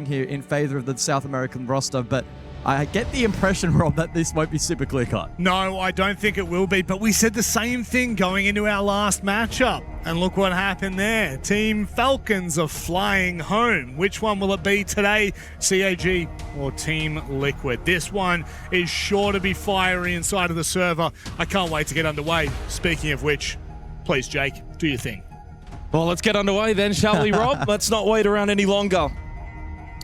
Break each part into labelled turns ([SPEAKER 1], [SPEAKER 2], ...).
[SPEAKER 1] here in favor of the South American roster, but I get the impression, Rob, that this won't be super clear-cut.
[SPEAKER 2] No, I don't think it will be, but we said the same thing going into our last matchup. And look what happened there. Team Falcons are flying home. Which one will it be today, CAG or Team Liquid? This one is sure to be fiery inside of the server. I can't wait to get underway. Speaking of which, please, Jake, do your thing.
[SPEAKER 3] Well, let's get underway then, shall we, Rob? Let's not wait around any longer.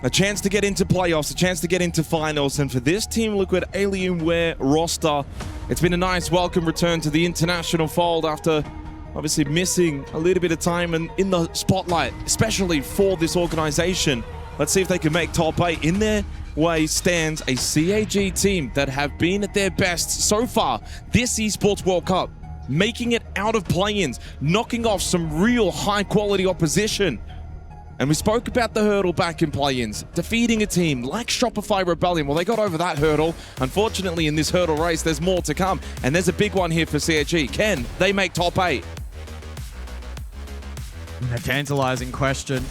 [SPEAKER 3] A chance to get into playoffs, a chance to get into finals, and for this Team Liquid Alienware roster, it's been a nice welcome return to the international fold after obviously missing a little bit of time and in the spotlight, especially for this organization. Let's see if they can make top 8. In their way stands a CAG team that have been at their best so far this Esports World Cup, making it out of play-ins, knocking off some real high-quality opposition. And we spoke about the hurdle back in play-ins, defeating a team like Shopify Rebellion. Well, they got over that hurdle. Unfortunately, in this hurdle race, there's more to come. And there's a big one here for CAG. Can they make top 8?
[SPEAKER 1] A tantalizing question.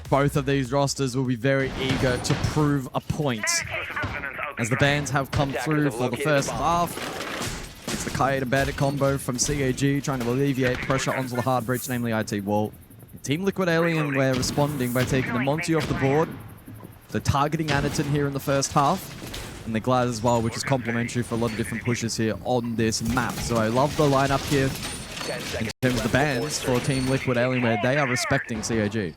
[SPEAKER 1] Both of these rosters will be very eager to prove a point, as the bans have come through for the first half. It's the Kite and Bandit combo from CAG trying to alleviate pressure onto the hard breach, namely IT Wall. Team Liquid Alienware responding by taking the Monty off the board. They're targeting Anderton here in the first half. And the Glad as well, which is complementary for a lot of different pushes here on this map. So I love the lineup here. In terms of the bans for Team Liquid Alienware, they are respecting CAG.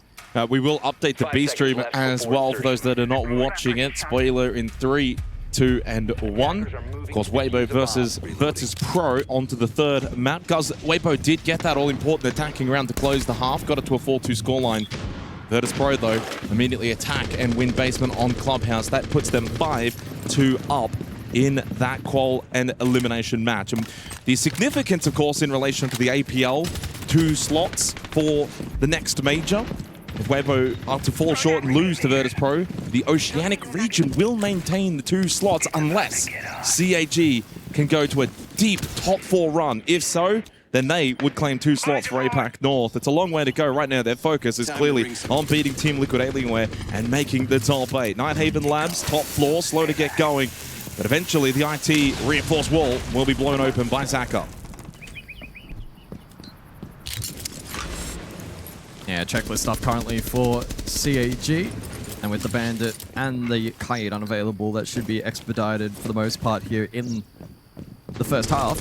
[SPEAKER 3] We will update the B stream as well for those that are not watching it. Spoiler in 3, 2, and 1. Of course, Weibo versus Virtus.pro onto the third map. Guys, Weibo did get that all-important attacking round to close the half. Got it to a 4-2 scoreline. Virtus.pro, though, immediately attack and win basement on Clubhouse. That puts them 5-2 up in that qual and elimination match. And the significance, of course, in relation to the APL, 2 slots for the next major. If Weibo are to fall short and lose to Virtus.pro, the Oceanic region will maintain the 2 slots unless CAG can go to a deep top 4 run. If so, then they would claim 2 slots for APAC North. It's a long way to go. Right now, their focus is clearly on beating Team Liquid Alienware and making the top 8. Nighthaven Labs, top floor, slow to get going. But eventually, the IT reinforced wall will be blown open by Zaka.
[SPEAKER 1] Yeah, checklist stuff currently for CAG. And with the Bandit and the Kite unavailable, that should be expedited for the most part here in the first half.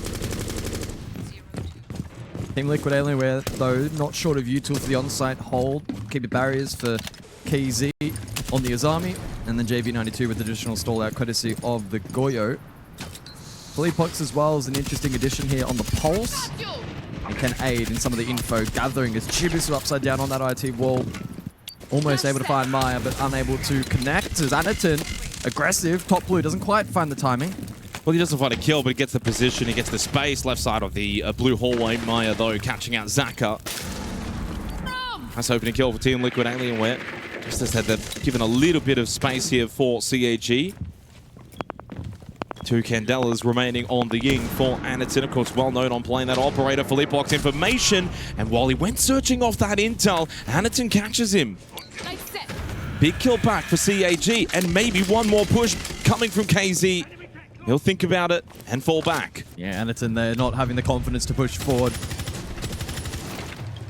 [SPEAKER 1] Team Liquid Alienware, though, not short of util for the on-site hold. Keep the barriers for KZ on the Azami. And then JV92 with additional stall out courtesy of the Goyo. Fleetpox as well is an interesting addition here on the Pulse. And can aid in some of the info gathering as Chibisu upside down on that IT wall. Almost able to find Maya, but unable to connect as Anderton, aggressive. Top blue doesn't quite find the timing.
[SPEAKER 3] Well, he doesn't find a kill, but he gets the position, he gets the space. Left side of the blue hallway. Maya, though, catching out Zaka. Nice opening kill for Team Liquid Alienware. Just as they've given a little bit of space here for CAG. 2 Candelas remaining on the Ying for Anderton. Of course, well known on playing that operator for Leapbox information. And while he went searching off that intel, Anderton catches him. Big kill back for CAG, and maybe one more push coming from KZ. He'll think about it and fall back.
[SPEAKER 1] Yeah, Anderton, they're not having the confidence to push forward.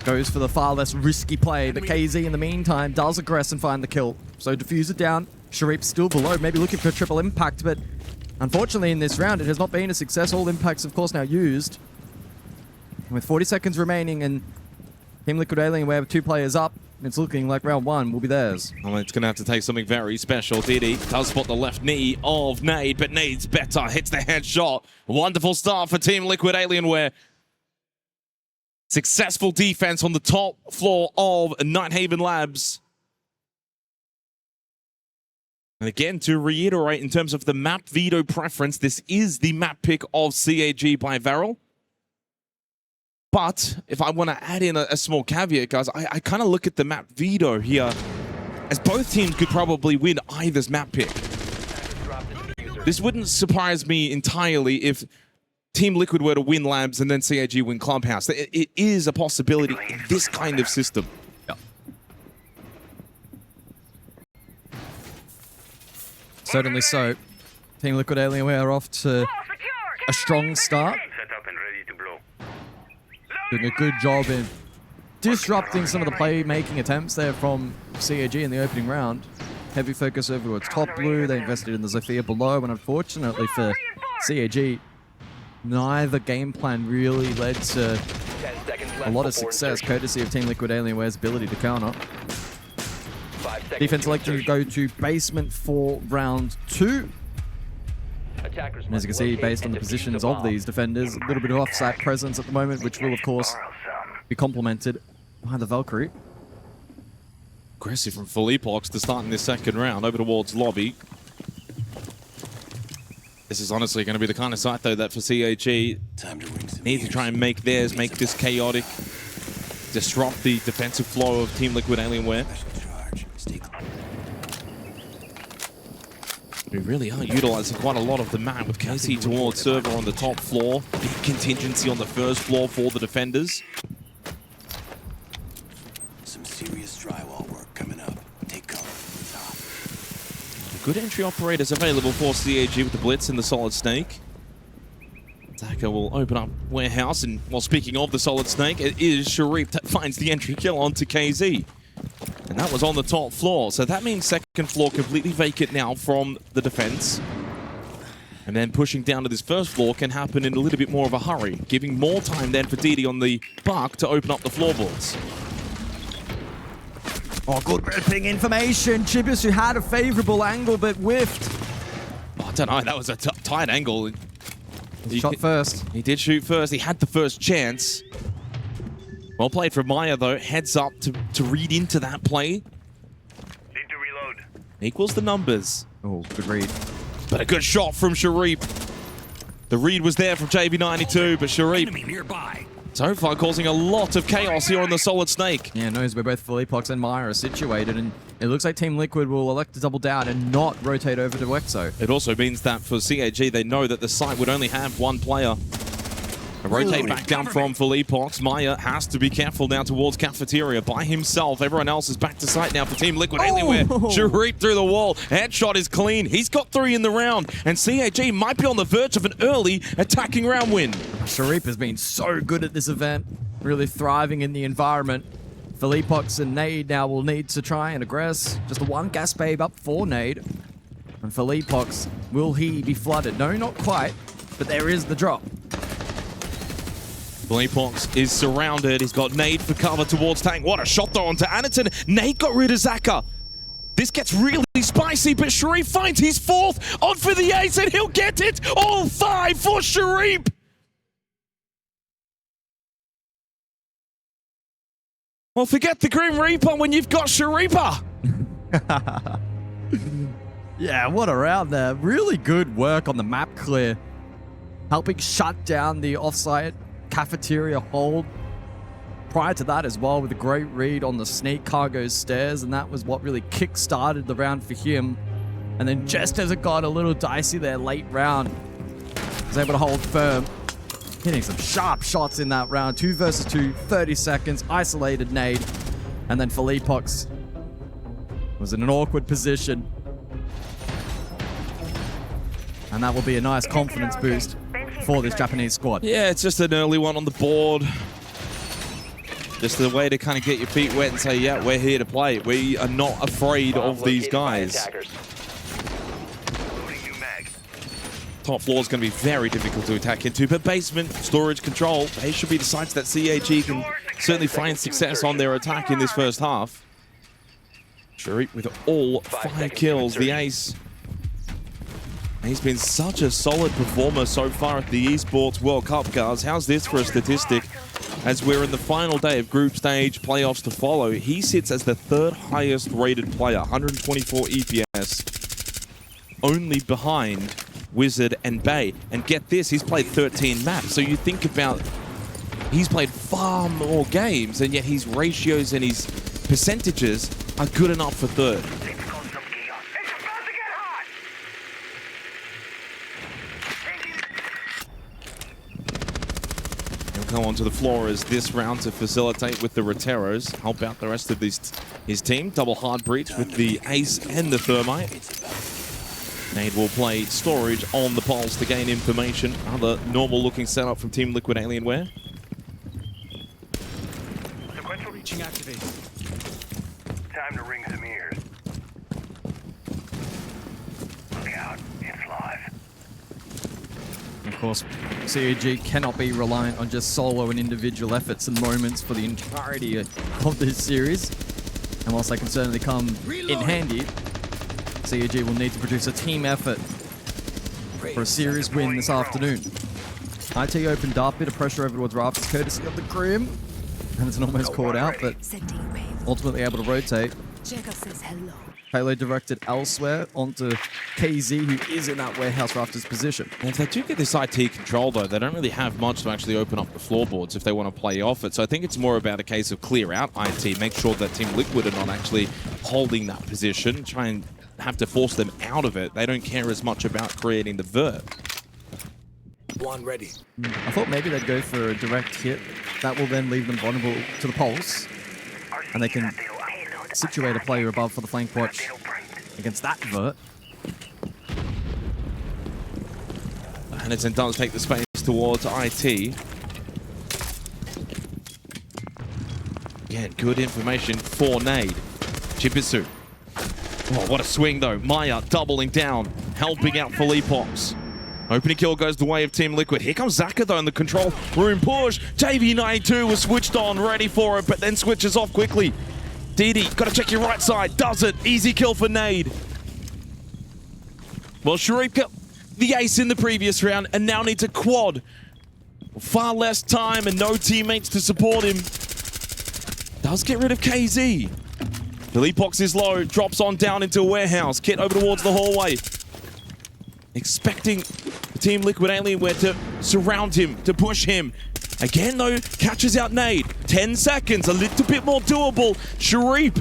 [SPEAKER 1] Goes for the far less risky play, but KZ in the meantime does aggress and find the kill. So diffuser down, Sharif still below, maybe looking for a triple impact, but unfortunately in this round it has not been a success. All impacts of course now used. With 40 seconds remaining and Team Liquid Alienware with 2 players up, it's looking like round 1 will be theirs.
[SPEAKER 3] Well, it's going to have to take something very special. Diddy does spot the left knee of Nade, but Nade's better, hits the headshot. Wonderful start for Team Liquid Alienware. Successful defense on the top floor of Nighthaven Labs. And again, to reiterate, in terms of the map veto preference, this is the map pick of CAG by VARREL. But if I want to add in a small caveat, guys, I kind of look at the map veto here as both teams could probably win either's map pick. This wouldn't surprise me entirely if Team Liquid were to win Labs and then CAG win Clubhouse. It is a possibility in this kind of system.
[SPEAKER 1] Yep. Certainly so. Team Liquid Alienware off to a strong start. Doing a good job in disrupting some of the playmaking attempts there from CAG in the opening round. Heavy focus over towards top blue. They invested in the Zofia below, and unfortunately for CAG, neither game plan really led to a lot of success, courtesy of Team Liquid Alienware's ability to counter. Defense electing to go to basement for round 2. And as you can see, based on the positions of these defenders, a little bit of off-site presence at the moment, which will, of course, be complemented by the Valkyrie.
[SPEAKER 3] Aggressive from Philippox to start in this second round, over towards lobby. This is honestly going to be the kind of site, though, that for CAG need to try and make theirs, make this chaotic, disrupt the defensive flow of Team Liquid Alienware. We really are utilizing quite a lot of the map with KC towards server on the top floor. Big contingency on the first floor for the defenders.
[SPEAKER 4] Some serious drywall work coming up. Take cover from the top.
[SPEAKER 3] Good entry operators available for CAG with the Blitz and the Solid Snake. Zaka will open up Warehouse, and while speaking of the Solid Snake, it is Sharif that finds the entry kill onto KZ. And that was on the top floor, so that means second floor completely vacant now from the defense. And then pushing down to this first floor can happen in a little bit more of a hurry, giving more time then for Didi on the Buck to open up the floorboards.
[SPEAKER 1] Oh, good ripping information. Chibis, who had a favorable angle but whiffed.
[SPEAKER 3] Oh, I don't know, that was a tight angle.
[SPEAKER 1] He shot first.
[SPEAKER 3] He did shoot first, he had the first chance. Well played from Maya, though. Heads up to read into that play.
[SPEAKER 5] Need to reload.
[SPEAKER 3] Equals the numbers.
[SPEAKER 1] Oh, good read.
[SPEAKER 3] But a good shot from Sharif. The read was there from JV92, but Sharif
[SPEAKER 4] Enemy nearby.
[SPEAKER 3] so far causing a lot of chaos here on the Solid Snake.
[SPEAKER 1] Yeah, knows where both Philippox and Maya are situated, and it looks like Team Liquid will elect to double down and not rotate over to Exo.
[SPEAKER 3] It also means that for CAG, they know that the site would only have one player. A rotate back down from Philippox. Maya has to be careful now towards Cafeteria by himself. Everyone else is back to site now for Team Liquid Alienware. Sharif through the wall. Headshot is clean. He's got 3 in the round. And CAG might be on the verge of an early attacking round win.
[SPEAKER 1] Sharif has been so good at this event, really thriving in the environment. Philippox and Nade now will need to try and aggress. Just the one gas babe up for Nade. And Philippox, will he be flooded? No, not quite, but there is the drop.
[SPEAKER 3] Philippox is surrounded. He's got Nade for cover towards tank. What a shot though onto Anderton. Nade got rid of Zaka. This gets really spicy, but Sharif finds his 4th. On for the ace, and he'll get it. All 5 for Sharif. Well, forget the Grim Reaper when you've got Sharipa.
[SPEAKER 1] Yeah, what a round there. Really good work on the map clear. Helping shut down the offsite Cafeteria hold. Prior to that as well, with a great read on the Snake Cargo's stairs, and that was what really kick-started the round for him. And then just as it got a little dicey there late round, was able to hold firm. Hitting some sharp shots in that round. 2 versus 2, 30 seconds, isolated Nade. And then Philippox was in an awkward position. And that will be a nice confidence boost for this Japanese squad.
[SPEAKER 3] Yeah, it's just an early one on the board. Just a way to kind of get your feet wet and say, yeah, we're here to play. We are not afraid of these guys. Top floor is going to be very difficult to attack into, but basement, storage, control, they should be the sites that CAG can certainly find success on their attack in this first half. Sharif with all 5 kills, the ace. He's been such a solid performer so far at the Esports World Cup, guys. How's this for a statistic? As we're in the final day of group stage playoffs to follow, he sits as the 3rd highest rated player, 124 EPS, only behind Wizard and Bay. And get this, he's played 13 maps. So you think about, he's played far more games, and yet his ratios and his percentages are good enough for 3rd. Go onto the floor as this round to facilitate with the Roteros, help out the rest of his team. Double hard breach with the ace and the thermite. Nade will play storage on the pulse to gain information. Other normal looking setup from Team Liquid Alienware.
[SPEAKER 5] Sequential reaching activate. Time to ring some ears. Look out, it's live.
[SPEAKER 1] Of course, CAG cannot be reliant on just solo and individual efforts and moments for the entirety of this series. And whilst they can certainly come in handy, CAG will need to produce a team effort for a series win this afternoon. IT opened up, bit of pressure over towards Rafters, courtesy of the Grim. And it's almost caught out, but ultimately able to rotate. Payload directed elsewhere onto KZ, who is in that warehouse Rafters position.
[SPEAKER 3] And if they do get this IT control, though, they don't really have much to actually open up the floorboards if they want to play off it. So I think it's more about a case of clear out IT, make sure that Team Liquid are not actually holding that position, try and have to force them out of it. They don't care as much about creating the vert.
[SPEAKER 4] One ready.
[SPEAKER 1] I thought maybe they'd go for a direct hit. That will then leave them vulnerable to the pulse. And they can situate a player above for the flank watch against that vert.
[SPEAKER 3] Henderson does take the space towards IT. Again, good information for Nade. Chibisu. Oh, what a swing though. Maya doubling down, helping out Philippox. Opening kill goes the way of Team Liquid. Here comes Zaka though in the control room push. JV92 was switched on, ready for it, but then switches off quickly. Didi, gotta check your right side. Does it. Easy kill for Nade. Well, Sharif got the ace in the previous round and now needs a quad. Far less time and no teammates to support him. Does get rid of KZ. Philippox is low, drops on down into a warehouse. Kit over towards the hallway. Expecting Team Liquid Alienware to surround him, to push him. Again, though, catches out Nade. 10 seconds, a little bit more doable. Sharif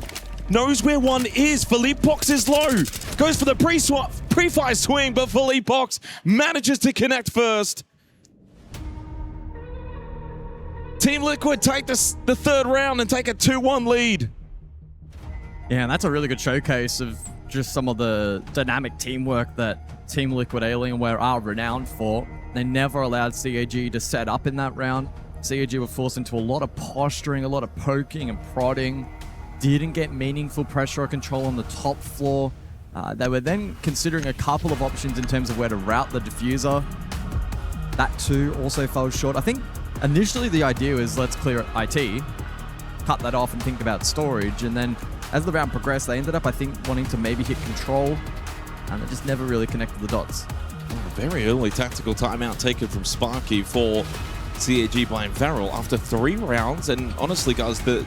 [SPEAKER 3] knows where one is. Philippox is low. Goes for the pre-fire swing, but Philippox manages to connect first. Team Liquid take the third round and take a 2-1 lead.
[SPEAKER 1] Yeah, and that's a really good showcase of just some of the dynamic teamwork that Team Liquid Alienware are renowned for. They never allowed CAG to set up in that round. CAG were forced into a lot of posturing, a lot of poking and prodding. Didn't get meaningful pressure or control on the top floor. They were then considering a couple of options in terms of where to route the diffuser. That too also fell short. I think initially the idea was let's clear IT, cut that off and think about storage, and then as the round progressed, they ended up, I think, wanting to maybe hit control, and they just never really connected the dots.
[SPEAKER 3] Very early tactical timeout taken from Sparky for CAG by VARREL after 3 rounds. And honestly, guys, the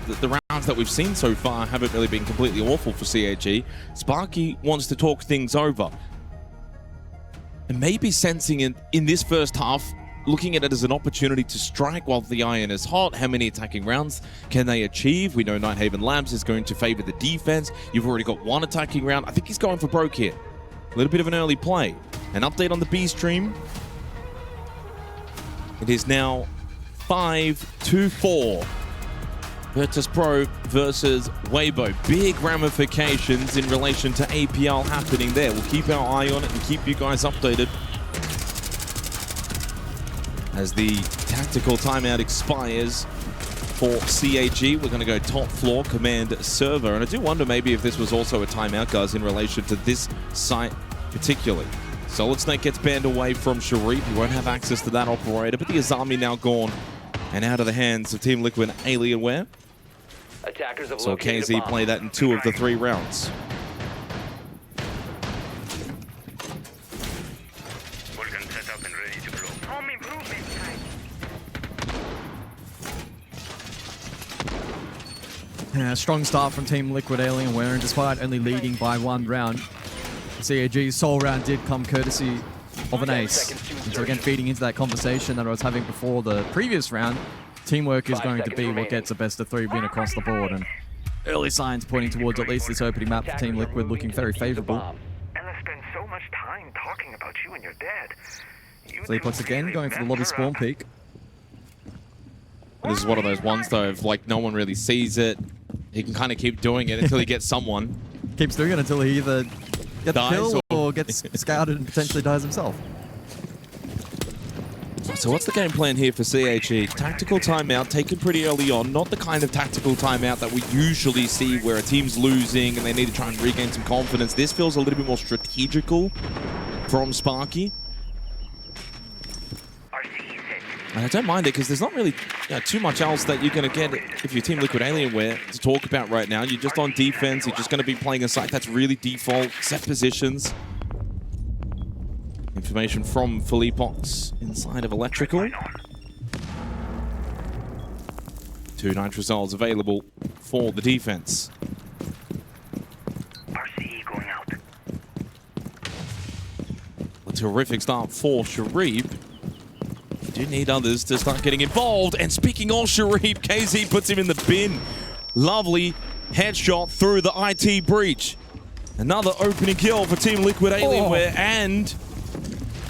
[SPEAKER 3] rounds that we've seen so far haven't really been completely awful for CAG. Sparky wants to talk things over. And maybe sensing in this first half, looking at it as an opportunity to strike while the iron is hot. How many attacking rounds can they achieve? We know Nighthaven Labs is going to favor the defense. You've already got 1 attacking round. I think he's going for broke here. A little bit of an early play. An update on the B stream. It is now 5-4. Virtus.pro versus Weibo. Big ramifications in relation to APL happening there. We'll keep our eye on it and keep you guys updated as the tactical timeout expires for CAG. We're going to go top floor command server. And I do wonder maybe if this was also a timeout, guys, in relation to this site particularly. Solid Snake gets banned away from Sharif. He won't have access to that operator, but the Azami now gone and out of the hands of Team Liquid Alienware. So KZ play that in 2 of the 3 rounds.
[SPEAKER 5] Vulcan set up and ready to blow. Home improvement time.
[SPEAKER 1] Strong start from Team Liquid Alienware, and despite only leading by 1 round, CAG's sole round did come courtesy of an ace. And so again, feeding into that conversation that I was having before the previous round, teamwork is going to be what gets a best of 3 win across the board. And early signs pointing towards at least this opening map for Team Liquid looking very favorable.
[SPEAKER 5] Ella spent so much time talking about you and your dad.
[SPEAKER 1] Philippox again going for the lobby spawn peak.
[SPEAKER 3] This is one of those ones though, of like no one really sees it. He can kind of keep doing it until he gets someone.
[SPEAKER 1] Keeps doing it until he either gets the kill or or gets scouted and potentially dies himself.
[SPEAKER 3] So what's the game plan here for CAG? Tactical timeout taken pretty early on. Not the kind of tactical timeout that we usually see where a team's losing and they need to try and regain some confidence. This feels a little bit more strategical from Sparky. And I don't mind it because there's not really too much else that you're going to get if you're Team Liquid Alienware to talk about right now. You're just on defense. You're just going to be playing a site that's really default, set positions. Information from Philippox inside of Electrical. 2 nitrosols available for the defense.
[SPEAKER 5] RCE going out.
[SPEAKER 3] A terrific start for Sharif. Do need others to start getting involved. And speaking of Sharif, KZ puts him in the bin. Lovely headshot through the IT breach. Another opening kill for Team Liquid Alienware, and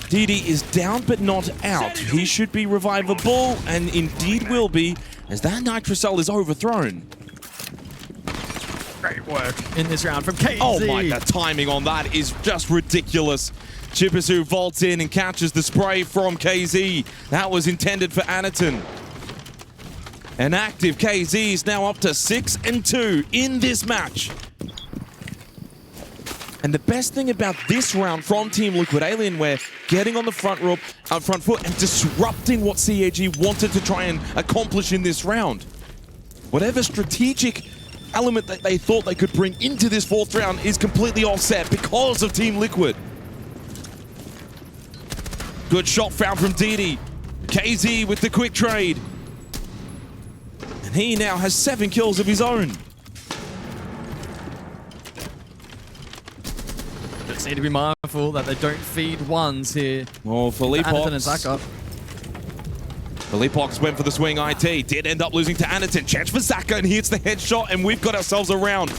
[SPEAKER 3] DD is down but not out. He should be revivable, and indeed will be, as that nitrocell is overthrown.
[SPEAKER 1] Great work in this round from KZ.
[SPEAKER 3] Oh my, the timing on that is just ridiculous. Chipisu vaults in and catches the spray from KZ. That was intended for Anaton. An active KZ is now up to 6-2 in this match. And the best thing about this round from Team Liquid Alienware, getting on the front foot and disrupting what CAG wanted to try and accomplish in this round. Whatever strategic element that they thought they could bring into this 4th round is completely offset because of Team Liquid. Good shot found from DD. KZ with the quick trade. And he now has 7 kills of his own.
[SPEAKER 1] Just need to be mindful that they don't feed ones here.
[SPEAKER 3] Oh,
[SPEAKER 1] Philippox.
[SPEAKER 3] Philippox went for the swing IT. Did end up losing to Anaton. Chance for Zaka, and he hits the headshot, and we've got ourselves a round.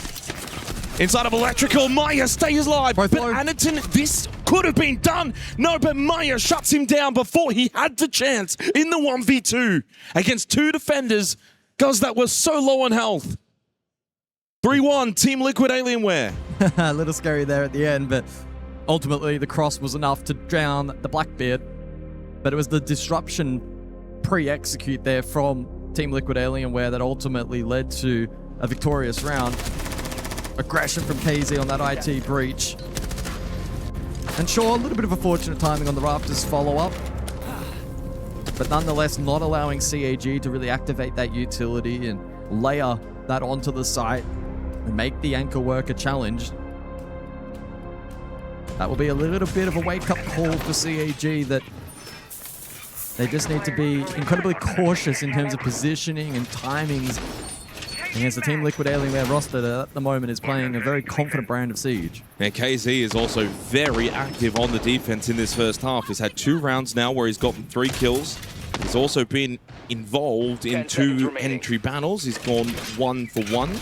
[SPEAKER 3] Inside of Electrical, Maya stays alive. But Anaton, this could have been done. No, but Maya shuts him down before he had the chance in the 1v2 against 2 defenders, guys that were so low on health. 3-1, Team Liquid Alienware.
[SPEAKER 1] A little scary there at the end, but ultimately the cross was enough to drown the Blackbeard. But it was the disruption pre-execute there from Team Liquid Alienware that ultimately led to a victorious round. Aggression from KZ on that IT breach. And sure, a little bit of a fortunate timing on the Rafters follow-up. But nonetheless, not allowing CAG to really activate that utility and layer that onto the site and make the anchor work a challenge. That will be a little bit of a wake-up call for CAG that they just need to be incredibly cautious in terms of positioning and timings against the Team Liquid Alienware roster that at the moment is playing a very confident brand of Siege.
[SPEAKER 3] And KZ is also very active on the defense in this first half. He's had 2 rounds now where he's gotten 3 kills. He's also been involved in 2 entry battles. He's gone 1 for 1.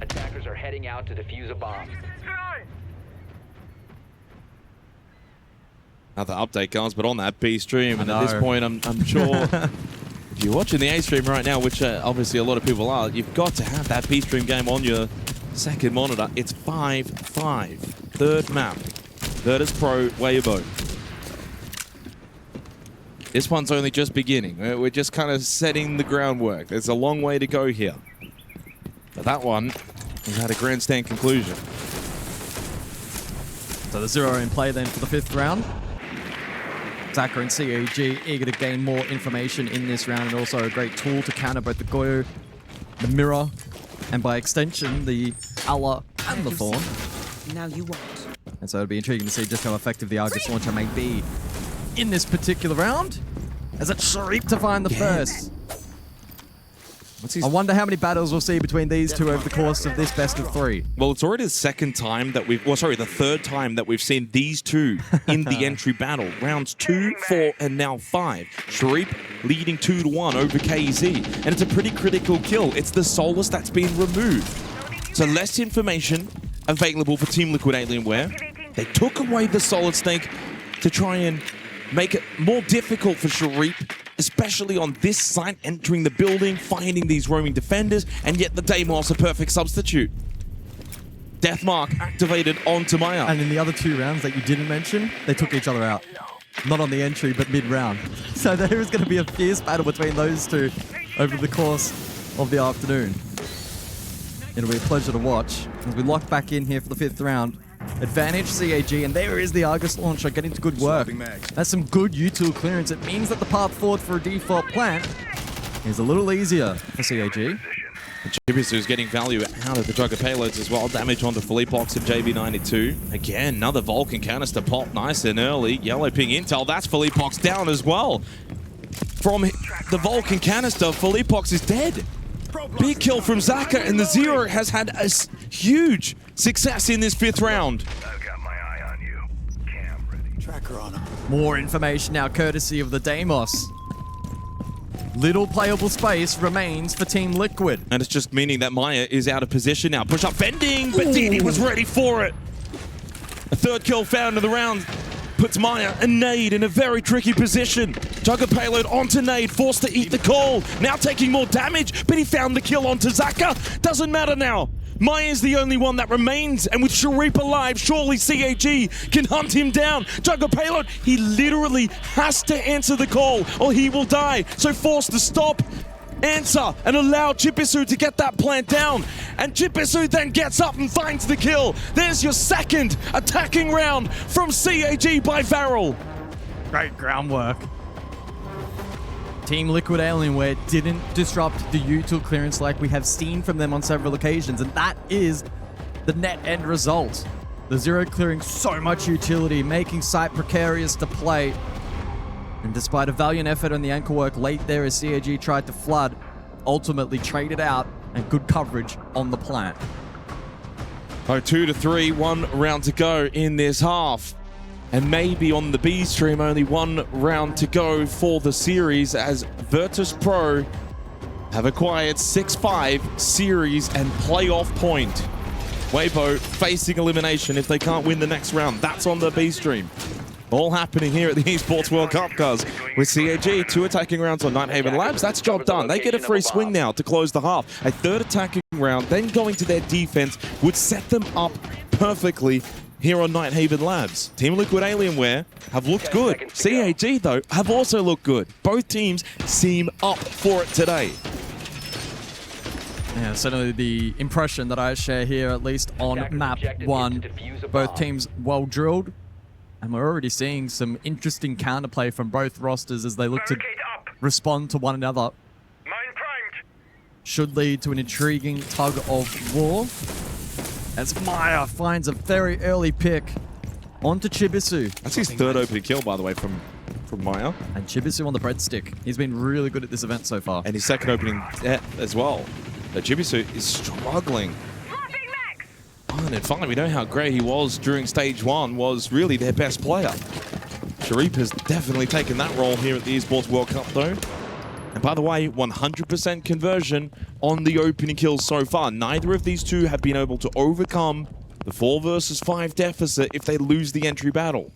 [SPEAKER 6] Attackers are heading out to defuse a bomb.
[SPEAKER 3] Another update, guys, but on that B stream, and at this point, I'm sure if you're watching the A stream right now, which obviously a lot of people are, you've got to have that B stream game on your second monitor. It's 5-5, 3rd map, Virtus.pro Weibo. This one's only just beginning. We're just kind of setting the groundwork. There's a long way to go here, but that one has had a grandstand conclusion.
[SPEAKER 1] So the 0 in play then for the 5th round. Zaka and CAG eager to gain more information in this round, and also a great tool to counter both the Goyo, the Mirror, and by extension, the Allah and the Thorn.
[SPEAKER 7] Now you won't.
[SPEAKER 1] And so it'll be intriguing to see just how effective the Argus launcher may be in this particular round, as it's Sharif to find the first. I wonder how many battles we'll see between these two over the course of this best of 3.
[SPEAKER 3] Well, it's already the 2nd time that we've, well, sorry, the 3rd time that we've seen these two in the entry battle. Rounds 2, 4, and now 5. Sharif leading 2-1 over KZ, and it's a pretty critical kill. It's the Solus that's been removed. So less information available for Team Liquid Alienware. They took away the Solid Snake to try and make it more difficult for Sharif, especially on this site, entering the building, finding these roaming defenders, and yet the Deimos a perfect substitute. Death Mark activated onto Maya.
[SPEAKER 1] And in the other 2 rounds that you didn't mention, they took each other out. Not on the entry, but mid-round. So there is going to be a fierce battle between those two over the course of the afternoon. It'll be a pleasure to watch as we lock back in here for the 5th round. Advantage CAG, and there is the Argus launcher getting to good work. That's some good util clearance. It means that the path forward for a default plant is a little easier for CAG.
[SPEAKER 3] Chibisu's getting value out of the Jugger payloads as well. Damage onto Felipox and JV92. Again, another Vulcan canister pop nice and early. Yellow ping intel, that's Felipox down as well. From the Vulcan canister, Felipox is dead. Big kill from Zaka, and the Zero has had a huge success in this 5th round.
[SPEAKER 5] I've got my eye on you. Cam ready.
[SPEAKER 4] Tracker on him.
[SPEAKER 1] More information now courtesy of the Deimos. Little playable space remains for Team Liquid.
[SPEAKER 3] And it's just meaning that Maya is out of position now. Push up bending, but Dini was ready for it. A 3rd kill found in the round puts Maya and Nade in a very tricky position. Jugger payload onto Nade, forced to eat the call. Now taking more damage, but he found the kill onto Zaka. Doesn't matter now. Maya is the only one that remains, and with Sharif alive, surely CAG can hunt him down. Jugger payload, he literally has to answer the call or he will die. So forced to stop, answer, and allow Chibisu to get that plant down. And Chibisu then gets up and finds the kill. There's your 2nd attacking round from CAG by VARREL.
[SPEAKER 1] Great groundwork. Team Liquid Alienware didn't disrupt the util clearance like we have seen from them on several occasions, and that is the net end result. The Zero clearing so much utility, making site precarious to play. And despite a valiant effort on the anchor work late there as CAG tried to flood, ultimately traded out and good coverage on the plant.
[SPEAKER 3] 2-3, 1 round to go in this half. And maybe on the B stream, only 1 round to go for the series as Virtus.pro have acquired 6-5 series and playoff point. Weibo facing elimination if they can't win the next round. That's on the B stream. All happening here at the Esports World Cup, guys. With CAG, 2 attacking rounds on Nighthaven Labs, that's job done. They get a free swing now to close the half. A 3rd attacking round, then going to their defense would set them up perfectly here on Nighthaven Labs. Team Liquid Alienware have looked good. CAG, though, have also looked good. Both teams seem up for it today.
[SPEAKER 1] Yeah, certainly the impression that I share here, at least on map 1. Both teams well drilled, and we're already seeing some interesting counterplay from both rosters as they look to respond to one another. Should lead to an intriguing tug of war. As Maya finds a very early pick onto Chibisu.
[SPEAKER 3] That's his 3rd opening kill, by the way, from Maya.
[SPEAKER 1] And Chibisu on the breadstick. He's been really good at this event so far.
[SPEAKER 3] And his 2nd opening as well. But Chibisu is struggling. And finally, we know how great he was during stage 1, was really their best player. Sharif has definitely taken that role here at the Esports World Cup, though. And by the way, 100% conversion on the opening kills so far. Neither of these two have been able to overcome the 4 versus 5 deficit if they lose the entry battle.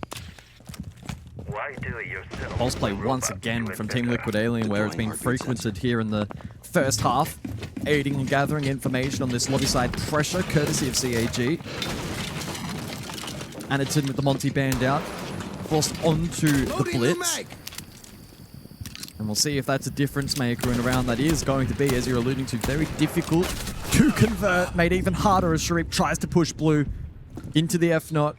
[SPEAKER 1] Pulse play once again from Team Liquid Alien, where it's been frequented here in the 1st half, aiding and gathering information on this lobby side pressure, courtesy of CAG. Anaton with the Monty band out, forced onto the Blitz. And we'll see if that's a difference maker in a round that is going to be, as you're alluding to, very difficult to convert, made even harder as Sharif tries to push blue into the F-Not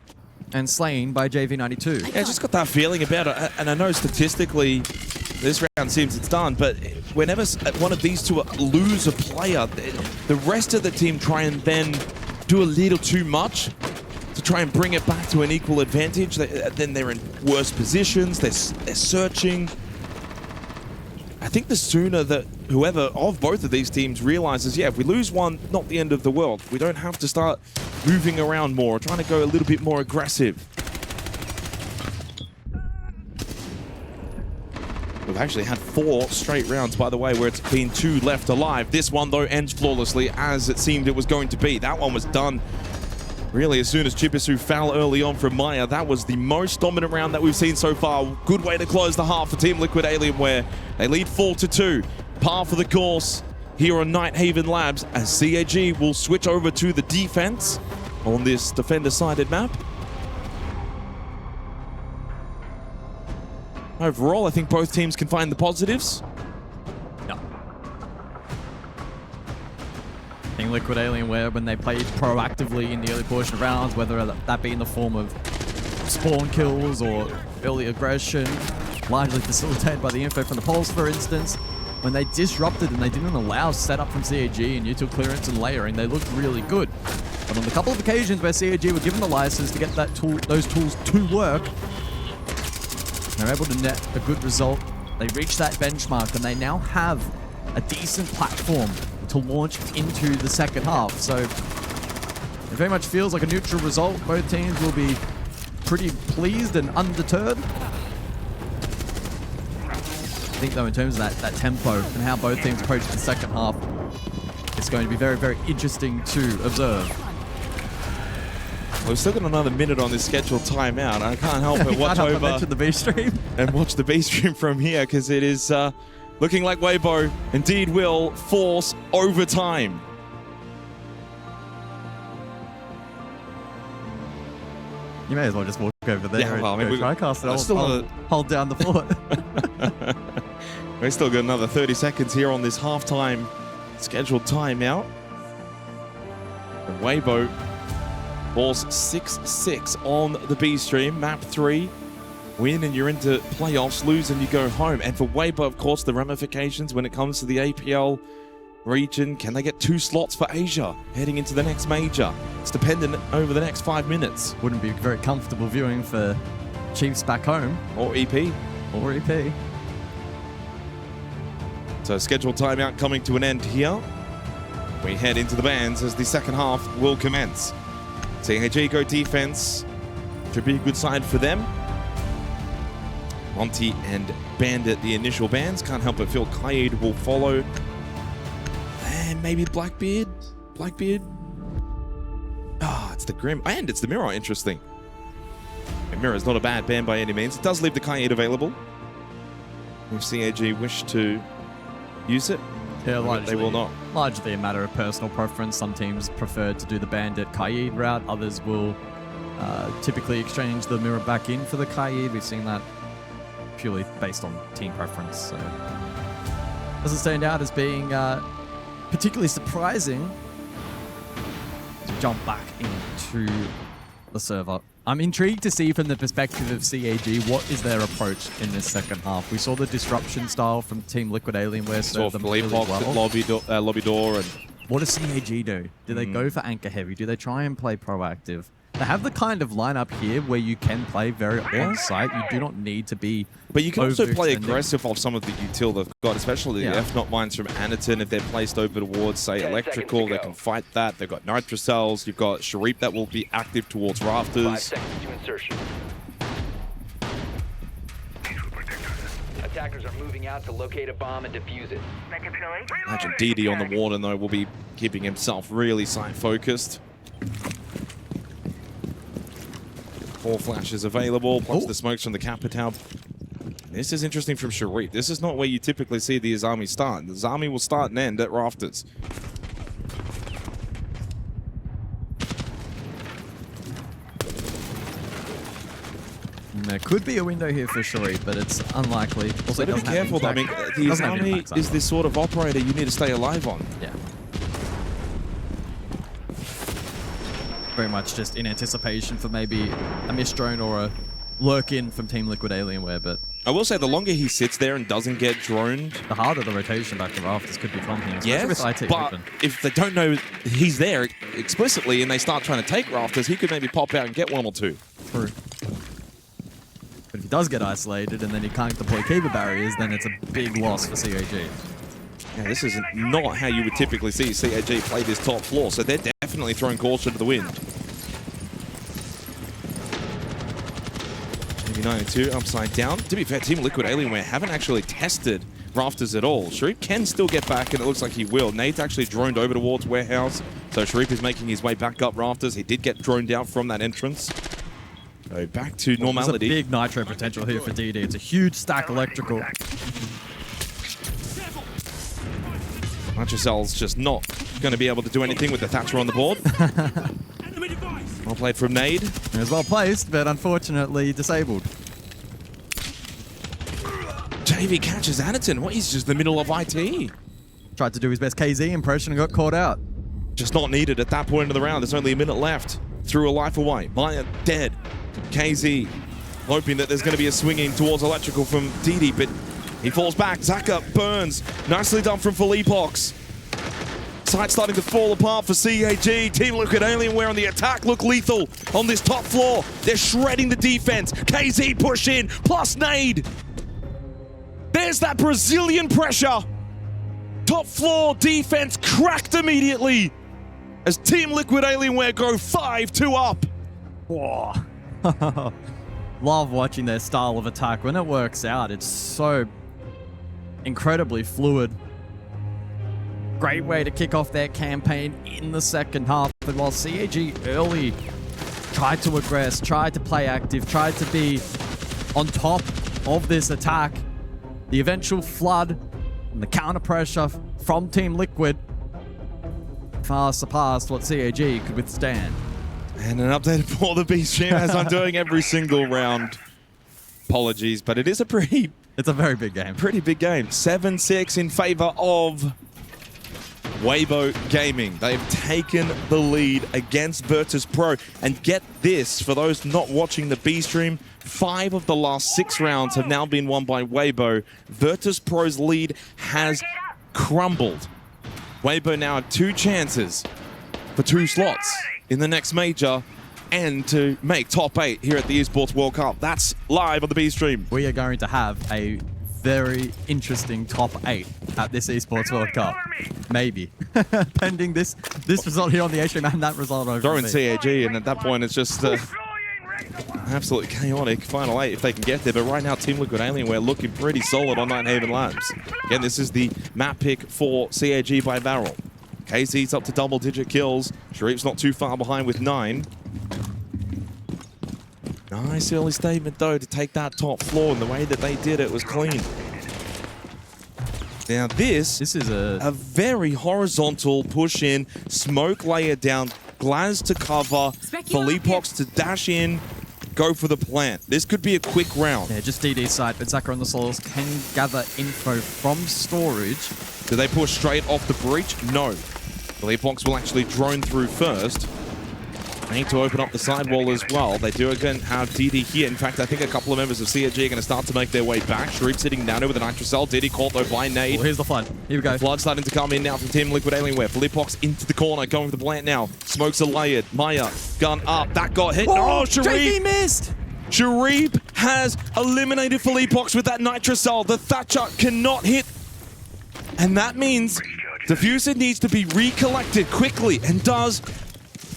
[SPEAKER 1] and slain by JV92.
[SPEAKER 3] Yeah, I just got that feeling about it, and I know statistically this round seems it's done, but whenever one of these two lose a player, the rest of the team try and then do a little too much to try and bring it back to an equal advantage. Then they're in worse positions, they're searching. I think the sooner that whoever of both of these teams realizes, yeah, if we lose one, not the end of the world. We don't have to start moving around more, trying to go a little bit more aggressive. We've actually had 4 straight rounds, by the way, where it's been 2 left alive. This one, though, ends flawlessly, as it seemed it was going to be. That one was done Really, as soon as Chibisu fell early on from Maya, that was the most dominant round that we've seen so far. Good way to close the half for Team Liquid Alienware. They lead 4-2. Par for the course here on Nighthaven Labs as CAG will switch over to the defense on this defender-sided map. Overall, I think both teams can find the positives.
[SPEAKER 1] Yeah. I think Liquid Alienware, when they played proactively in the early portion of rounds, whether that be in the form of spawn kills or early aggression, largely facilitated by the info from the Pulse, for instance, when they disrupted and they didn't allow setup from CAG and util clearance and layering, they looked really good. But on the couple of occasions where CAG were given the license to get those tools to work, they're able to net a good result. They reach that benchmark and they now have a decent platform to launch into the second half. So it very much feels like a neutral result. Both teams will be pretty pleased and undeterred. I think though in terms of that tempo and how both teams approach the second half, it's going to be very, very interesting to observe.
[SPEAKER 3] We've still got another minute on this scheduled timeout. I can't help but watch over
[SPEAKER 1] the B stream
[SPEAKER 3] and watch the B stream from here because it is looking like Weibo indeed will force overtime.
[SPEAKER 1] You may as well just walk over there and try cast it. Hold down the fort.
[SPEAKER 3] We've still got another 30 seconds here on this halftime scheduled timeout. And Weibo falls 6-6 on the B stream. Map 3. Win and you're into playoffs. Lose and you go home. And for Weibo, of course, the ramifications when it comes to the APL region. Can they get 2 slots for Asia heading into the next major? It's dependent over the next 5 minutes.
[SPEAKER 1] Wouldn't be very comfortable viewing for Chiefs back home.
[SPEAKER 3] Or EP.
[SPEAKER 1] Or EP.
[SPEAKER 3] So scheduled timeout coming to an end here. We head into the bands as the second half will commence. CAG go defense. Should be a good side for them. Monty and Bandit, the initial bans. Can't help but feel Kaid will follow. And maybe Blackbeard. It's the Grim. And it's the Mirror, interesting. And Mirror is not a bad ban by any means. It does leave the Kaid available. If CAG wish to use it,
[SPEAKER 1] yeah,
[SPEAKER 3] they will not.
[SPEAKER 1] Largely a matter of personal preference. Some teams prefer to do the Bandit Kaid route. Others will typically exchange the Mirror back in for the Kaid. We've seen that purely based on team preference. So doesn't stand out as being particularly surprising to jump back into the server. I'm intrigued to see from the perspective of CAG what is their approach in this second half. We saw the disruption style from Team Liquid Alienware serve them really well.
[SPEAKER 3] Lobby door and
[SPEAKER 1] what does CAG do? Do they go for anchor heavy? Do they try and play proactive? They have the kind of lineup here where you can play very on-site. You do not need to be.
[SPEAKER 3] But you can also play aggressive off some of the util they've got, especially the F-Not mines from Aniton. If they're placed over towards, say, Electrical, they can fight that. They've got Nitrocells. You've got Sharif that will be active towards Rafters.
[SPEAKER 6] 5 seconds to insertion. Attackers are moving out to locate a bomb and defuse it.
[SPEAKER 3] Imagine DD on the warden, though, will be keeping himself really site-focused. 4 flashes available, plus the smokes from the Capitao. This is interesting from Sharif. This is not where you typically see the Azami start. The Azami will start and end at Rafters.
[SPEAKER 1] And there could be a window here for Sharif, but it's unlikely. Also,
[SPEAKER 3] be careful. I mean, the Azami is this sort of operator you need to stay alive on.
[SPEAKER 1] Yeah. Very much just in anticipation for maybe a missed drone or a lurk-in from Team Liquid Alienware, but
[SPEAKER 3] I will say the longer he sits there and doesn't get droned,
[SPEAKER 1] the harder the rotation back to Rafters could be from him, especially with IT
[SPEAKER 3] but
[SPEAKER 1] open.
[SPEAKER 3] If they don't know he's there explicitly and they start trying to take Rafters, he could maybe pop out and get 1 or 2.
[SPEAKER 1] True. But if he does get isolated and then he can't deploy keeper barriers, then it's a big loss for CAG.
[SPEAKER 3] Yeah, this is not how you would typically see CAG play this top floor, so they're definitely throwing caution to the wind. 92 upside down. To be fair, Team Liquid Alienware haven't actually tested rafters at all. Sharif can still get back, and it looks like he will. Nade's actually droned over towards warehouse, so Sharif is making his way back up rafters. He did get droned out from that entrance. So back to normality.
[SPEAKER 1] There's a big nitro potential here for DD. It's a huge stack electrical.
[SPEAKER 3] Matracel's just not going to be able to do anything with the Thatcher on the board. Well played from Nade.
[SPEAKER 1] It was well placed, but unfortunately disabled.
[SPEAKER 3] JV catches Anaton. What, he's just in the middle of IT.
[SPEAKER 1] Tried to do his best KZ impression and got caught out.
[SPEAKER 3] Just not needed at that point of the round. There's only a minute left. Threw a life away. Maya dead. KZ hoping that there's going to be a swinging towards electrical from DD, but he falls back. Zaka burns. Nicely done from Philippox. Site starting to fall apart for CAG. Team Liquid Alienware on the attack look lethal on this top floor. They're shredding the defense. KZ push in, plus Nade. There's that Brazilian pressure. Top floor defense cracked immediately as Team Liquid Alienware go 5-2 up.
[SPEAKER 1] Whoa. Love watching their style of attack. When it works out, it's so incredibly fluid. Great way to kick off their campaign in the second half. But while CAG early tried to aggress, tried to play active, tried to be on top of this attack, the eventual flood and the counter pressure from Team Liquid far surpassed what CAG could withstand.
[SPEAKER 3] And an update for the B stream as I'm doing every single round. Apologies, but it is a
[SPEAKER 1] It's a very big game.
[SPEAKER 3] pretty big game. 7-6 in favor of Weibo Gaming. They've taken the lead against Virtus.pro. And get this, for those not watching the B stream, 5 of the last 6 rounds have now been won by Weibo. Virtus.pro's lead has crumbled. Weibo now have 2 chances for 2 slots in the next major and to make top 8 here at the Esports World Cup. That's live on the B stream.
[SPEAKER 1] We are going to have a very interesting top 8 at this Esports World Cup. Maybe. Pending this result here on the A stream and that result over.
[SPEAKER 3] Throw in CAG, and at that point it's just absolutely chaotic final 8 if they can get there. But right now Team Liquid Alienware looking pretty solid on Nighthaven Labs. Again, this is the map pick for CAG by VARREL. KZ's up to double-digit kills. Sharif's not too far behind with 9. Nice early statement, though, to take that top floor, and the way that they did it was clean. Now this is a very horizontal push-in, smoke layer down, Glaz to cover, Philippox to dash in, go for the plant. This could be a quick round.
[SPEAKER 1] Yeah, just DD side, but Zaka on the soils can gather info from storage.
[SPEAKER 3] Do they push straight off the breach? No. Philippox will actually drone through first. They need to open up the sidewall as well. They do again have DD here. In fact, I think a couple of members of CAG are going to start to make their way back. Sharif sitting down over the Nitrocell. DD caught though by Nade.
[SPEAKER 1] Oh, here's the flood. Here we go.
[SPEAKER 3] Flood starting to come in now from Team Liquid Alienware. Philippox into the corner, going for the plant now. Smokes are layered. Maya, gun up. That got hit.
[SPEAKER 1] Oh,
[SPEAKER 3] Sharif!
[SPEAKER 1] JV missed!
[SPEAKER 3] Sharif has eliminated Philippox with that Nitrocell. The Thatcher cannot hit. And that means Diffuser needs to be recollected quickly, and does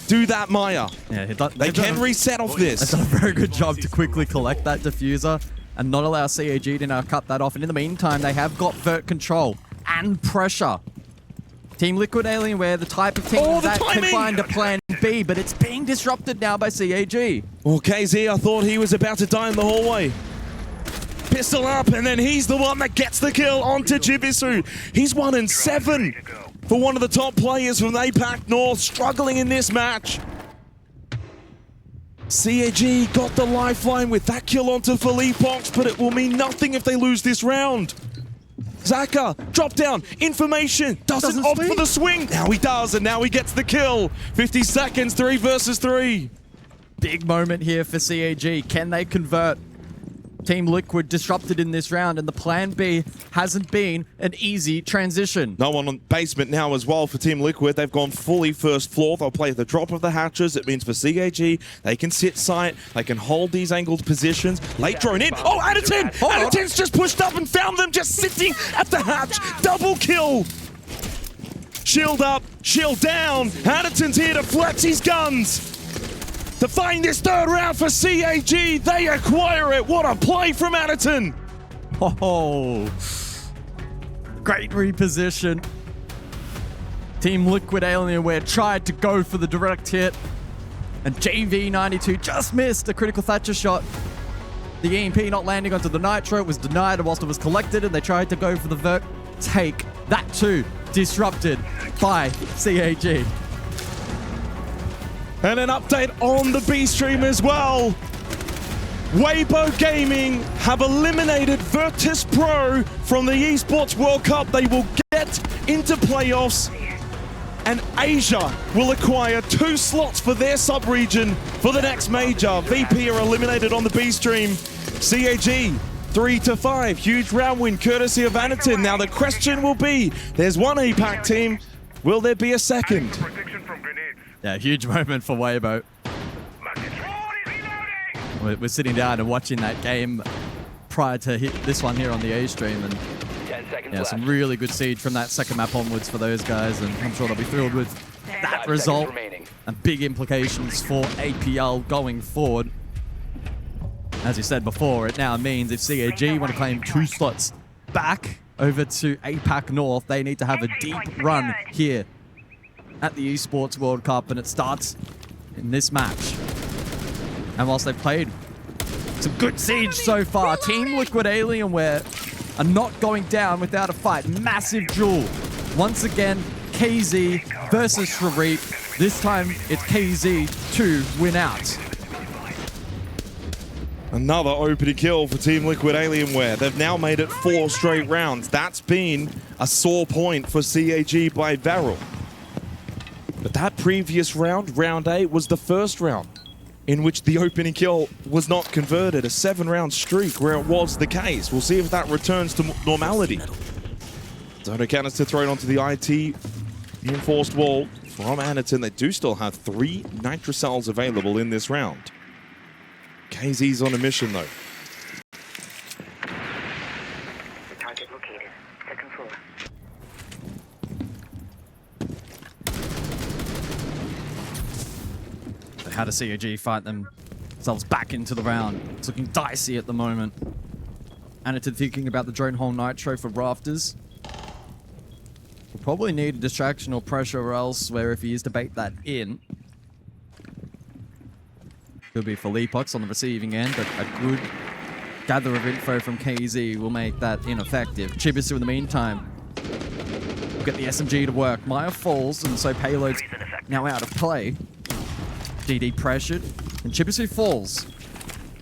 [SPEAKER 3] do that, Maya.
[SPEAKER 1] Yeah,
[SPEAKER 3] they can reset off this.
[SPEAKER 1] They've done a very good job to quickly collect that Diffuser and not allow CAG to now cut that off. And in the meantime, they have got vert control and pressure. Team Liquid Alienware, the type of team that can find a plan B, but it's being disrupted now by CAG.
[SPEAKER 3] Well, KZ, I thought he was about to die in the hallway. Pistol up, and then he's the one that gets the kill onto Jibisu. He's 1-7 for one of the top players from APAC North, struggling in this match. CAG got the lifeline with that kill onto Philippox, but it will mean nothing if they lose this round. Zaka, drop down, information, doesn't opt for the swing. Now he does, and now he gets the kill. 50 seconds, 3 versus 3.
[SPEAKER 1] Big moment here for CAG. Can they convert? Team Liquid disrupted in this round, and the plan B hasn't been an easy transition.
[SPEAKER 3] No one on basement now as well for Team Liquid. They've gone fully first floor. They'll play at the drop of the hatches. It means for CAG, they can sit site. They can hold these angled positions. Late drone in. Oh, Anaton! Anaton's just pushed up and found them just sitting at the hatch. Double kill. Shield up, shield down. Anaton's here to flex his guns. To find this third round for CAG, they acquire it. What a play from Anaton.
[SPEAKER 1] Oh, Great reposition. Team Liquid Alienware tried to go for the direct hit, and JV92 just missed a critical Thatcher shot. The EMP not landing onto the Nitro was denied whilst it was collected, and they tried to go for the Vert take. That too disrupted by CAG.
[SPEAKER 3] And an update on the B stream as well. Weibo Gaming have eliminated Virtus.pro from the Esports World Cup. They will get into playoffs, and Asia will acquire 2 slots for their sub-region for the next major. VP are eliminated on the B stream. CAG 3-5, huge round win courtesy of Anaton. Now the question will be, there's one APAC team, will there be a second?
[SPEAKER 1] Yeah, huge moment for Weibo. We're sitting down and watching that game prior to this one here on the A stream, and
[SPEAKER 6] 10 seconds
[SPEAKER 1] yeah,
[SPEAKER 6] left.
[SPEAKER 1] some really good siege from that second map onwards for those guys, and I'm sure they'll be thrilled with that
[SPEAKER 6] 5
[SPEAKER 1] result
[SPEAKER 6] seconds remaining.
[SPEAKER 1] and big implications for APL going forward. As you said before, it now means if CAG want to claim 2 slots back over to APAC North, they need to have a deep run here at the Esports World Cup, and it starts in this match. And whilst they've played some good siege so far, Team Liquid Alienware are not going down without a fight. Massive duel. Once again, KZ versus Sharif. This time, it's KZ to win out.
[SPEAKER 3] Another opening kill for Team Liquid Alienware. They've now made it 4 straight rounds. That's been a sore point for CAG by VARREL. But that previous round, round 8, was the first round in which the opening kill was not converted. A 7-round streak where it was the case. We'll see if that returns to normality. Dono canister thrown onto the IT reinforced wall from Anaton. They do still have 3 nitrocells available in this round. KZ's on a mission though.
[SPEAKER 7] Target located. Second floor.
[SPEAKER 1] But how does CAG fight themselves back into the round? It's looking dicey at the moment. Anaton thinking about the drone hole nitro for rafters. We'll probably need a distraction or pressure elsewhere if he is to bait that in. Could be for Leapox on the receiving end, but a good gather of info from KZ will make that ineffective. Chibisu in the meantime will get the SMG to work. Maya falls, and so payload's now out of play. DD pressured, and Chibisu falls.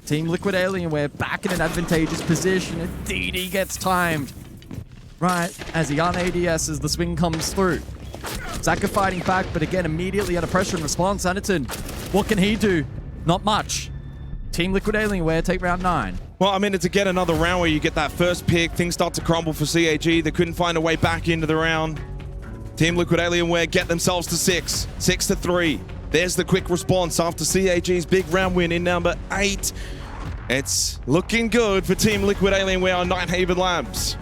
[SPEAKER 1] Team Liquid Alienware back in an advantageous position, and DD gets timed. Right, as he un-ADS as the swing comes through. Zaka fighting back, but again, immediately under pressure in response. Anaton, what can he do? Not much. Team Liquid Alienware take round 9.
[SPEAKER 3] Well, I mean, it's again another round where you get that first pick. Things start to crumble for CAG. They couldn't find a way back into the round. Team Liquid Alienware get themselves to 6. 6-3. There's the quick response after CAG's big round win in number 8. It's looking good for Team Liquid Alienware on Nighthaven Labs.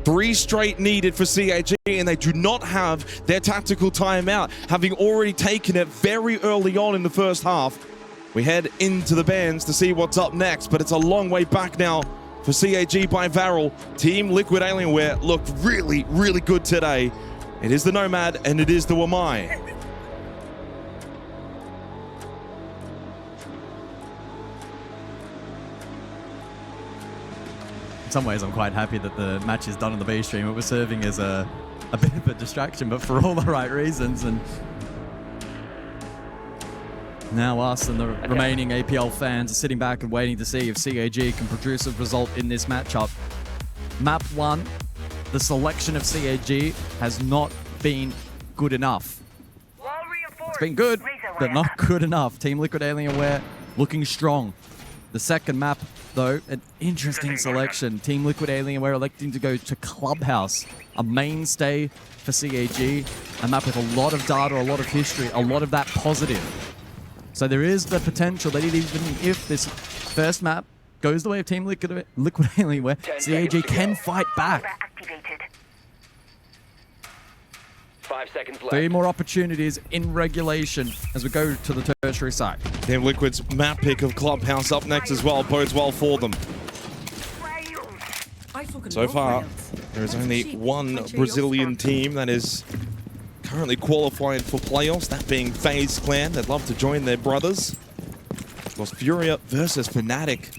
[SPEAKER 3] 3 straight needed for CAG, and they do not have their tactical timeout, having already taken it very early on in the first half. We head into the bands to see what's up next, but it's a long way back now for CAG by VARREL. Team Liquid Alienware looked really, really good today. It is the Nomad, and it is the Wamai.
[SPEAKER 1] In some ways, I'm quite happy that the match is done on the B stream. It was serving as a bit of a distraction, but for all the right reasons. And now us and the remaining APL fans are sitting back and waiting to see if CAG can produce a result in this matchup. Map 1, the selection of CAG has not been good enough. It's been good, but not good enough. Team Liquid Alienware looking strong. The second map, though, an interesting selection. Team Liquid Alienware electing to go to Clubhouse, a mainstay for CAG, a map with a lot of data, a lot of history, a lot of that positive. So there is the potential that even if this first map goes the way of Team Liquid Alienware, CAG can fight back.
[SPEAKER 6] 5 seconds left.
[SPEAKER 1] 3 more opportunities in regulation as we go to the tertiary site.
[SPEAKER 3] Team Liquid's map pick of Clubhouse up next as well bodes well for them. So far, There is only one Brazilian team that is currently qualifying for playoffs, that being FaZe Clan. They'd love to join their brothers. Of course, Furia versus Fnatic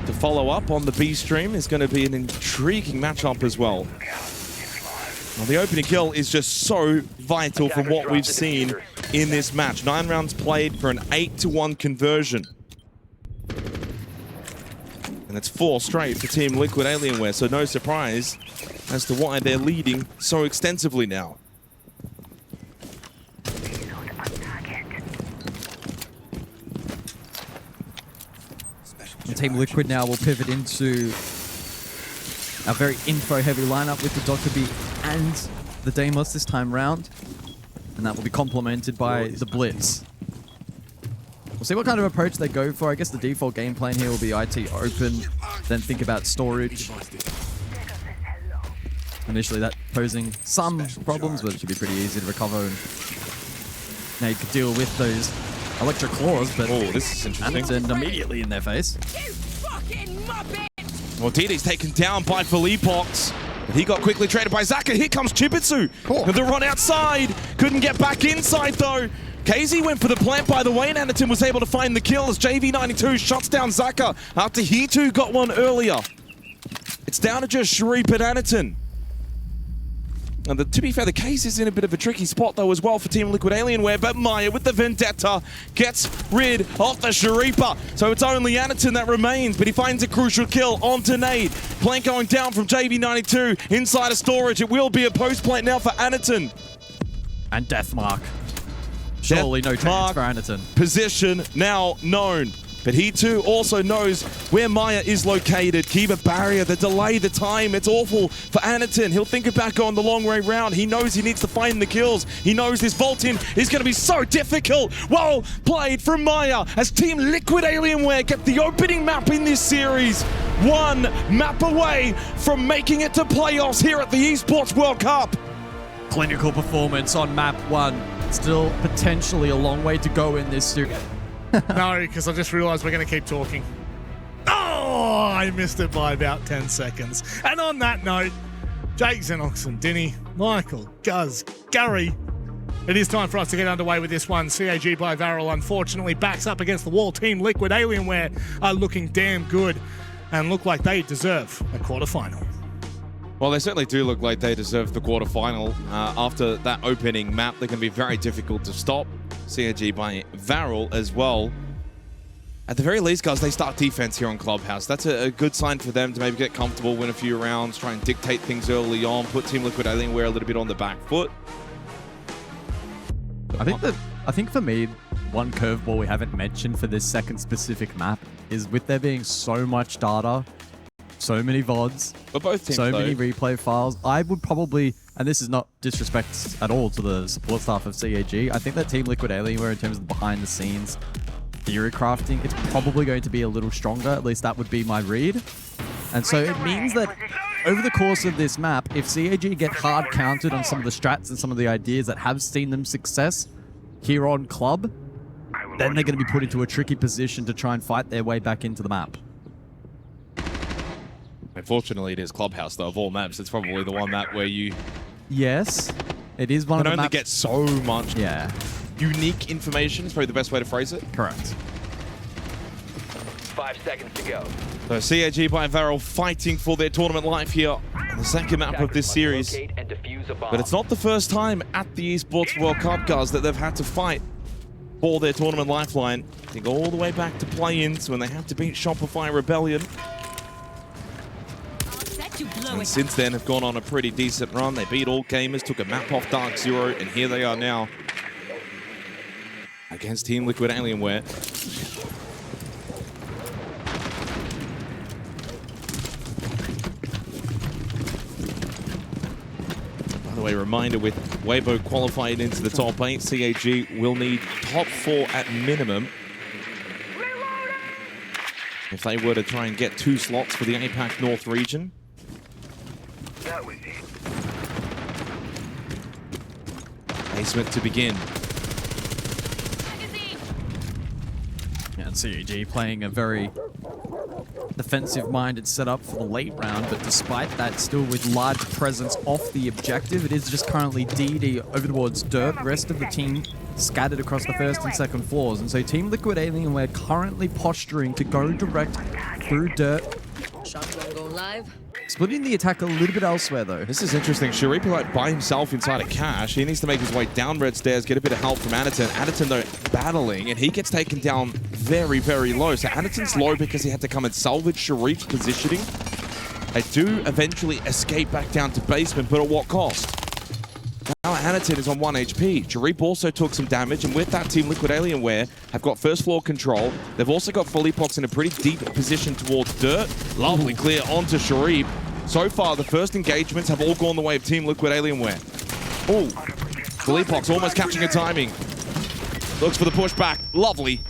[SPEAKER 3] to follow up on the B stream is going to be an intriguing matchup as well. Well, the opening kill is just so vital from what we've seen in this match. 9 rounds played for an 8-to-1 conversion. And it's 4 straight for Team Liquid Alienware, so no surprise as to why they're leading so extensively now.
[SPEAKER 1] And Team Liquid now will pivot into a very info-heavy lineup with the Dr. B and the Deimos this time round. And that will be complemented by the Blitz. We'll see what kind of approach they go for. I guess the default game plan here will be IT open, then think about storage. Initially that posing some problems, but it should be pretty easy to recover. And now you could deal with those electric claws, but
[SPEAKER 3] oh, this is interesting.
[SPEAKER 1] Anderson immediately in their face.
[SPEAKER 3] Well, DD's taken down by Philippox. He got quickly traded by Zaka. Here comes Chibitsu.
[SPEAKER 1] Cool.
[SPEAKER 3] The run outside. Couldn't get back inside, though. KZ went for the plant, by the way, and Anderton was able to find the kill as JV92 shuts down Zaka after he too got one earlier. It's down to just Sharif and Anderton. And to be fair, the case is in a bit of a tricky spot, though, as well for Team Liquid Alienware, but Maya with the Vendetta gets rid of the Sharipa. So it's only Anderton that remains, but he finds a crucial kill onto Nade. Plant going down from JV92 inside of storage. It will be a post plant now for Anderton.
[SPEAKER 1] And Deathmark. Surely no chance for Anderton.
[SPEAKER 3] Position now known. But he too also knows where Maya is located. Kiba barrier, the delay, the time, it's awful for Anderton. He'll think about going the long way round. He knows he needs to find the kills. He knows this vault in is going to be so difficult. Well played from Maya as Team Liquid Alienware get the opening map in this series. 1 map away from making it to playoffs here at the Esports World Cup.
[SPEAKER 1] Clinical performance on map 1. Still potentially a long way to go in this series.
[SPEAKER 2] No, because I just realized we're going to keep talking. Oh, I missed it by about 10 seconds. And on that note, Jake, Xenox, Dinny, Michael, Guz, Gary, it is time for us to get underway with this one. CAG by VARREL unfortunately backs up against the wall. Team Liquid Alienware are looking damn good and look like they deserve a quarterfinal.
[SPEAKER 3] Well, they certainly do look like they deserve the quarterfinal. After that opening map, they can be very difficult to stop. CAG by VARREL as well. At the very least, guys, they start defense here on Clubhouse. That's a good sign for them to maybe get comfortable, win a few rounds, try and dictate things early on, put Team Liquid Alienware a little bit on the back foot.
[SPEAKER 1] I think for me, one curveball we haven't mentioned for this second specific map is with there being so much data, so many VODs,
[SPEAKER 3] but both teams,
[SPEAKER 1] many replay files. I would probably, and this is not disrespect at all to the support staff of CAG, I think that Team Liquid Alienware in terms of the behind the scenes theory crafting, it's probably going to be a little stronger. At least that would be my read. And so it means that over the course of this map, if CAG get hard counted on some of the strats and some of the ideas that have seen them success here on Club, then they're going to be put into a tricky position to try and fight their way back into the map.
[SPEAKER 3] Unfortunately, it is Clubhouse, though. Of all maps, it's probably the one map where you...
[SPEAKER 1] Yes, it is one of the
[SPEAKER 3] only
[SPEAKER 1] maps...
[SPEAKER 3] get so much unique information, is probably the best way to phrase it.
[SPEAKER 1] Correct.
[SPEAKER 6] 5 seconds to go.
[SPEAKER 3] So CAG by VARREL fighting for their tournament life here on the second map of this series. But it's not the first time at the Esports World Cup, guys, that they've had to fight for their tournament lifeline. They go all the way back to play-ins when they have to beat Shopify Rebellion. And since then have gone on a pretty decent run. They beat All Gamers, took a map off Dark Zero, and here they are now against Team Liquid Alienware. By the way, reminder, with Weibo qualified into the top 8, CAG will need top 4 at minimum if they were to try and get 2 slots for the APAC North region. Basement to begin.
[SPEAKER 1] Yeah, CAG playing a very defensive-minded setup for the late round, but despite that, still with large presence off the objective, it is just currently DD over towards Dirt. Rest of the team scattered across the first and second floors, and so Team Liquid Alienware currently posturing to go direct through Dirt.
[SPEAKER 8] Shotgun go live.
[SPEAKER 1] Splitting the attack a little bit elsewhere, though.
[SPEAKER 3] This is interesting. Sharif like by himself inside a cache. He needs to make his way down red stairs, get a bit of help from Anaton. Anaton, though, battling, and he gets taken down very, very low. So Anaton's low because he had to come and salvage Sharif's positioning. They do eventually escape back down to basement, but at what cost? Now Anaton is on 1 HP. Sharif also took some damage, and with that, Team Liquid Alienware have got first floor control. They've also got Philippox in a pretty deep position towards Dirt. Lovely clear onto Sharif. So far, the first engagements have all gone the way of Team Liquid Alienware. Oh, Philippox almost catching a timing. Looks for the pushback. Lovely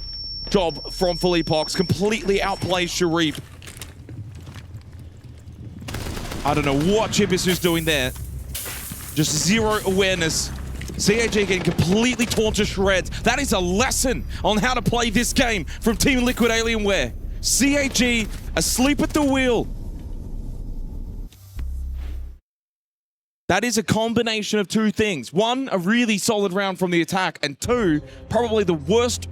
[SPEAKER 3] job from Philippox. Completely outplays Sharif. I don't know what Chibisu's doing there. Just zero awareness. CAG getting completely torn to shreds. That is a lesson on how to play this game from Team Liquid Alienware. CAG asleep at the wheel. That is a combination of two things. One, a really solid round from the attack, and two, probably the worst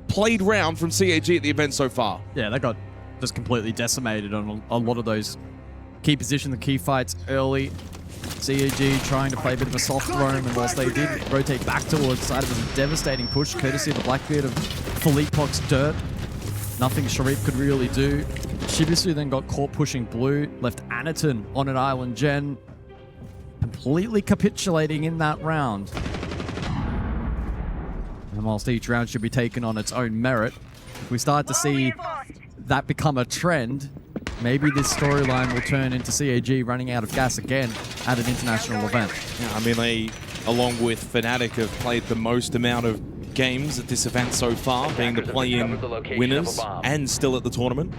[SPEAKER 3] played round from CAG at the event so far.
[SPEAKER 1] Yeah, they got just completely decimated on a lot of those key positions, the key fights early. CAG trying to play a bit of a soft roam, and whilst they did rotate back towards side, it was a devastating push courtesy of the Blackbeard of Philippox Dirt. Nothing Sharif could really do. Shibisu then got caught pushing blue, left Anaton on an island gen, completely capitulating in that round. And whilst each round should be taken on its own merit, if we start to see that become a trend, maybe this storyline will turn into CAG running out of gas again at an international event.
[SPEAKER 3] Yeah, I mean, they, along with Fnatic, have played the most amount of games at this event so far, being the play-in winners and still at the tournament.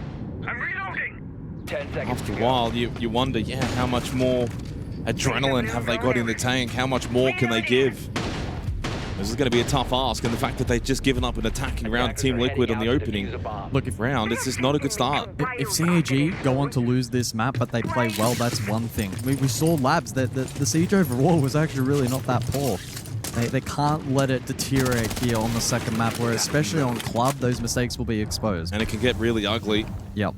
[SPEAKER 5] I'm reloading.
[SPEAKER 6] 10 seconds
[SPEAKER 3] After
[SPEAKER 6] to
[SPEAKER 3] a
[SPEAKER 6] go.
[SPEAKER 3] while, you wonder, yeah, how much more adrenaline have they got in the tank? How much more can they give? This is going to be a tough ask, and the fact that they've just given up an attacking round Team Liquid on the opening round, it's just not a good start.
[SPEAKER 1] If CAG go on to lose this map, but they play well, that's one thing. We saw Labs that the siege overall was actually really not that poor. They can't let it deteriorate here on the second map, where especially on Club, those mistakes will be exposed.
[SPEAKER 3] And it can get really ugly.
[SPEAKER 1] Yep.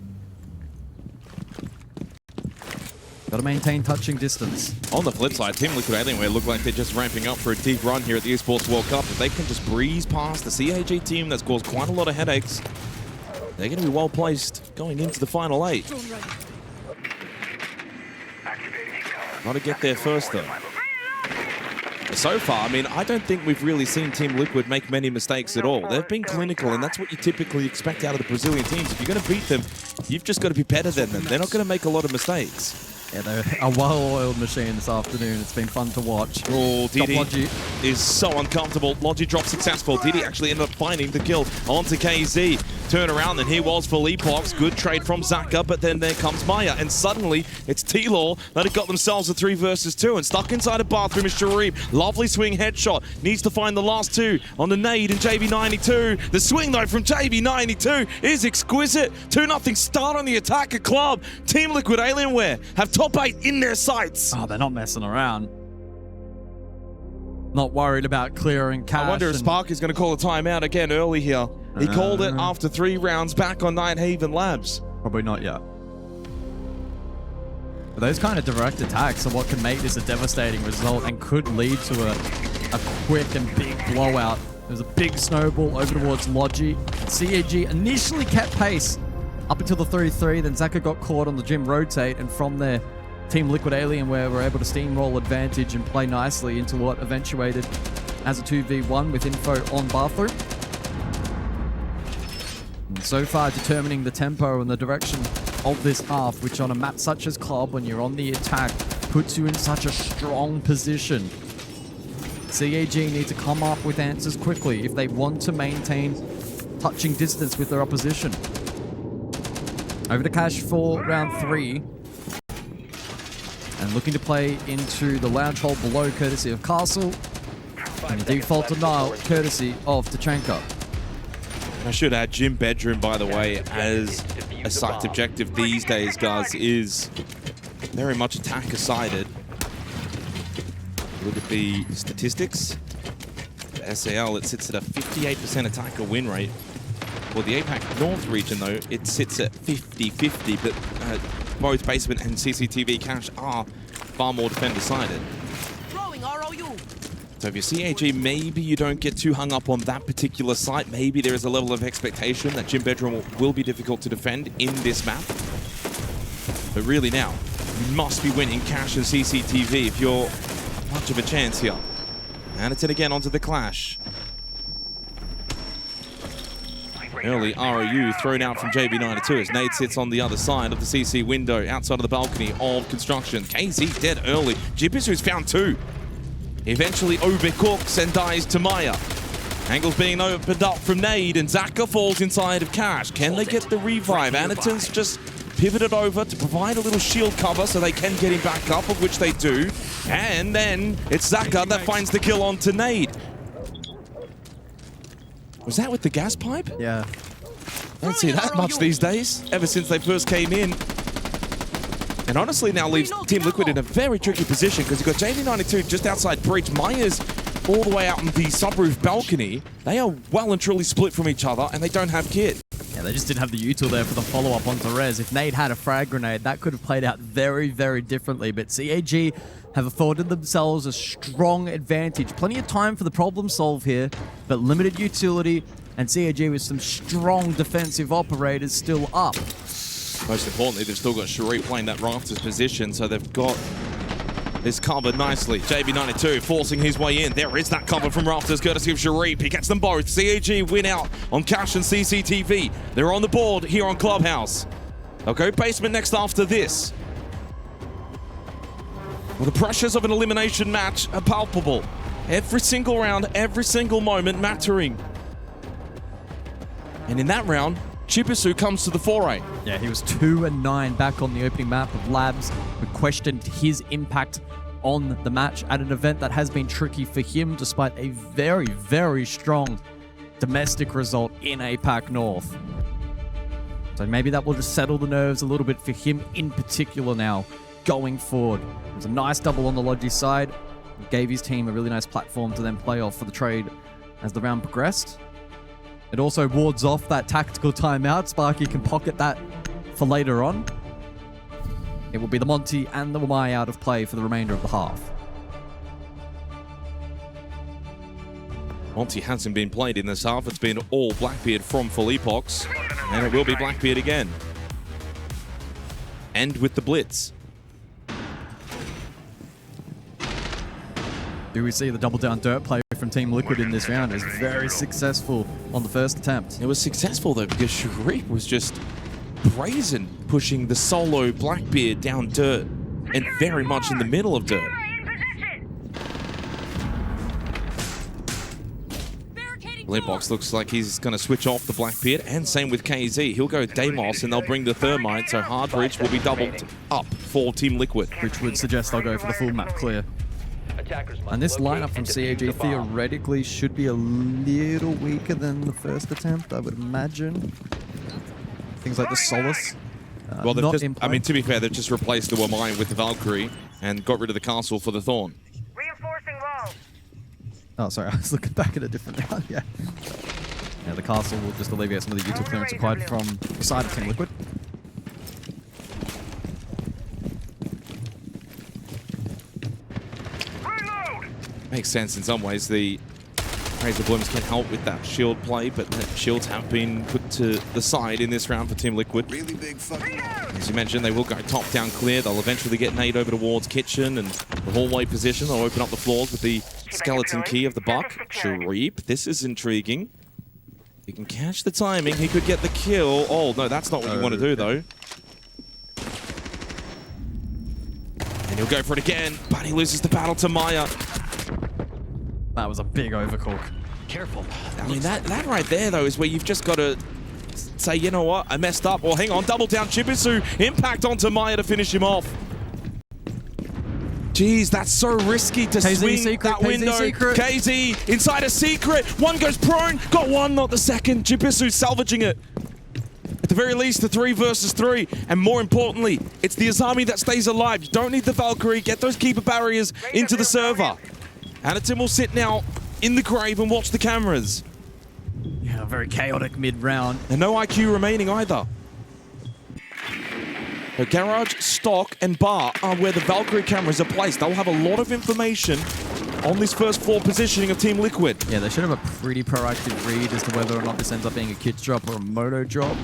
[SPEAKER 1] Got to maintain touching distance.
[SPEAKER 3] On the flip side, Team Liquid Alienware look like they're just ramping up for a deep run here at the Esports World Cup. If they can just breeze past the CAG team that's caused quite a lot of headaches, they're going to be well placed going into the final 8. Got to get there first, though. So far, I mean, I don't think we've really seen Team Liquid make many mistakes at all. They've been clinical, and that's what you typically expect out of the Brazilian teams. If you're going to beat them, you've just got to be better than them. They're not going to make a lot of mistakes.
[SPEAKER 1] Yeah, they're a well-oiled machine this afternoon. It's been fun to watch.
[SPEAKER 3] Oh, Didi is so uncomfortable. Logi drops successful. Didi actually ended up finding the kill onto KZ. Turn around, and here was Philippox. Good trade from Zaka, but then there comes Maya, and suddenly it's T-Law that have got themselves a 3 versus 2, and stuck inside a bathroom is Sharif. Lovely swing headshot. Needs to find the last 2 on the nade in JB92. The swing, though, from JB92 is exquisite. 2-0 start on the attacker club. Team Liquid Alienware have top 8 in their sights.
[SPEAKER 1] Oh, they're not messing around. Not worried about clearing cash.
[SPEAKER 3] I wonder if Spark is going to call a timeout again early here. He called it after 3 rounds back on Nighthaven Labs.
[SPEAKER 1] Probably not yet. But those kind of direct attacks are what can make this a devastating result and could lead to a quick and big blowout. There's a big snowball over towards Logi. CAG initially kept pace up until the 3-3, then Zaka got caught on the gym rotate, and from there, Team Liquid Alienware were able to steamroll advantage and play nicely into what eventuated as a 2v1 with info on bathroom. And so far, determining the tempo and the direction of this half, which on a map such as Club, when you're on the attack, puts you in such a strong position. CAG need to come up with answers quickly if they want to maintain touching distance with their opposition. Over to Cash for round 3. And looking to play into the lounge hole below, courtesy of Castle. And the default denial, courtesy of Tachenko.
[SPEAKER 3] I should add, Gym Bedroom, by the way, as a site objective these days, guys, is very much attacker-sided. Look at the statistics. The SAL, it sits at a 58% attacker win rate. For the APAC North region, though, it sits at 50-50, but both Basement and CCTV Cash are far more defender-sided. So if you're CAG, maybe you don't get too hung up on that particular site. Maybe there is a level of expectation that Gym Bedroom will be difficult to defend in this map. But really now, you must be winning Cash and CCTV if you're much of a chance here. And it's in again onto the Clash. Early ROU thrown out from JB92 as Nade sits on the other side of the CC window outside of the balcony of construction. KZ dead early. Jibisu's found two. Eventually overcooks and dies to Maya. Angles being opened up from Nade and Zaka falls inside of Cash. Can they get the revive? Anaton's just pivoted over to provide a little shield cover so they can get him back up, of which they do. And then it's Zaka that finds the kill onto Nade. Was that with the gas pipe?
[SPEAKER 1] Yeah.
[SPEAKER 3] I don't see that much these days, ever since they first came in. And honestly now leaves Team Liquid in a very tricky position because you've got JV92 just outside breach. Maya's all the way out on the subroof balcony. They are well and truly split from each other and they don't have kit.
[SPEAKER 1] Yeah, they just didn't have the util there for the follow-up onto Rez. If Nade had a frag grenade, that could have played out very, very differently. But CAG have afforded themselves a strong advantage. Plenty of time for the problem solve here, but limited utility, and CAG with some strong defensive operators still up.
[SPEAKER 3] Most importantly, they've still got Sharif playing that Rafters position, so they've got this covered nicely. JB92 forcing his way in. There is that cover from Rafters, courtesy of Sharif. He gets them both. CAG win out on Cash and CCTV. They're on the board here on Clubhouse. They'll go Basement next after this. Well, the pressures of an elimination match are palpable. Every single round, every single moment mattering. And in that round, Chibisu comes to the foray.
[SPEAKER 1] Yeah, he was 2-9 back on the opening map of Labs. We questioned his impact on the match at an event that has been tricky for him despite a very, very strong domestic result in APAC North. So maybe that will just settle the nerves a little bit for him in particular now going forward. It was a nice double on the Logi side. It gave his team a really nice platform to then play off for the trade as the round progressed. It also wards off that tactical timeout. Sparky can pocket that for later on. It will be the Monty and the Wamai out of play for the remainder of the half.
[SPEAKER 3] Monty hasn't been played in this half. It's been all Blackbeard from Full Epochs. And it will be Blackbeard again. And with the Blitz.
[SPEAKER 1] Do we see the double down dirt play from Team Liquid in this round is very successful on the first attempt.
[SPEAKER 3] It was successful though because Sharif was just brazen pushing the solo Blackbeard down dirt and very much in the middle of dirt. Leadbox looks like he's going to switch off the Blackbeard, and same with KZ. He'll go Deimos and they'll bring the Thermite, so hard breach will be doubled up for Team Liquid.
[SPEAKER 1] Which would suggest they'll go for the full map clear. And this lineup from CAG theoretically should be a little weaker than the first attempt, I would imagine. Things like the Solace.
[SPEAKER 3] Well, they've just, I mean, to be fair, they've just replaced the Wamai with the Valkyrie and got rid of the castle for the Thorn.
[SPEAKER 7] Reinforcing walls.
[SPEAKER 1] Oh, sorry, I was looking back at a different round, yeah. Yeah, the castle will just alleviate some of the util clearance required from the side of Team Liquid.
[SPEAKER 3] Makes sense in some ways. The Razor Blooms can help with that shield play, but the shields have been put to the side in this round for Team Liquid.
[SPEAKER 4] Really big fucking
[SPEAKER 3] As you mentioned, they will go top down clear. They'll eventually get Nade over towards Kitchen and the hallway position. They'll open up the floors with the skeleton key of the Buck. Sharif, this is intriguing. He can catch the timing. He could get the kill. Oh, no, that's not what you want to do, though. And he'll go for it again, but he loses the battle to Maya.
[SPEAKER 1] That was a big overcook.
[SPEAKER 5] Careful.
[SPEAKER 3] I mean, that right there, though, is where you've just got to say, you know what, I messed up. Or hang on, double down Chibisu. Impact onto Maya to finish him off. Jeez, that's so risky to
[SPEAKER 1] KZ
[SPEAKER 3] swing
[SPEAKER 1] secret,
[SPEAKER 3] that
[SPEAKER 1] KZ
[SPEAKER 3] window.
[SPEAKER 1] secret.
[SPEAKER 3] KZ inside a secret. One goes prone. Got one, not the second. Jibissu salvaging it. At the very least, the 3 versus 3. And more importantly, it's the Azami that stays alive. You don't need the Valkyrie. Get those keeper barriers into the server. Anatim will sit now in the grave and watch the cameras.
[SPEAKER 1] Yeah, very chaotic mid-round.
[SPEAKER 3] And no IQ remaining either. So Garage, Stock, and Bar are where the Valkyrie cameras are placed. They'll have a lot of information on this first floor positioning of Team Liquid.
[SPEAKER 1] Yeah, they should have a pretty proactive read as to whether or not this ends up being a kit drop or a moto drop.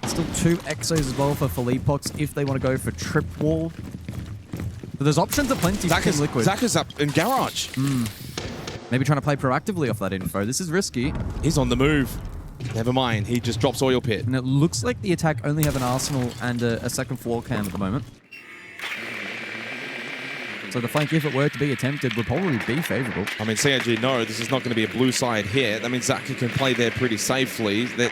[SPEAKER 1] Still 2 exos as well for Philippox if they want to go for trip wall. But there's options aplenty for Team Liquid.
[SPEAKER 3] Zach is up in Garage.
[SPEAKER 1] Maybe trying to play proactively off that info. This is risky.
[SPEAKER 3] He's on the move. Never mind, he just drops Oil Pit.
[SPEAKER 1] And it looks like the attack only have an Arsenal and a second floor cam at the moment. So the flank, if it were to be attempted, would probably be favorable.
[SPEAKER 3] I mean, CAG, no, this is not going to be a blue side here. That means Zaki can play there pretty safely. They're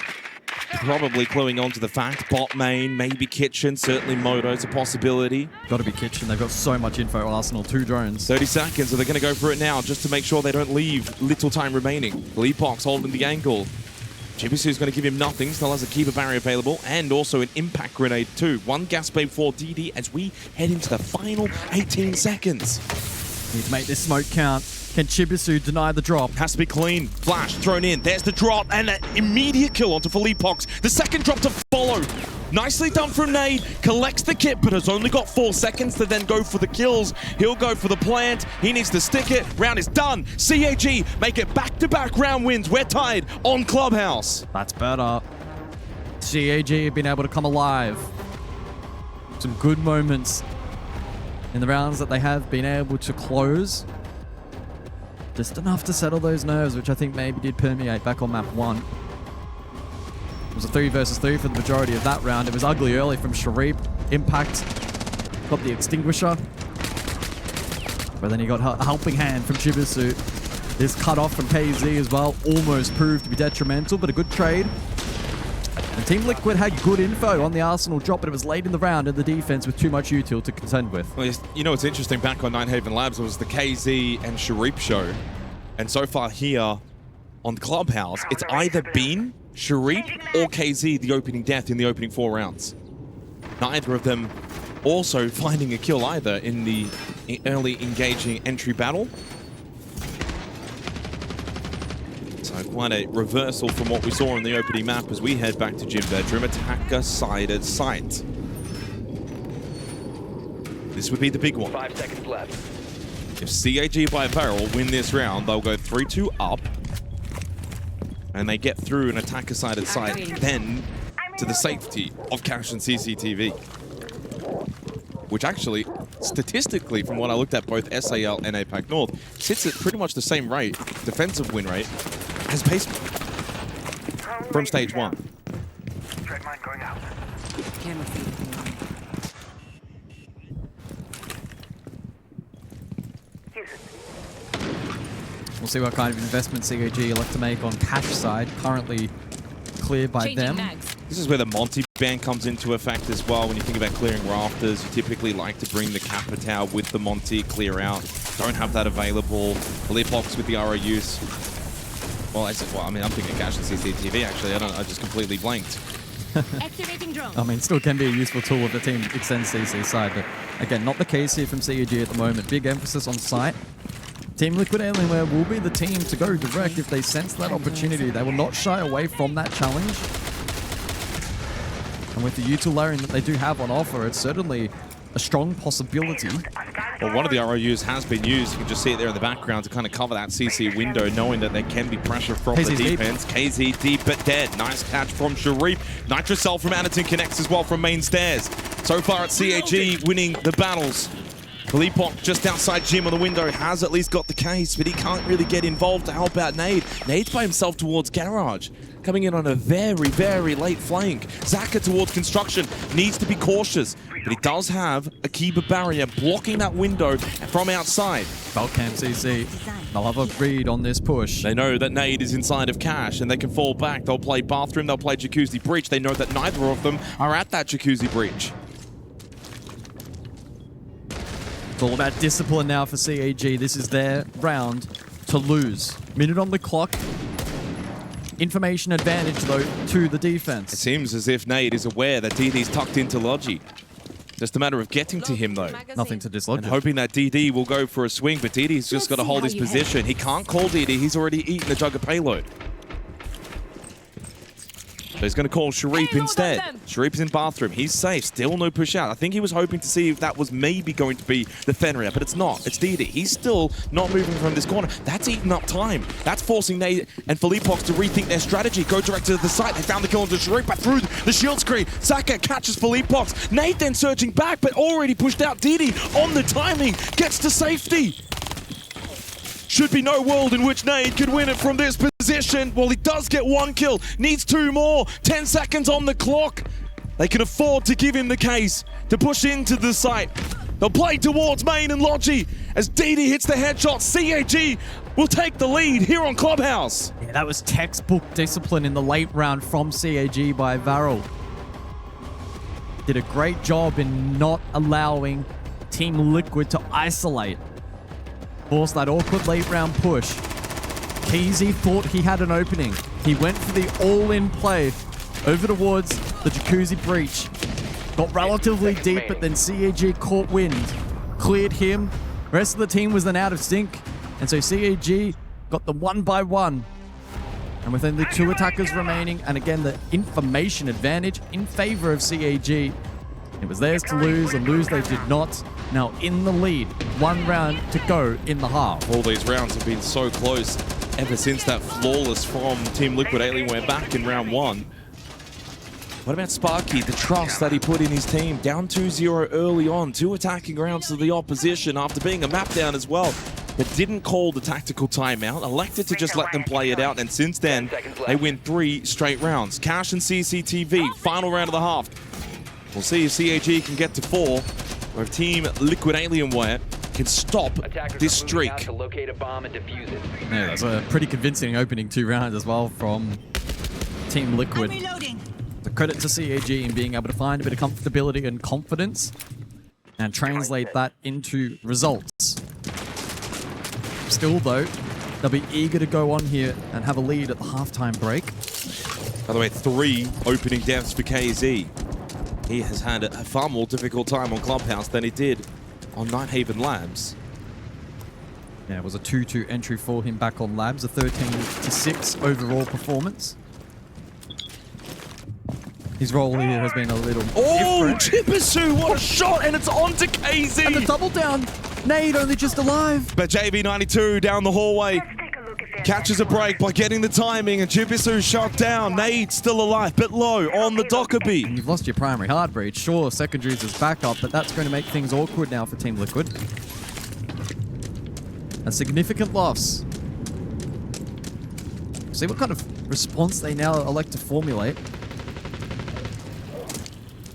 [SPEAKER 3] probably cluing on to the fact. Bot main, maybe Kitchen, certainly Moto's a possibility.
[SPEAKER 1] Got to be Kitchen. They've got so much info on Arsenal. 2 drones.
[SPEAKER 3] 30 seconds, so they're going to go for it now just to make sure they don't leave little time remaining. Leapbox holding the angle. Jibisu's going to give him nothing, still has a keeper barrier available, and also an impact grenade too. 1 gas babe for DD as we head into the final 18 seconds.
[SPEAKER 1] Need to make this smoke count. Can Chibisu deny the drop?
[SPEAKER 3] Has to be clean. Flash thrown in. There's the drop and an immediate kill onto Philippox. The second drop to follow. Nicely done from Nade. Collects the kit, but has only got 4 seconds to then go for the kills. He'll go for the plant. He needs to stick it. Round is done. CAG make it back-to-back round wins. We're tied on Clubhouse.
[SPEAKER 1] That's better. CAG have been able to come alive. Some good moments in the rounds that they have been able to close. Just enough to settle those nerves, which I think maybe did permeate back on map 1. It was a 3 versus 3 for the majority of that round. It was ugly early from Sharif. Impact got the extinguisher. But then he got a helping hand from Chibisu. This cut off from KZ as well almost proved to be detrimental, but a good trade. And Team Liquid had good info on the Arsenal drop, but it was late in the round and the defense with too much util to contend with.
[SPEAKER 3] Well, you know what's interesting, back on Ninehaven Labs was the KZ and Sharif show. And so far here on the Clubhouse, it's either been Sharif or KZ the opening death in the opening 4 rounds. Neither of them also finding a kill either in the early engaging entry battle. So quite a reversal from what we saw in the opening map as we head back to Gym Bedroom. Attacker-sided site. This would be the big one.
[SPEAKER 6] 5 seconds left.
[SPEAKER 3] If CAG by VARREL win this round, they'll go 3-2 up. And they get through an attacker-sided site, then to the safety of Cash and CCTV. Which actually, statistically, from what I looked at both SAL and APAC North, sits at pretty much the same rate, defensive win rate, as Basement from stage 1.
[SPEAKER 5] Tread mine going out.
[SPEAKER 1] We'll see what kind of investment CAG elect to make on Cash side, currently cleared by them.
[SPEAKER 3] This is where the Monty ban comes into effect as well. When you think about clearing rafters, you typically like to bring the Kappa Tower with the Monty, clear out. Don't have that available. Philippox with the ROUs. Well, I mean, I'm thinking Cash and CCTV actually. I just completely blanked.
[SPEAKER 8] Activating drone.
[SPEAKER 1] I mean, still can be a useful tool if the team extends CC side, but again, not the case here from CAG at the moment. Big emphasis on site. Team Liquid Alienware will be the team to go direct if they sense that opportunity. They will not shy away from that challenge. And with the util layering that they do have on offer, it's certainly a strong possibility.
[SPEAKER 3] Well, one of the ROUs has been used. You can just see it there in the background to kind of cover that CC window, knowing that there can be pressure from the defense. KZ deep but dead. Nice catch from Sharif. Nitrocell from Anaton connects as well from main stairs. So far it's CAG winning the battles. Philippok just outside Jim on the window has at least got the case, but he can't really get involved to help out Nade. Nade's by himself towards Garage, coming in on a very, very late flank. Zaka towards construction, needs to be cautious, but he does have a keeper barrier blocking that window from outside.
[SPEAKER 1] Balcam CC, they'll have a read on this push.
[SPEAKER 3] They know that Nade is inside of Cash and they can fall back. They'll play Bathroom, they'll play Jacuzzi Breach. They know that neither of them are at that Jacuzzi Breach.
[SPEAKER 1] It's all about discipline now for CAG. This is their round to lose. Minute on the clock. Information advantage, though, to the defense.
[SPEAKER 3] It seems as if Nate is aware that DD's tucked into Logi. Just a matter of getting to him, though.
[SPEAKER 1] Nothing to dislodge.
[SPEAKER 3] And hoping that DD will go for a swing, but DD's just got to hold his position. He can't call DD. He's already eaten the jug of payload. So he's going to call Sharif instead. Sharif's in bathroom. He's safe. Still no push out. I think he was hoping to see if that was maybe going to be the Fenrir, but it's not. It's DD. He's still not moving from this corner. That's eating up time. That's forcing Nate and Philippox to rethink their strategy. Go direct to the site. They found the kill onto Sharif, but through the shield screen. Zaka catches Philippox. Nate then surging back, but already pushed out. DD on the timing. Gets to safety. Should be no world in which Nate could win it from this position. Well, he does get one kill. Needs two more. 10 seconds on the clock. They can afford to give him the case to push into the site. They'll play towards main and Logi as DD hits the headshot. CAG will take the lead here on Clubhouse.
[SPEAKER 1] Yeah, that was textbook discipline in the late round from CAG by VARREL. Did a great job in not allowing Team Liquid to isolate. Forced that awkward late round push. Keezy thought he had an opening. He went for the all-in play over towards the Jacuzzi breach. Got relatively deep, but then CAG caught wind. Cleared him. The rest of the team was then out of sync. And so CAG got the 1-by-1. And with only 2 attackers remaining, and again, the information advantage in favor of CAG. It was theirs to lose, and lose they did not. Now in the lead, 1 round to go in the half.
[SPEAKER 3] All these rounds have been so close ever since that flawless from Team Liquid Alienware back in round 1. What about Sparky, the trust that he put in his team? Down 2-0 early on, 2 attacking rounds to the opposition after being a map down as well. But didn't call the tactical timeout, elected to just let them play it out, and since then, they win 3 straight rounds. Cash and CCTV, final round of the half. We'll see if CAG can get to 4, or if Team Liquid Alienware can stop this streak.
[SPEAKER 1] Yeah, that's a pretty convincing opening 2 rounds as well from Team Liquid. The credit to CAG in being able to find a bit of comfortability and confidence and translate that into results. Still though, they'll be eager to go on here and have a lead at the halftime break.
[SPEAKER 3] By the way, 3 opening deaths for KZ. He has had a far more difficult time on Clubhouse than he did on Nighthaven Labs.
[SPEAKER 1] Yeah, it was a 2-2 entry for him back on Labs, a 13-6 overall performance. His role here has been a little different.
[SPEAKER 3] Chibisu, what a shot, and it's on to KZ!
[SPEAKER 1] And the double down, Nade only just alive.
[SPEAKER 3] But JV92 down the hallway catches a break by getting the timing, and Chibisu shot down. Nade still alive, bit low on the Dockerby.
[SPEAKER 1] You've lost your primary hard breach. Sure, secondaries is backup, but that's going to make things awkward now for Team Liquid. A significant loss. See what kind of response they now elect to formulate.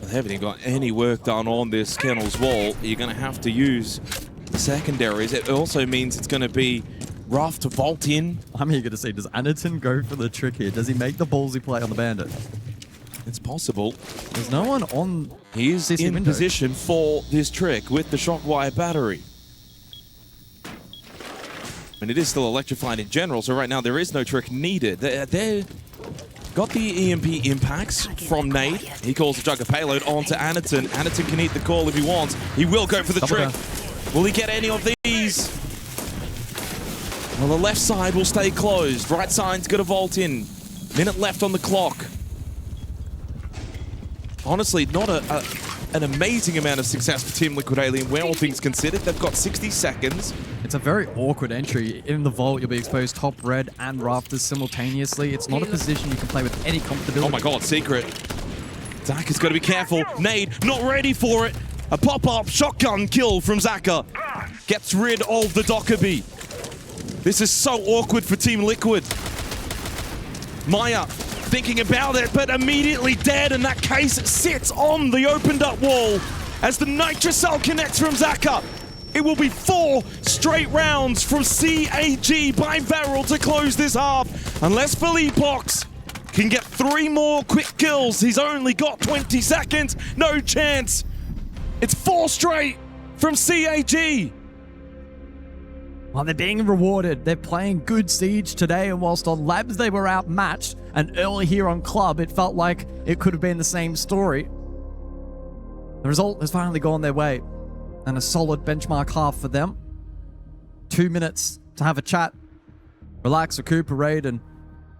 [SPEAKER 3] They haven't got any work done on this Kennel's wall. You're going to have to use the secondaries. It also means it's going to be rough to vault in.
[SPEAKER 1] I'm eager to see, does Anderton go for the trick here? Does he make the ballsy play on the Bandit?
[SPEAKER 3] It's possible.
[SPEAKER 1] There's no one on
[SPEAKER 3] He is in
[SPEAKER 1] window.
[SPEAKER 3] position for this trick with the Shockwire battery. And it is still electrified in general, so right now there is no trick needed. They're got the EMP impacts from Nate. He calls the Jugger payload onto Anderton. Anderton can eat the call if he wants. He will go for the trick. Will he get any of these? Well, the left side will stay closed. Right side's going to vault in. Minute left on the clock. Honestly, not an amazing amount of success for Team Liquid Alienware, all things considered. They've got 60 seconds.
[SPEAKER 1] It's a very awkward entry. In the vault, you'll be exposed top red and rafters simultaneously. It's not a position you can play with any comfortability.
[SPEAKER 3] Oh my god, secret. Zach has got to be careful. Nade, not ready for it. A pop-up shotgun kill from Zaka. Gets rid of the Dockerby. This is so awkward for Team Liquid. Maya thinking about it, but immediately dead, and that case sits on the opened up wall as the Nitrocell connects from Zaka. It will be 4 straight rounds from CAG by VARREL to close this half. Unless Philippox can get 3 more quick kills, he's only got 20 seconds. No chance. It's 4 straight from CAG.
[SPEAKER 1] Well, they're being rewarded. They're playing good Siege today, and whilst on Labs they were outmatched, and early here on Club, it felt like it could have been the same story. The result has finally gone their way, and a solid benchmark half for them. 2 minutes to have a chat, relax, recuperate, and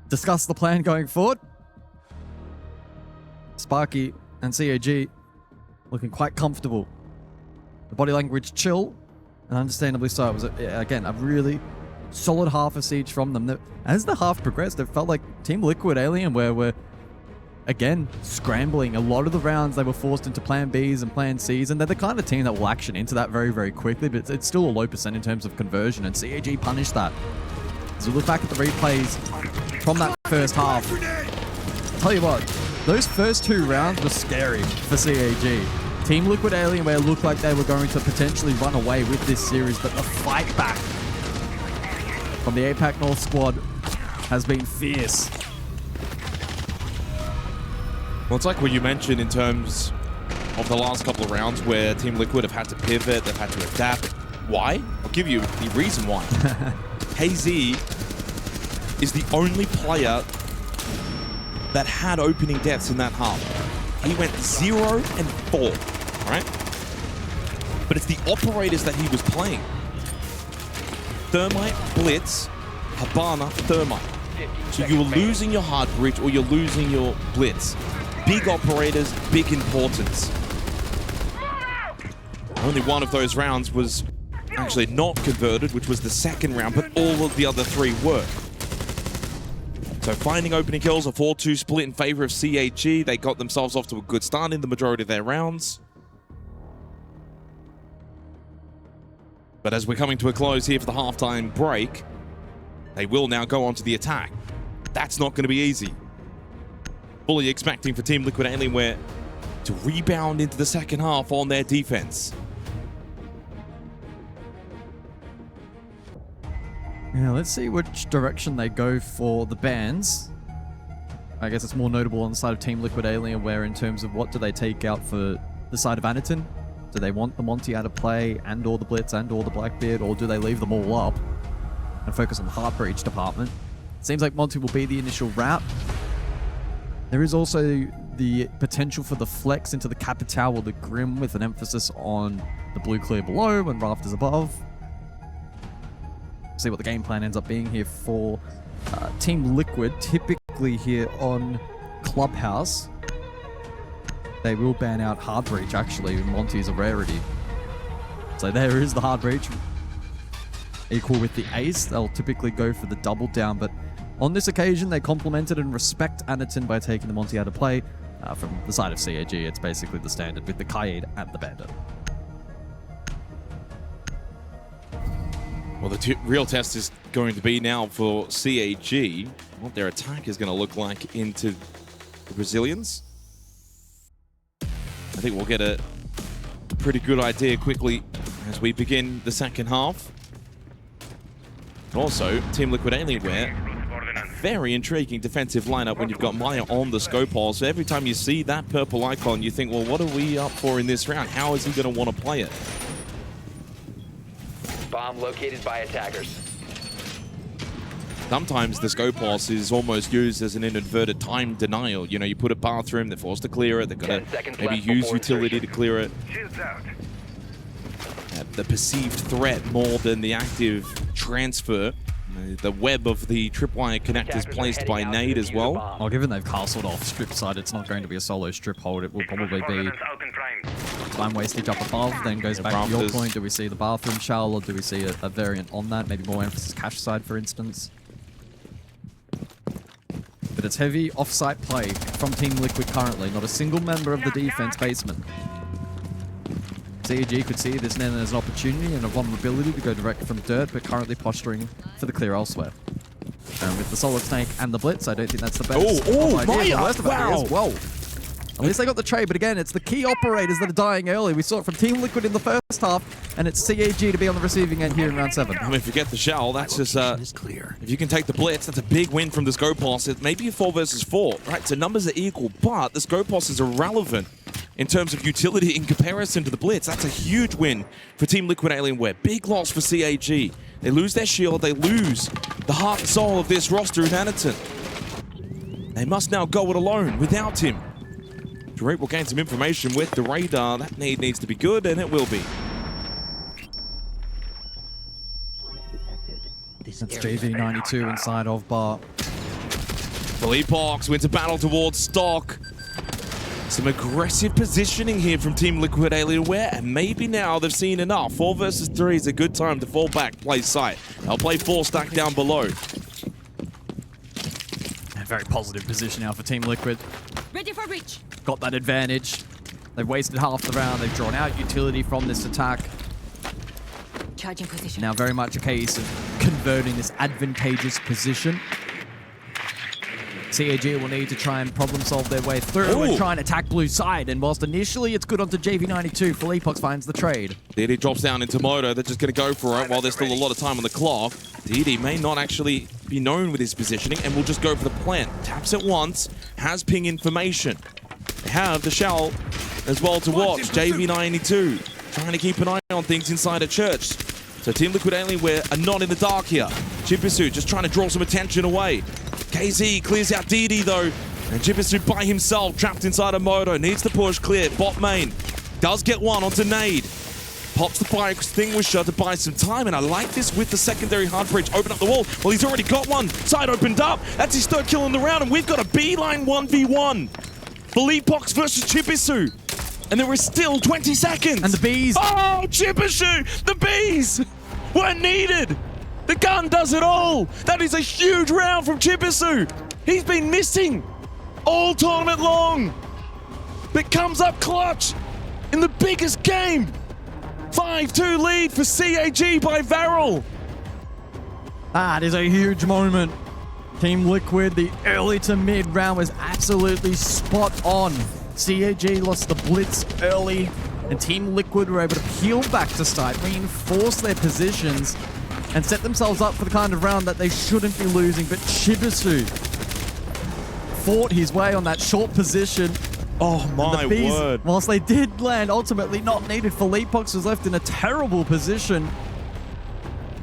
[SPEAKER 1] discuss the plan going forward. Sparky and CAG looking quite comfortable. The body language chill, and understandably so. It was, again, a really solid half of Siege from them. As the half progressed, it felt like Team Liquid Alienware were, again, scrambling. A lot of the rounds, they were forced into Plan Bs and Plan Cs, and they're the kind of team that will action into that very, very quickly, but it's still a low percent in terms of conversion, and CAG punished that. As we look back at the replays from that first half, I'll tell you what, those first 2 rounds were scary for CAG. Team Liquid Alienware looked like they were going to potentially run away with this series, but the fight back from the APAC North squad has been fierce.
[SPEAKER 3] Well, it's like what you mentioned in terms of the last couple of rounds where Team Liquid have had to pivot, they've had to adapt. Why? I'll give you the reason why. KZ is the only player that had opening deaths in that half. He went 0 and 4, right? But it's the operators that he was playing. Thermite, Blitz, Habana, Thermite. So you were losing your hard breach or you're losing your Blitz. Big operators, big importance. Only one of those rounds was actually not converted, which was the second round, but all of the other 3 were. So finding opening kills, a 4-2 split in favor of CAG. They got themselves off to a good start in the majority of their rounds. But as we're coming to a close here for the halftime break, they will now go on to the attack. That's not going to be easy. Fully expecting for Team Liquid Alienware to rebound into the second half on their defense.
[SPEAKER 1] Yeah, let's see which direction they go for the bans. I guess it's more notable on the side of Team Liquid Alienware in terms of what do they take out for the side of Anaton. Do they want the Monty out of play and or the Blitz and or the Blackbeard, or do they leave them all up and focus on the Heart Breach department? It seems like Monty will be the initial route. There is also the potential for the flex into the Capital or the Grim with an emphasis on the blue clear below and rafters above. See what the game plan ends up being here for Team Liquid. Typically here on Clubhouse, they will ban out Hard Breach, actually. Monty is a rarity. So there is the Hard Breach. Equal with the Ace. They'll typically go for the double down, but on this occasion, they complemented and respect Anaton by taking the Monty out of play. From the side of CAG, it's basically the standard with the Kaid and the Bandit.
[SPEAKER 3] Well, the real test is going to be now for CAG, what their attack is going to look like into the Brazilians. I think we'll get a pretty good idea quickly as we begin the second half. Also, Team Liquid Alienware, a very intriguing defensive lineup when you've got Maya on the scope hole. So every time you see that purple icon, you think, well, what are we up for in this round? How is he going to want to play it?
[SPEAKER 6] Bomb located by attackers.
[SPEAKER 3] Sometimes the scope pulse is almost used as an inadvertent time denial. You know, you put a bathroom, they're forced to clear it, they've got to maybe use utility to clear it. The perceived threat more than the active transfer. The web of the tripwire connectors placed by Nade as well.
[SPEAKER 1] Well, given they've castled off strip side, it's not going to be a solo strip hold. It will probably be time wastage up above, then goes back to your point. Do we see the bathroom shell, or do we see a variant on that? Maybe more emphasis cache side, for instance. But it's heavy off-site play from Team Liquid currently. Not a single member of the defense basement. CAG could see this then as an opportunity and a vulnerability to go direct from dirt, but currently posturing for the clear elsewhere. And with the Solid Snake and the Blitz, I don't think that's the best idea. The worst of it is, whoa. At least they got the trade, but again, it's the key operators that are dying early. We saw it from Team Liquid in the first half, and it's CAG to be on the receiving end here in round 7.
[SPEAKER 3] I mean, if you get the shell, that's just if you can take the Blitz, that's a big win from the scope pulse. It may be a 4 versus 4, right? So numbers are equal, but the scope pulse is irrelevant in terms of utility in comparison to the Blitz. That's a huge win for Team Liquid Alienware. Big loss for CAG. They lose their shield. They lose the heart and soul of this roster in Anaton. They must now go it alone without him. Sharipe will gain some information with the radar. That need needs to be good, and it will be.
[SPEAKER 1] That's JV92 inside of bar.
[SPEAKER 3] Philippox wins a battle towards Stock. Some aggressive positioning here from Team Liquid Alienware, and maybe now they've seen enough. 4 versus 3 is a good time to fall back, play sight. They'll play 4 stack down below.
[SPEAKER 1] A very positive position now for Team Liquid.
[SPEAKER 8] Ready for reach.
[SPEAKER 1] Got that advantage. They've wasted half the round. They've drawn out utility from this attack.
[SPEAKER 8] Charging position.
[SPEAKER 1] Now very much a case of converting this advantageous position. CAG will need to try and problem solve their way through and try and attack blue side. And whilst initially it's good onto JV92, Philippox finds the trade.
[SPEAKER 3] DD drops down into Moto. They're just going to go for it while there's still a lot of time on the clock. DD may not actually be known with his positioning and will just go for the plant. Taps it once, has ping information. They have the shell as well to watch. JV92 trying to keep an eye on things inside a church. So Team Liquid Alienware are not in the dark here. Chibisu just trying to draw some attention away. KZ clears out DD though, and Chibisu by himself trapped inside a Moto. Needs to push clear. Bot main does get one onto Nade. Pops the fire extinguisher to buy some time, and I like this with the secondary hard bridge. Open up the wall. Well, he's already got one. Side opened up. That's his third kill in the round, and we've got a beeline 1v1. Philippox versus Chibisu. And there is still 20 seconds.
[SPEAKER 1] And the bees.
[SPEAKER 3] Oh, Chibisu! The bees weren't needed. The gun does it all. That is a huge round from Chibisu. He's been missing all tournament long, but comes up clutch in the biggest game. 5-2 lead for CAG by VARREL.
[SPEAKER 1] That is a huge moment. Team Liquid, the early to mid round was absolutely spot on. CAG lost the blitz early, and Team Liquid were able to peel back to start, reinforce their positions, and set themselves up for the kind of round that they shouldn't be losing. But Chibisu fought his way on that short position.
[SPEAKER 3] Oh my word.
[SPEAKER 1] Whilst they did land, ultimately not needed. Philippox was left in a terrible position.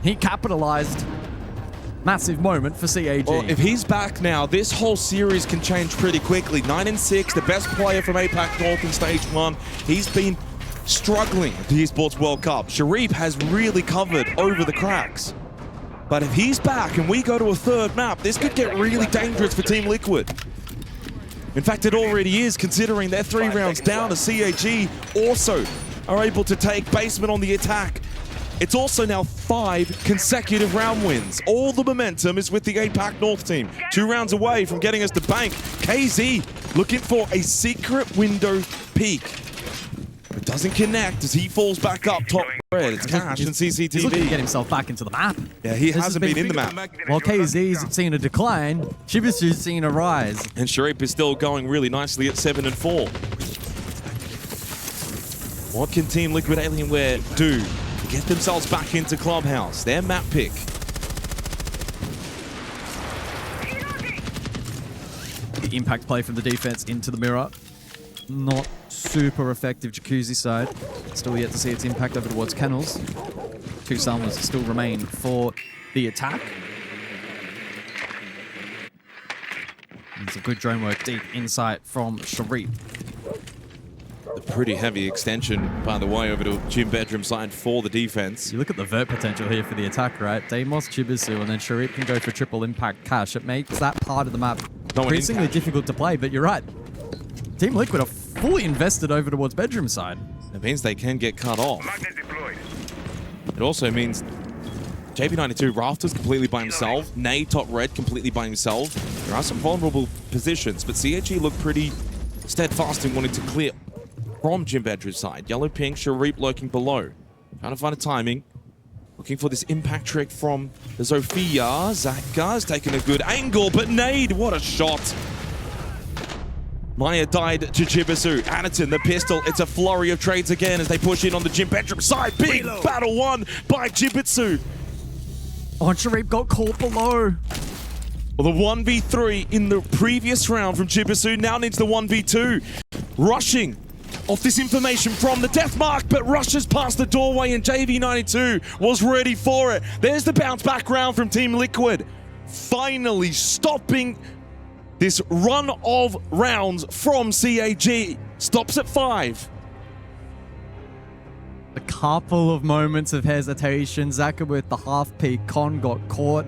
[SPEAKER 1] He capitalized. Massive moment for CAG.
[SPEAKER 3] Well, if he's back now, this whole series can change pretty quickly. 9-6, the best player from APAC North in Stage 1. He's been struggling at the Esports World Cup. Sharipe has really covered over the cracks. But if he's back and we go to a third map, this could get really dangerous for Team Liquid. In fact, it already is, considering they're 3 rounds down. As CAG also are able to take basement on the attack. It's also now 5 consecutive round wins. All the momentum is with the APAC North team. 2 rounds away from getting us to bank. KZ looking for a secret window peek. It doesn't connect as he falls back up top red. It's Cash and CCTV.
[SPEAKER 1] He's looking to get himself back into the map.
[SPEAKER 3] Yeah, he hasn't been in the map.
[SPEAKER 1] While KZ's seen a decline, Chibisu's seen a rise.
[SPEAKER 3] And Sharipe is still going really nicely at 7-4. What can Team Liquid Alienware do to get themselves back into Clubhouse? Their map pick.
[SPEAKER 1] The impact play from the defense into the mirror. Not super effective Jacuzzi side. Still yet to see its impact over towards Kennels. 2 summers still remain for the attack. And some good drone work deep insight from Sharipe.
[SPEAKER 3] A pretty heavy extension, by the way, over to gym bedroom side for the defense.
[SPEAKER 1] You look at the vert potential here for the attack, right? Deimos, Chibisu, and then Sharipe can go for triple impact Cash. It makes that part of the map increasingly difficult to play, but you're right. Team Liquid are fully invested over towards bedroom side.
[SPEAKER 3] It means they can get cut off. It also means JV92 Rafters completely by himself. Nade top red completely by himself. There are some vulnerable positions, but CAG look pretty steadfast in wanting to clear from gym bedroom side. Yellow pink, Sharipe lurking below. Trying to find a timing. Looking for this impact trick from the Zofia. Zaka's taking a good angle, but Nade, what a shot. Maya died to Chibisu. Anaton, the pistol. It's a flurry of trades again as they push in on the gym bedroom side. Big battle won by Chibisu.
[SPEAKER 1] Oh, and Sharipe got caught below.
[SPEAKER 3] Well, the 1v3 in the previous round from Chibisu now needs the 1v2. Rushing of this information from the death mark, but rushes past the doorway, and JV92 was ready for it. There's the bounce back round from Team Liquid, finally stopping this run of rounds from CAG. Stops at 5.
[SPEAKER 1] A couple of moments of hesitation. Zaka with the half peak. Con got caught.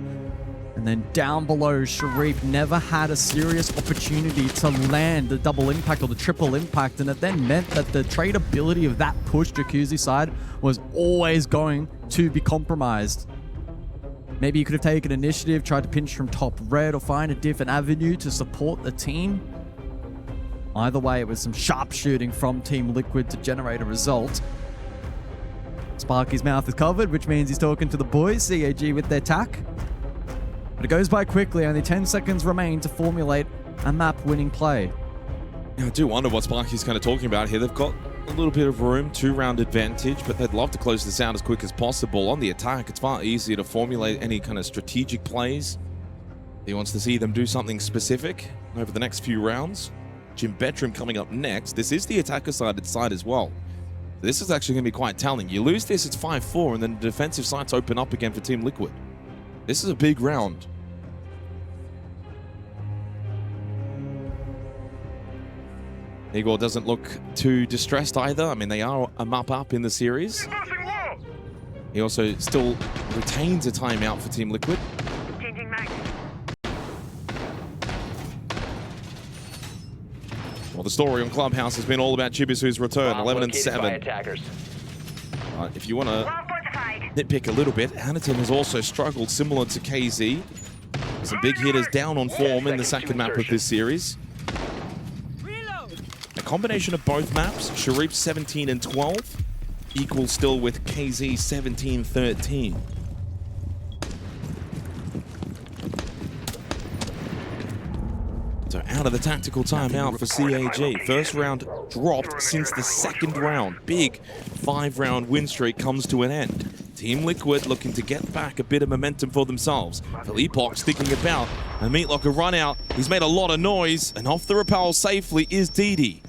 [SPEAKER 1] And then down below, Sharif never had a serious opportunity to land the double impact or the triple impact. And it then meant that the tradability of that push Jacuzzi side was always going to be compromised. Maybe you could have taken initiative, tried to pinch from top red, or find a different avenue to support the team. Either way, it was some sharpshooting from Team Liquid to generate a result. Sparky's mouth is covered, which means he's talking to the boys, CAG with their tack. But it goes by quickly, only 10 seconds remain to formulate a map-winning play.
[SPEAKER 3] Yeah, I do wonder what Sparky's kind of talking about here. They've got a little bit of room, 2-round advantage, but they'd love to close this out as quick as possible. On the attack, it's far easier to formulate any kind of strategic plays. He wants to see them do something specific over the next few rounds. Jim Bettram coming up next. This is the attacker-sided side as well. This is actually going to be quite telling. You lose this, it's 5-4, and then the defensive sides open up again for Team Liquid. This is a big round. Igor doesn't look too distressed either. I mean, they are a map up in the series. He also still retains a timeout for Team Liquid.
[SPEAKER 7] Changing mag.
[SPEAKER 3] Well, the story on Clubhouse has been all about Chibisu's return, 11-7. If you want to nitpick a little bit, Hannington has also struggled similar to KZ. Some big hitters down on form in the second map of this series. A combination of both maps, Sharif 17-12, equals still with KZ 17-13. So out of the tactical timeout for CAG. First round dropped since the second round. Big 5-round win streak comes to an end. Team Liquid looking to get back a bit of momentum for themselves. Philippok sticking about. A Meatlocker run out. He's made a lot of noise, and off the rappel safely is Didi.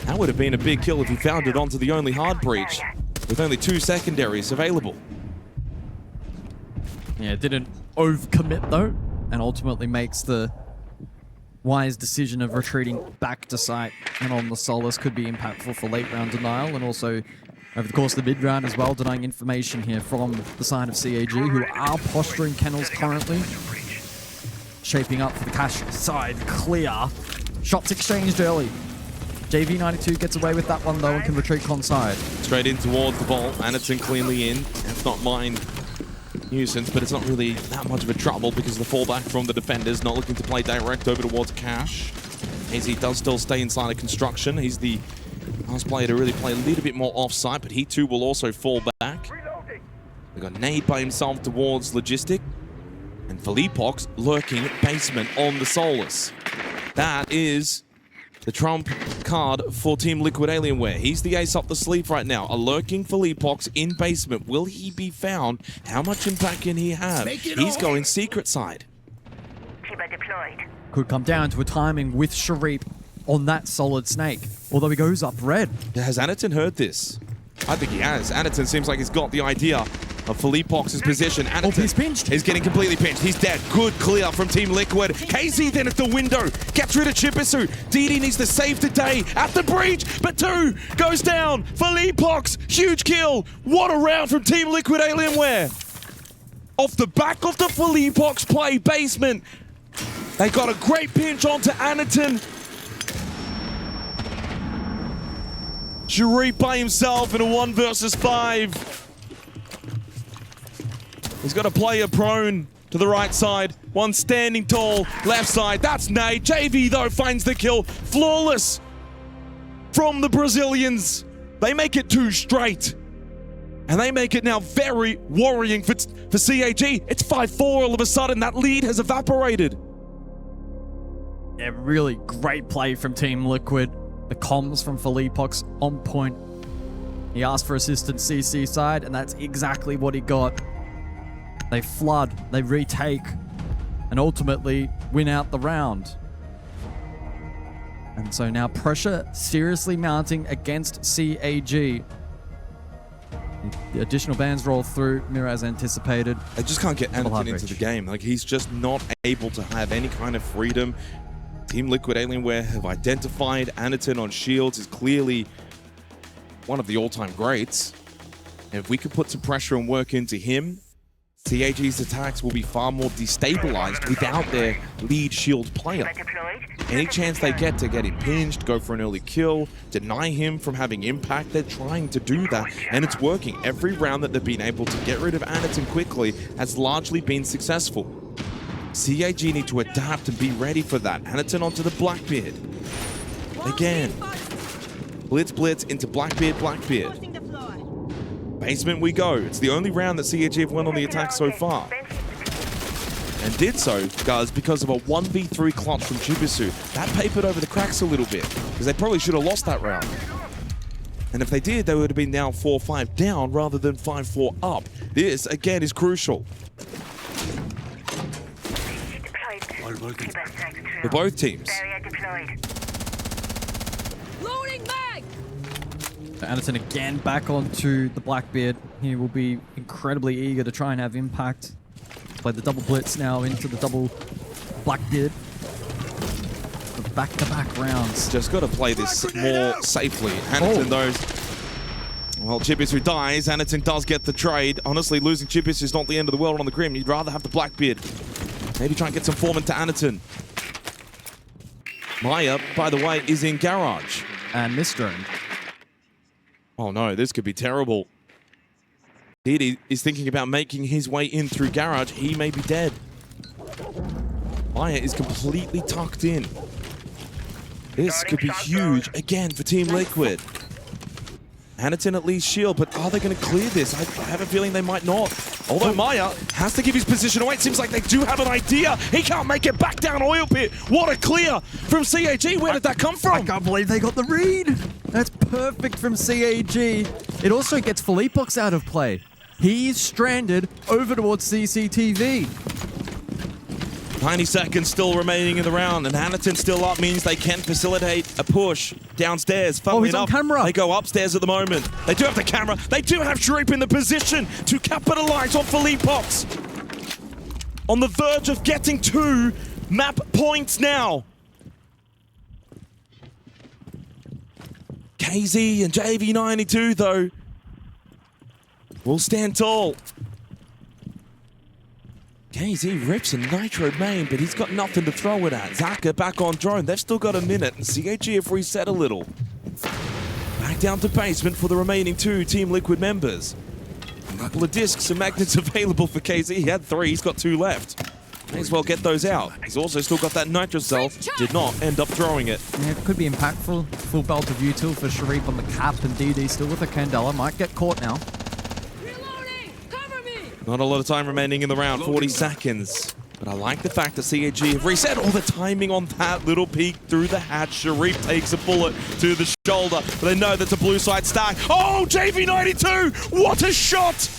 [SPEAKER 3] That would have been a big kill if he found it onto the only hard breach, with only 2 secondaries available.
[SPEAKER 1] Yeah, it didn't overcommit though, and ultimately makes the wise decision of retreating back to site and on the Solace. Could be impactful for late round denial, and also over the course of the mid round as well, denying information here from the side of CAG, who are posturing kennels currently. Shaping up for the cash side, clear. Shots exchanged early. JV92 gets away with that one though and can retreat con side.
[SPEAKER 3] Straight in towards the ball, Anderson cleanly in. That's not mind nuisance, but it's not really that much of a trouble because of the fallback from the defenders, not looking to play direct over towards Cash. AZ does still stay inside of construction. He's the last player to really play a little bit more off-site, but he too will also fall back. We've got Nade by himself towards Logistic, and Philippok's lurking basement on the Solus. That is the trump card for Team Liquid Alienware. He's the ace up the sleeve right now. A lurking Philippok's in basement. Will he be found? How much impact can he have? He's going secret side.
[SPEAKER 7] Chiba deployed.
[SPEAKER 1] Could come down to a timing with Sharif on that solid snake. Although he goes up red.
[SPEAKER 3] Has Anderton heard this? I think he has. Anderton seems like he's got the idea of Philippok's position. Anderton
[SPEAKER 1] he's pinched.
[SPEAKER 3] He's getting completely pinched. He's dead. Good clear from Team Liquid. KZ then at the window. Gets rid of Chibisu. Didi needs to save today at the breach, but 2 goes down. Philippok's huge kill. What a round from Team Liquid Alienware. Off the back of the Philippok's play basement. They got a great pinch onto Anderton. Sharif by himself in a 1 versus 5. He's got a player prone to the right side. One standing tall, left side. That's Nade. JV, though, finds the kill. Flawless from the Brazilians. They make it 2 straight. And they make it now very worrying for CAG. It's 5-4 all of a sudden. That lead has evaporated.
[SPEAKER 1] Yeah, really great play from Team Liquid. The comms from Philippok's on point. He asked for assistance CC side, and that's exactly what he got. They flood, they retake, and ultimately win out the round. And so now pressure seriously mounting against CAG. The additional bans roll through, Mira as anticipated.
[SPEAKER 3] They just can't get Anakin into the game. Like, he's just not able to have any kind of freedom. Team Liquid Alienware have identified Anakin on shields is clearly one of the all-time greats. And if we can put some pressure and work into him, CAG's attacks will be far more destabilized without their lead shield player. Any chance they get to get impinged, go for an early kill, deny him from having impact, they're trying to do that, and it's working. Every round that they've been able to get rid of Anakin quickly has largely been successful. CAG need to adapt and be ready for that. Anakin onto the Blackbeard. Again. Blitz into Blackbeard. Basement we go. It's the only round that CAG have won on the attack so far. And did so, guys, because of a 1v3 clutch from Jibisu. That papered over the cracks a little bit, because they probably should have lost that round. And if they did, they would have been now 4-5 down rather than 5-4 up. This, again, is crucial. For both teams.
[SPEAKER 8] Loading mag!
[SPEAKER 1] Anderson again back onto the Blackbeard. He will be incredibly eager to try and have impact. Play the double blitz now into the double Blackbeard. Back-to-back rounds.
[SPEAKER 3] Just got to play this more safely. Anakin knows. Well, Chibisu dies. Anakin does get the trade. Honestly, losing Chibisu is not the end of the world on the Grim. You'd rather have the Blackbeard. Maybe try and get some form into Anakin. Maya, by the way, is in Garage.
[SPEAKER 1] And misdroned.
[SPEAKER 3] Oh no, this could be terrible. Didi is thinking about making his way in through Garage. He may be dead. Maya is completely tucked in. This could be huge again for Team Liquid. Anakin at least shield, but are they going to clear this? I have a feeling they might not. Although Maya has to give his position away. It seems like they do have an idea. He can't make it back down Oil Pit. What a clear from CAG. Where did that come from?
[SPEAKER 1] I can't believe they got the read. That's perfect from CAG. It also gets Philippox out of play. He's stranded over towards CCTV.
[SPEAKER 3] 90 seconds still remaining in the round, and Anakin still up means they can facilitate a push downstairs. Funnily
[SPEAKER 1] he's on
[SPEAKER 3] enough,
[SPEAKER 1] camera.
[SPEAKER 3] They go upstairs at the moment. They do have the camera. They do have Sharip in the position to capitalize on Philippox. On the verge of getting 2 map points now. KZ and JV92, though, will stand tall. KZ rips a Nitro main, but he's got nothing to throw it at. Zaka back on drone. They've still got a minute, and CAG have reset a little. Back down to basement for the remaining 2 Team Liquid members. A couple of discs and magnets available for KZ. He had 3, he's got 2 left. May as well get those out. He's also still got that Nitro cell. Did not end up throwing it.
[SPEAKER 1] Yeah, it could be impactful. Full belt of util for Sharip on the cap, and DD still with a Candela. Might get caught now.
[SPEAKER 3] Not a lot of time remaining in the round, 40 seconds. But I like the fact that CAG have reset all the timing on that little peek through the hatch. Sharif takes a bullet to the shoulder, but they know that's a blue side stack. Oh, JV92! What a shot!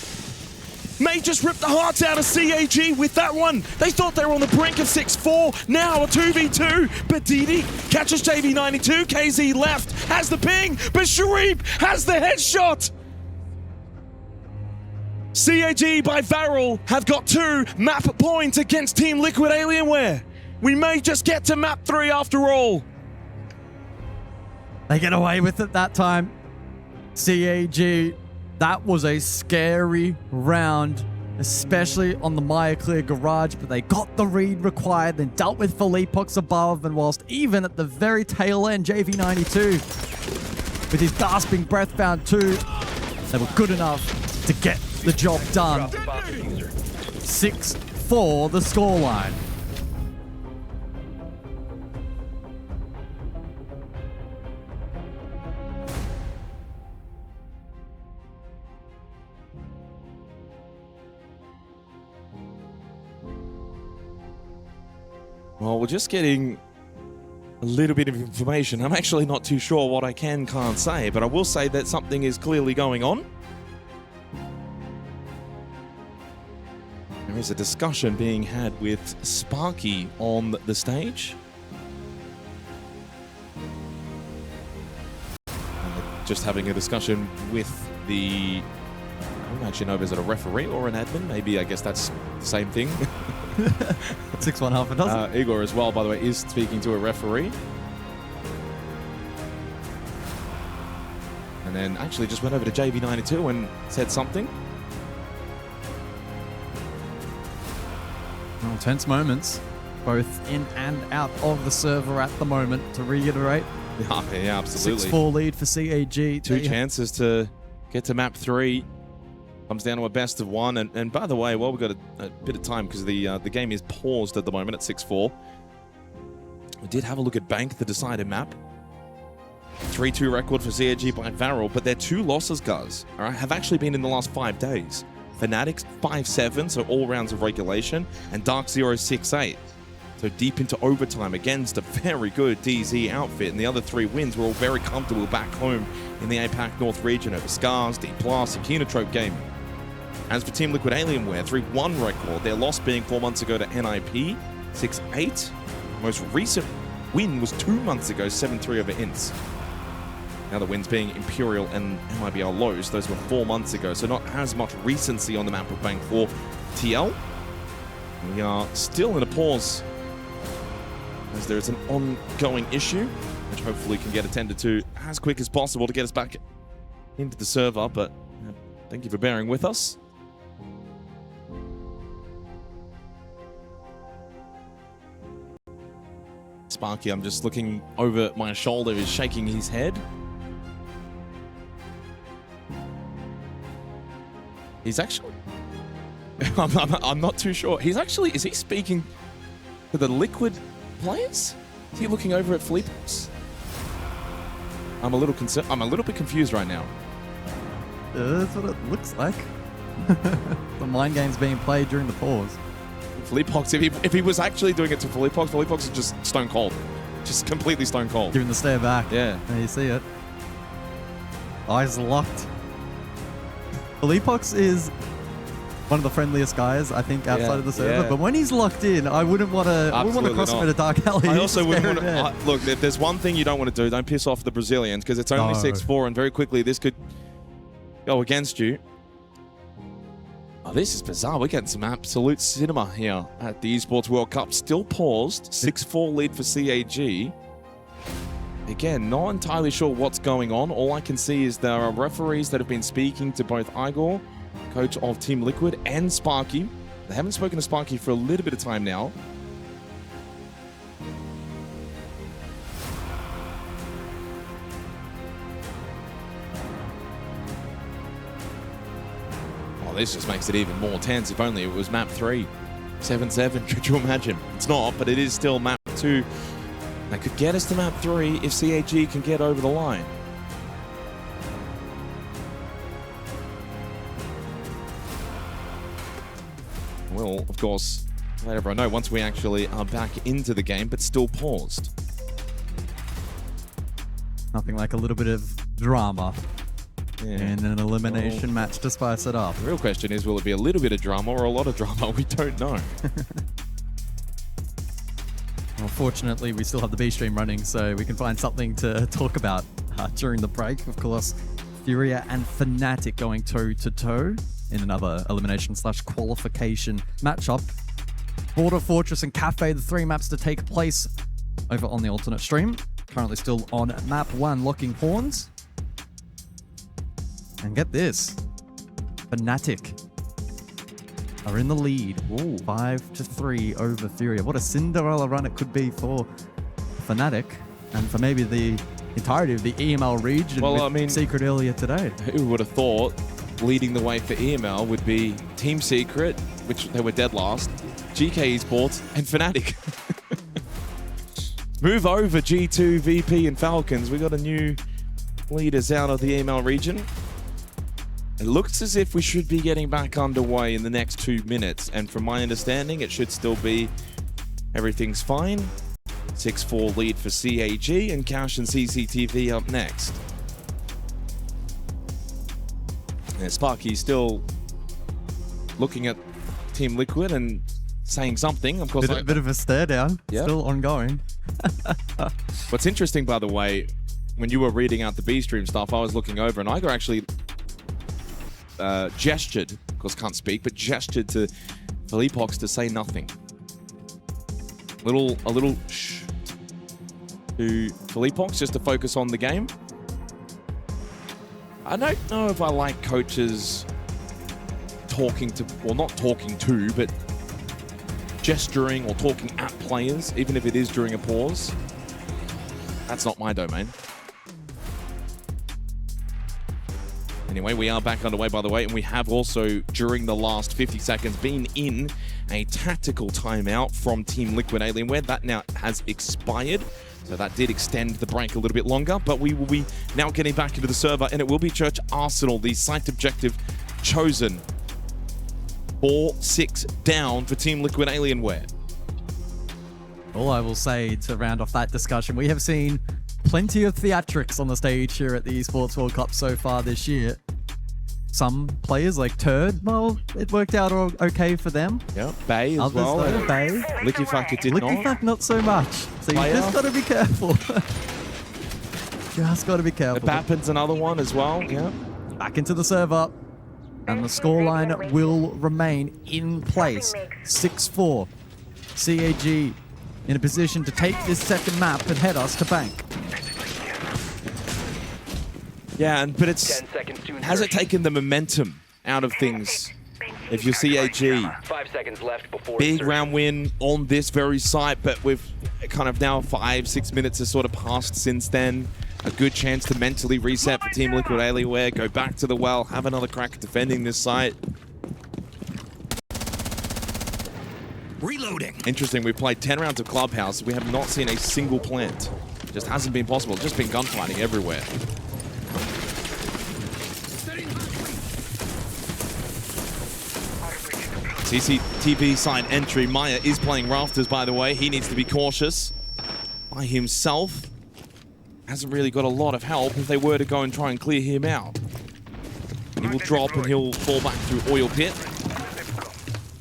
[SPEAKER 3] May just rip the hearts out of CAG with that one. They thought they were on the brink of 6-4. Now a 2v2. But Didi catches JV92. KZ left, has the ping, but Sharif has the headshot. CAG by VARREL have got 2 map points against Team Liquid Alienware. We may just get to map 3 after all.
[SPEAKER 1] They get away with it that time. CAG, that was a scary round, especially on the Maya Clear Garage, but they got the read required, then dealt with Philippox above, and whilst even at the very tail end, JV92, with his gasping breath, found 2. They were good enough to get the job done. 6-4 the scoreline.
[SPEAKER 3] Well, we're just getting a little bit of information. I'm actually not too sure what I can't say, but I will say that something is clearly going on. There is a discussion being had with Sparky on the stage. just having a discussion with the... I don't actually know if it's a referee or an admin. Maybe, I guess that's the same thing.
[SPEAKER 1] 6-1 half a dozen.
[SPEAKER 3] Igor as well, by the way, is speaking to a referee. And then actually just went over to JV92 and said something.
[SPEAKER 1] Well, tense moments, both in and out of the server at the moment, to reiterate.
[SPEAKER 3] Yeah, absolutely.
[SPEAKER 1] 6-4 lead for CAG.
[SPEAKER 3] Two chances to get to map 3. Comes down to a best of 1. And by the way, well, we've got a bit of time because the game is paused at the moment at 6-4. We did have a look at Bank, the decided map. 3-2 record for CAG by VARREL, but their 2 losses, guys, all right, have actually been in the last 5 days. Fnatic 5-7, so all rounds of regulation, and Dark 0-6-8. So deep into overtime against a very good DZ outfit, and the other 3 wins were all very comfortable back home in the APAC North region over Scars, D+, and Kinotrope Gaming. As for Team Liquid Alienware, 3-1 record, their loss being 4 months ago to NIP, 6-8. Most recent win was 2 months ago, 7-3 over INTS. Now the wins being Imperial and MIBR lows. Those were 4 months ago, so not as much recency on the map of Bank 4 TL. We are still in a pause as there is an ongoing issue, which hopefully can get attended to as quick as possible to get us back into the server, but thank you for bearing with us. Sparky, I'm just looking over my shoulder, is shaking his head. He's actually... I'm not too sure. He's actually... Is he speaking to the Liquid players? Is he looking over at Fleepox? I'm a little concerned. I'm a little bit confused right now.
[SPEAKER 1] That's what it looks like. The mind game's being played during the pause.
[SPEAKER 3] Fleepox, if he was actually doing it to Fleepox is just stone cold. Just completely stone cold.
[SPEAKER 1] Giving the stare back.
[SPEAKER 3] Yeah.
[SPEAKER 1] There you see it. Eyes locked. Fleepox is one of the friendliest guys, I think, outside of the server. But when he's locked in, I wouldn't want to cross him in a dark alley.
[SPEAKER 3] I also wouldn't want to... Look, if there's one thing you don't want to do, don't piss off the Brazilians, because it's only 6-4, and very quickly this could go against you. Oh, this is bizarre. We're getting some absolute cinema here at the Esports World Cup. Still paused. 6-4 lead for CAG. Again, not entirely sure what's going on. All I can see is there are referees that have been speaking to both Igor, coach of Team Liquid, and Sparky. They haven't spoken to Sparky for a little bit of time now. Oh, this just makes it even more tense. If only it was map 3. 7-7, could you imagine? It's not, but it is still map 2. That could get us to map 3 if CAG can get over the line. We'll, of course, let everyone know once we actually are back into the game, but still paused.
[SPEAKER 1] Nothing like a little bit of drama in an elimination match to spice it up.
[SPEAKER 3] The real question is, will it be a little bit of drama or a lot of drama? We don't know.
[SPEAKER 1] Well, fortunately, we still have the B stream running, so we can find something to talk about during the break. Of course, Furia and Fnatic going toe-to-toe in another elimination/qualification matchup. Border Fortress and Cafe, the 3 maps to take place over on the alternate stream. Currently still on map 1, locking horns. And get this, Fnatic are in the lead. 5-3 over Furia. What a Cinderella run it could be for Fnatic and for maybe the entirety of the EML region.
[SPEAKER 3] Well, I mean,
[SPEAKER 1] Secret earlier today.
[SPEAKER 3] Who would have thought leading the way for EML would be Team Secret, which they were dead last, GK Esports, and Fnatic. Move over G2, VP, and Falcons. We got a new leaders out of the EML region. It looks as if we should be getting back underway in the next 2 minutes, and from my understanding, it should still be everything's fine. 6-4 lead for CAG, and Cash and CCTV up next. And Sparky still looking at Team Liquid and saying something. Of course,
[SPEAKER 1] bit of a stare down. Yep. Still ongoing.
[SPEAKER 3] What's interesting, by the way, when you were reading out the B stream stuff, I was looking over and Iger actually gestured, of course can't speak, but gestured to Philippox to say nothing. A little shh to Philippox just to focus on the game. I don't know if I like coaches talking to, well, not talking to, but gesturing or talking at players, even if it is during a pause. That's not my domain. Anyway, we are back underway, by the way, and we have also, during the last 50 seconds, been in a tactical timeout from Team Liquid Alienware. That now has expired, so that did extend the break a little bit longer, but we will be now getting back into the server, and it will be Church Arsenal, the site objective chosen. 4-6 down for Team Liquid Alienware.
[SPEAKER 1] All I will say to round off that discussion, we have seen plenty of theatrics on the stage here at the Esports World Cup so far this year. Some players like Turd, well, it worked out okay for them.
[SPEAKER 3] Yeah, Bay as
[SPEAKER 1] Others,
[SPEAKER 3] well.
[SPEAKER 1] though, Bay.
[SPEAKER 3] Liquefact it did not.
[SPEAKER 1] Liquefact not so much. So you just got to be careful. Just got to be careful.
[SPEAKER 3] The Bappin's another one as well, yeah.
[SPEAKER 1] Back into the server. And the scoreline will remain in place. 6-4. CAG in a position to take this second map and head us to bank.
[SPEAKER 3] Yeah, but it's... Has it taken the momentum out of things? If you CAG,
[SPEAKER 6] 5 seconds left before
[SPEAKER 3] big round win on this very site, but with kind of now 5-6 minutes has sort of passed since then. A good chance to mentally reset for Team Liquid Alienware, go back to the well, have another crack at defending this site.
[SPEAKER 4] Reloading.
[SPEAKER 3] Interesting, we've played 10 rounds of Clubhouse. We have not seen a single plant. Just hasn't been possible. Just been gunfighting everywhere. CCTV side entry. Maya is playing Rafters, by the way. He needs to be cautious. By himself. Hasn't really got a lot of help if they were to go and try and clear him out. He will drop and he'll fall back through Oil Pit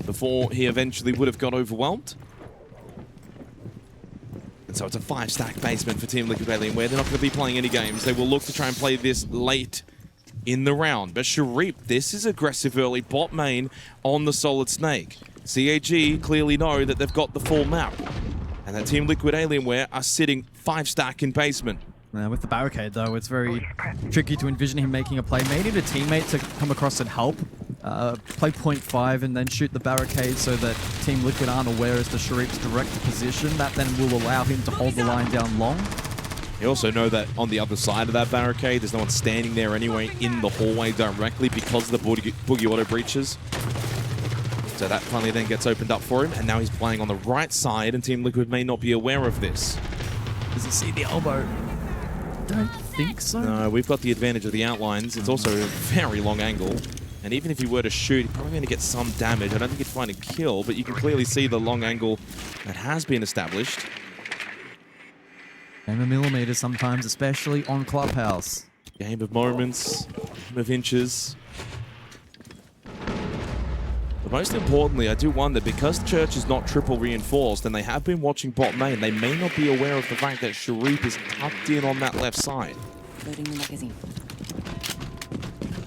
[SPEAKER 3] before he eventually would have got overwhelmed. And so it's a 5-stack basement for Team Liquid Alienware. They're not going to be playing any games. They will look to try and play this late in the round. But Sharif, this is aggressive early bot main on the Solid Snake. CAG clearly know that they've got the full map. And that Team Liquid Alienware are sitting 5-stack in basement.
[SPEAKER 1] With the barricade, though, it's very tricky to envision him making a play. May need a teammate to come across and help. Play 0.5 and then shoot the barricade so that Team Liquid aren't aware as to Sharif's direct position. That then will allow him to hold the line down long.
[SPEAKER 3] You also know that on the other side of that barricade, there's no one standing there anyway in the hallway directly because of the boogie auto breaches. So that finally then gets opened up for him, and now he's playing on the right side, and Team Liquid may not be aware of this.
[SPEAKER 1] Does he see the elbow? Don't think so.
[SPEAKER 3] No, we've got the advantage of the outlines. It's also a very long angle. And even if he were to shoot, he's probably going to get some damage. I don't think he'd find a kill, but you can clearly see the long angle that has been established.
[SPEAKER 1] Game of millimeters sometimes, especially on Clubhouse.
[SPEAKER 3] Game of moments, game of inches. But most importantly, I do wonder, because Church is not triple reinforced and they have been watching bot main, they may not be aware of the fact that Sharif is tucked in on that left side.
[SPEAKER 8] Loading the magazine.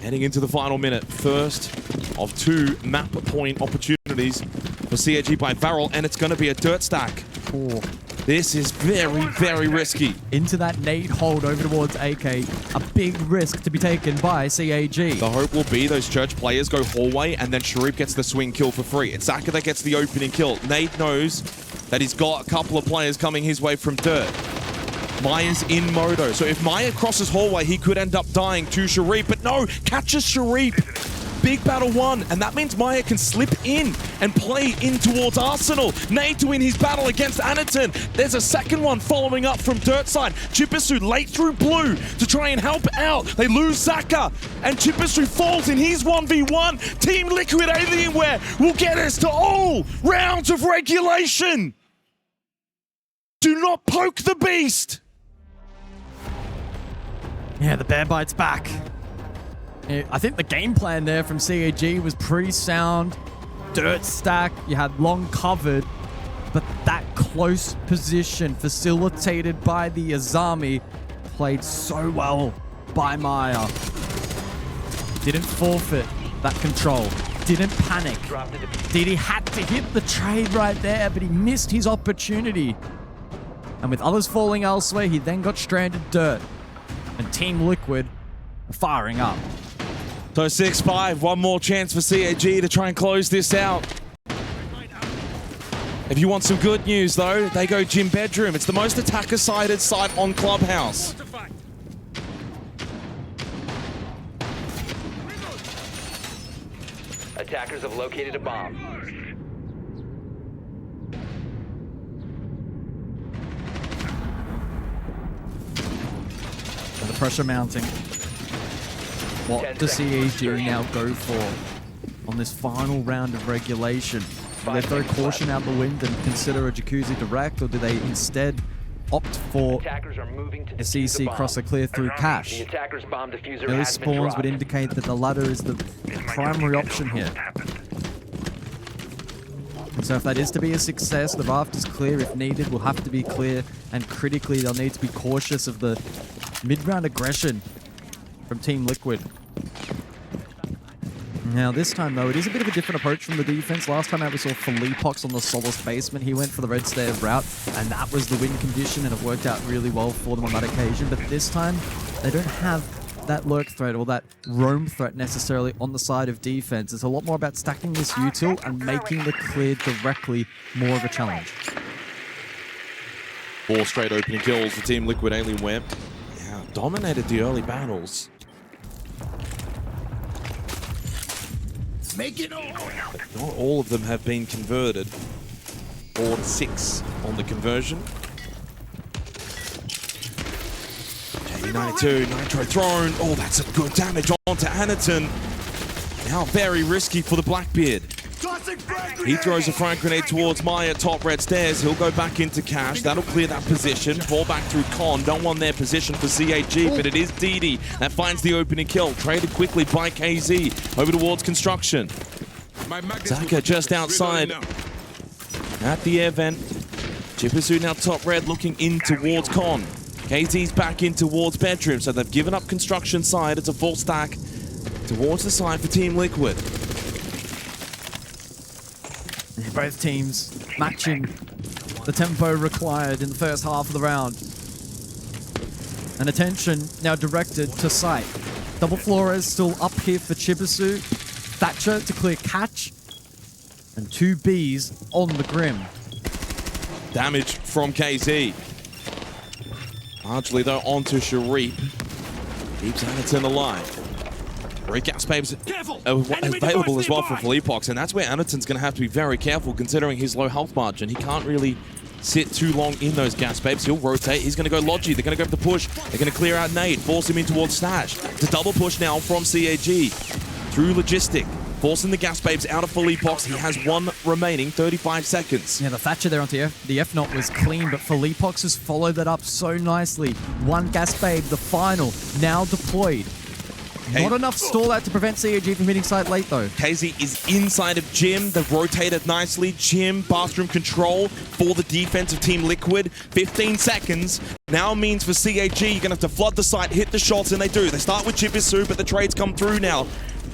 [SPEAKER 3] Heading into the final minute, first of 2 map point opportunities for CAG by VARREL, and it's going to be a dirt stack.
[SPEAKER 1] Oh.
[SPEAKER 3] This is very, very risky.
[SPEAKER 1] Into that nade hold over towards AK. A big risk to be taken by CAG.
[SPEAKER 3] The hope will be those Church players go hallway and then Sharif gets the swing kill for free. It's Zaka that gets the opening kill. Nate knows that he's got a couple of players coming his way from dirt. Maya's in Moto. So if Maya crosses hallway, he could end up dying to Sharif. But no, catches Sharif. Big battle won, and that means Maya can slip in and play in towards Arsenal. Nate to win his battle against Anaton. There's a second one following up from dirt side. Chipisu late through blue to try and help out. They lose Zaka, and Chipisu falls in his 1v1. Team Liquid Alienware will get us to all rounds of regulation. Do not poke the beast.
[SPEAKER 1] Yeah, the bear bites back. I think the game plan there from CAG was pretty sound. Dirt stack, you had long covered, but that close position facilitated by the Azami played so well by Maya. Didn't forfeit that control. Didn't panic. Didi had to hit the trade right there, but he missed his opportunity. And with others falling elsewhere, he then got stranded dirt. And Team Liquid firing up.
[SPEAKER 3] So 6-5, one more chance for CAG to try and close this out. If you want some good news, though, they go Gym Bedroom. It's the most attacker-sided site on Clubhouse.
[SPEAKER 6] Attackers have located a bomb.
[SPEAKER 1] And the pressure mounting. What does CAG now go for on this final round of regulation? Do they throw caution out the wind and consider a Jacuzzi direct, or do they instead opt for a CC crosser clear through cash?
[SPEAKER 6] The attacker's bomb diffuser
[SPEAKER 1] Those
[SPEAKER 6] has been
[SPEAKER 1] spawns
[SPEAKER 6] dropped.
[SPEAKER 1] would indicate that the latter is the primary option here. And so if that is to be a success, the rafters clear if needed will have to be clear, and critically they'll need to be cautious of the mid-round aggression from Team Liquid. Now this time though, it is a bit of a different approach from the defense. Last time out we saw Felipox on the Solace basement. He went for the red stair route, and that was the win condition, and it worked out really well for them on that occasion. But this time, they don't have that lurk threat or that roam threat necessarily on the side of defense. It's a lot more about stacking this util and making the clear directly more of a challenge.
[SPEAKER 3] 4 straight opening kills for Team Liquid. Alienware dominated the early battles.
[SPEAKER 4] Make it
[SPEAKER 3] But not all of them have been converted. 4 to 6 on the conversion. JV92, Nitro thrown. Oh, that's some good damage onto Anaton. Now very risky for the Blackbeard. He throws a frag grenade towards Maya, top red stairs. He'll go back into cash. That'll clear that position. Fall back through Con. Don't want their position for CAG, but it is Didi that finds the opening kill. Traded quickly by KZ over towards construction. Zaka just outside at the air vent. Chipisu now top red looking in towards Con. KZ's back in towards bedroom, so they've given up construction side. It's a full stack towards the side for Team Liquid.
[SPEAKER 1] Both teams matching the tempo required in the first half of the round. And attention now directed to site. Double Flores still up here for Chibisu. Thatcher to clear catch. And 2 Bs on the Grim.
[SPEAKER 3] Damage from KZ. Largely though onto Sharif. Keeps Anaton alive. Great gas babes available as well for Felipox, and that's where Anaton's going to have to be very careful considering his low health margin. He can't really sit too long in those gas babes. He'll rotate. He's going to go Logi. They're going to go for the push. They're going to clear out Nade, force him in towards Stash. It's a double push now from CAG through Logistic, forcing the gas babes out of Felipox. He has 1 remaining, 35 seconds.
[SPEAKER 1] Yeah, the Thatcher there onto the F-Not was clean, but Felipox has followed that up so nicely. 1 gas babe, the final, now deployed. Not enough stall out to prevent CAG from hitting site late though.
[SPEAKER 3] KZ is inside of Gym. They've rotated nicely. Gym, bathroom control for the defense of Team Liquid. 15 seconds now means for CAG, you're going to have to flood the site, hit the shots, and they do. They start with Chibisu, but the trades come through now.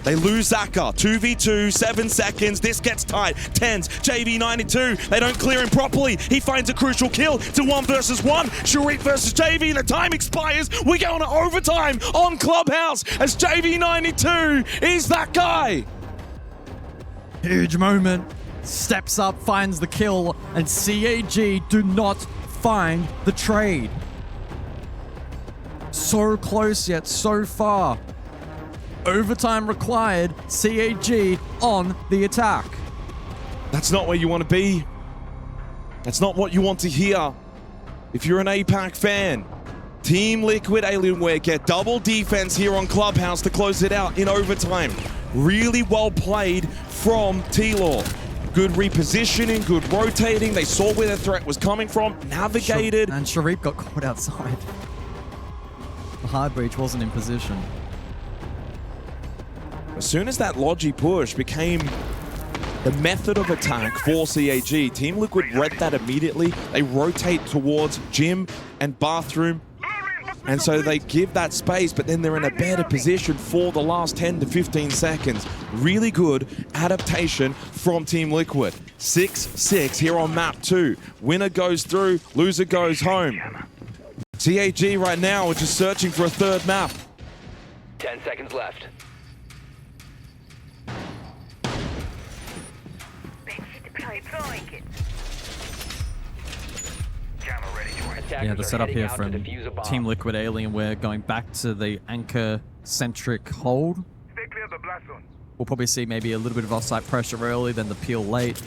[SPEAKER 3] They lose Zaka. 2v2, 7 seconds. This gets tight. Tens, JV92. They don't clear him properly. He finds a crucial kill to 1 versus 1. Sharif versus JV. The time expires. We go on to overtime on Clubhouse as JV92 is that guy.
[SPEAKER 1] Huge moment. Steps up, finds the kill, and CAG do not find the trade. So close yet so far. Overtime required, CAG on the attack.
[SPEAKER 3] That's not where you want to be. That's not what you want to hear. If you're an APAC fan, Team Liquid Alienware get double defense here on Clubhouse to close it out in overtime. Really well played from T-Law. Good repositioning, good rotating. They saw where the threat was coming from, navigated.
[SPEAKER 1] And Sharif got caught outside. The hard breach wasn't in position.
[SPEAKER 3] As soon as that Logi push became the method of attack for CAG, Team Liquid read that immediately. They rotate towards Gym and Bathroom. And so they give that space, but then they're in a better position for the last 10 to 15 seconds. Really good adaptation from Team Liquid. 6-6 here on map 2. Winner goes through, loser goes home. CAG right now are just searching for a third map.
[SPEAKER 6] 10 seconds left.
[SPEAKER 7] Deploying it.
[SPEAKER 5] Jammer ready to attack.
[SPEAKER 1] Yeah,
[SPEAKER 6] Attackers
[SPEAKER 1] the
[SPEAKER 6] are
[SPEAKER 1] setup
[SPEAKER 6] heading
[SPEAKER 1] here
[SPEAKER 6] out to
[SPEAKER 1] from
[SPEAKER 6] defuse a bomb.
[SPEAKER 1] Team Liquid Alienware going back to the anchor-centric hold.
[SPEAKER 5] Stay clear of the blast zone.
[SPEAKER 1] We'll probably see maybe a little bit of offsite pressure early, then the peel late.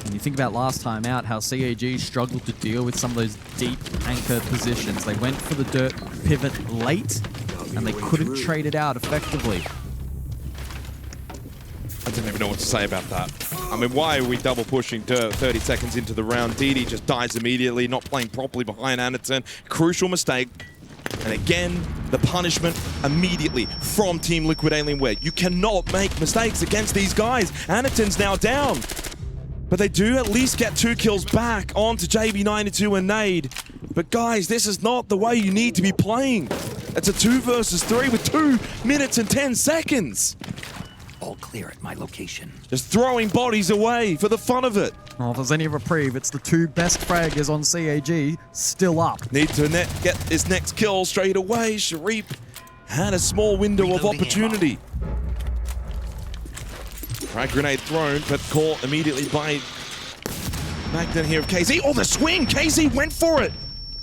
[SPEAKER 1] And you think about last time out, how CAG struggled to deal with some of those deep anchor positions. They went for the dirt pivot late, and they couldn't trade it out effectively.
[SPEAKER 3] I didn't even know what to say about that. I mean, why are we double pushing dirt 30 seconds into the round? DD just dies immediately, not playing properly behind Anderton. Crucial mistake. And again, the punishment immediately from Team Liquid Alienware. You cannot make mistakes against these guys. Anderton's now down. But they do at least get 2 kills back onto JB92 and Nade. But guys, this is not the way you need to be playing. It's a 2 versus 3 with 2 minutes and 10 seconds.
[SPEAKER 4] All clear at my location.
[SPEAKER 3] Just throwing bodies away for the fun of it.
[SPEAKER 1] Oh, if there's any reprieve, it's the 2 best fraggers on CAG still up.
[SPEAKER 3] Need to get his next kill straight away. Sharif had a small window of opportunity. Frag grenade thrown, but caught immediately by Magden here of KZ. Oh, the swing! KZ went for it!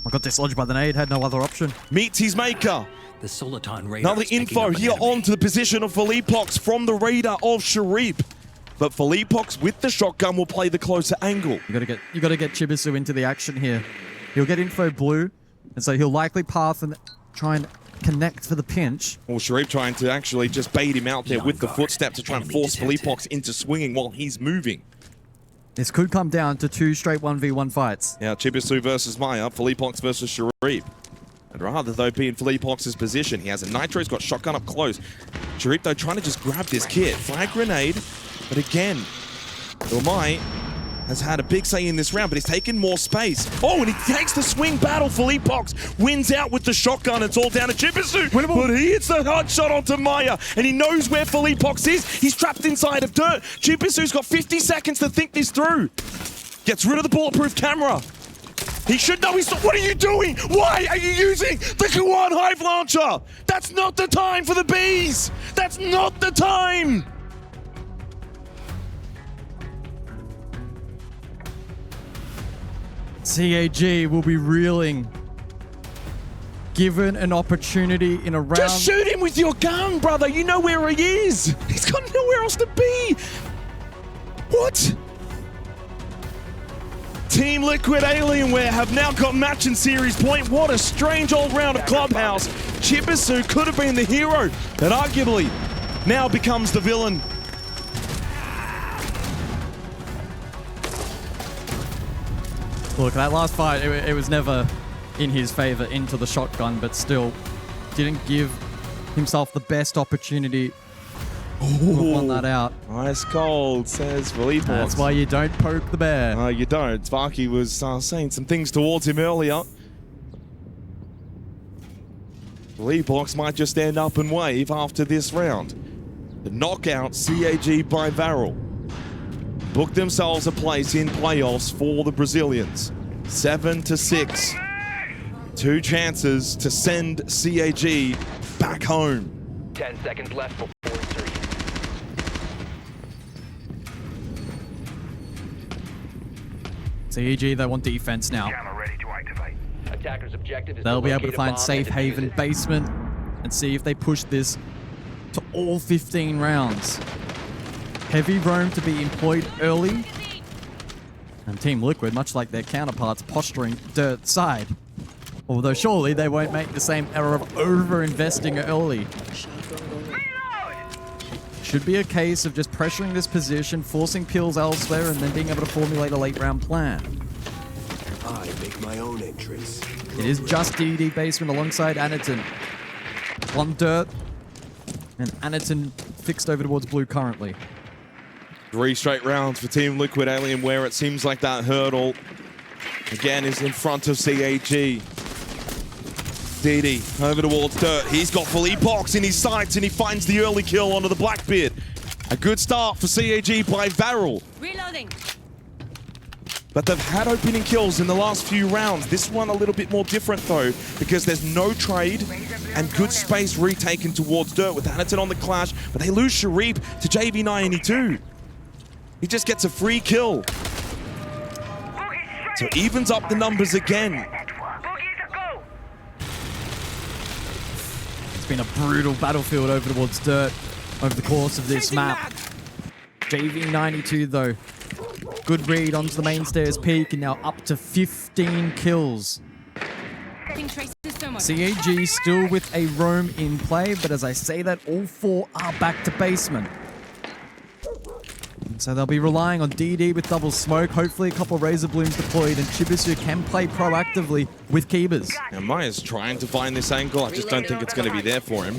[SPEAKER 1] I got dislodged by the nade, had no other option.
[SPEAKER 3] Meets his maker.
[SPEAKER 4] The Soliton radar.
[SPEAKER 3] Another info here onto the position of Philippox from the radar of Sharif. But Philippox with the shotgun will play the closer angle.
[SPEAKER 1] You gotta get Chibisu into the action here. He'll get info blue, and so he'll likely path and try and connect for the pinch.
[SPEAKER 3] Well, Sharif trying to actually just bait him out there with the footstep to try and force Philippox into swinging while he's moving.
[SPEAKER 1] This could come down to 2 straight 1v1 fights.
[SPEAKER 3] Now, Chibisu versus Maya, Philippox versus Sharif. I'd rather, though, be in Philippox's position. He has a nitro, he's got shotgun up close. Sharif, though, trying to just grab this kit. Flag grenade, but again, Ilmai has had a big say in this round, but he's taken more space. Oh, and he takes the swing battle. Philippox wins out with the shotgun. It's all down to Chibisu, but he hits the hard shot onto Maya, and he knows where Philippox is. He's trapped inside of dirt. Chibisu's got 50 seconds to think this through. Gets rid of the bulletproof camera. He should know he's... What are you doing? Why are you using the Kuan Hive Launcher? That's not the time for the bees! That's not the time!
[SPEAKER 1] CAG will be reeling. Given an opportunity in a round...
[SPEAKER 3] Just shoot him with your gun, brother! You know where he is! He's got nowhere else to be! What? Team Liquid Alienware have now got match and series point. What a strange old round of Clubhouse. Chibisu could have been the hero, but arguably now becomes the villain.
[SPEAKER 1] Look, that last fight, it was never in his favor into the shotgun, but still didn't give himself the best opportunity to won that out.
[SPEAKER 3] Ice cold, says Philippox.
[SPEAKER 1] That's why you don't poke the bear.
[SPEAKER 3] No, you don't. Sparky was saying some things towards him earlier. Philippox might just stand up and wave after this round. The knockout CAG by VARREL booked themselves a place in playoffs for the Brazilians. 7-6. 2 chances to send CAG back home.
[SPEAKER 6] 10 seconds left before insertion.
[SPEAKER 1] CAG, they want defense now.
[SPEAKER 5] Jammer ready to activate.
[SPEAKER 6] Attacker's objective is
[SPEAKER 1] They'll be able to
[SPEAKER 6] locate a
[SPEAKER 1] find
[SPEAKER 6] bomb
[SPEAKER 1] safe
[SPEAKER 6] and defuse
[SPEAKER 1] haven
[SPEAKER 6] it.
[SPEAKER 1] basement and see if they push this to all 15 rounds. Heavy roam to be employed early. And Team Liquid, much like their counterparts, posturing dirt side. Although surely they won't make the same error of over-investing early. Should be a case of just pressuring this position, forcing pills elsewhere, and then being able to formulate a late round plan.
[SPEAKER 4] I make my own entrance.
[SPEAKER 1] It is just DD basement alongside Anderton. 1 dirt, and Anderton fixed over towards blue currently.
[SPEAKER 3] 3 straight rounds for Team Liquid Alienware. It seems like that hurdle, again, is in front of CAG. DD over towards Dirt. He's got VARREL in his sights and he finds the early kill onto the Blackbeard. A good start for CAG by VARREL.
[SPEAKER 8] Reloading.
[SPEAKER 3] But they've had opening kills in the last few rounds. This one a little bit more different though, because there's no trade and good space retaken towards Dirt with Anaton on the clash, but they lose Sharif to JV92. He just gets a free kill. So evens up the numbers again.
[SPEAKER 1] It's been a brutal battlefield over towards Dirt over the course of this map. JV92 though, good read onto the main stairs peak and now up to 15 kills. CAG still with a roam in play, but as I say that, all 4 are back to basement. And so they'll be relying on DD with double smoke, hopefully a couple Razor Blooms deployed, and Chibisu can play proactively with Keybers.
[SPEAKER 3] Now Maya's trying to find this angle, I just don't think it's going to be there for him.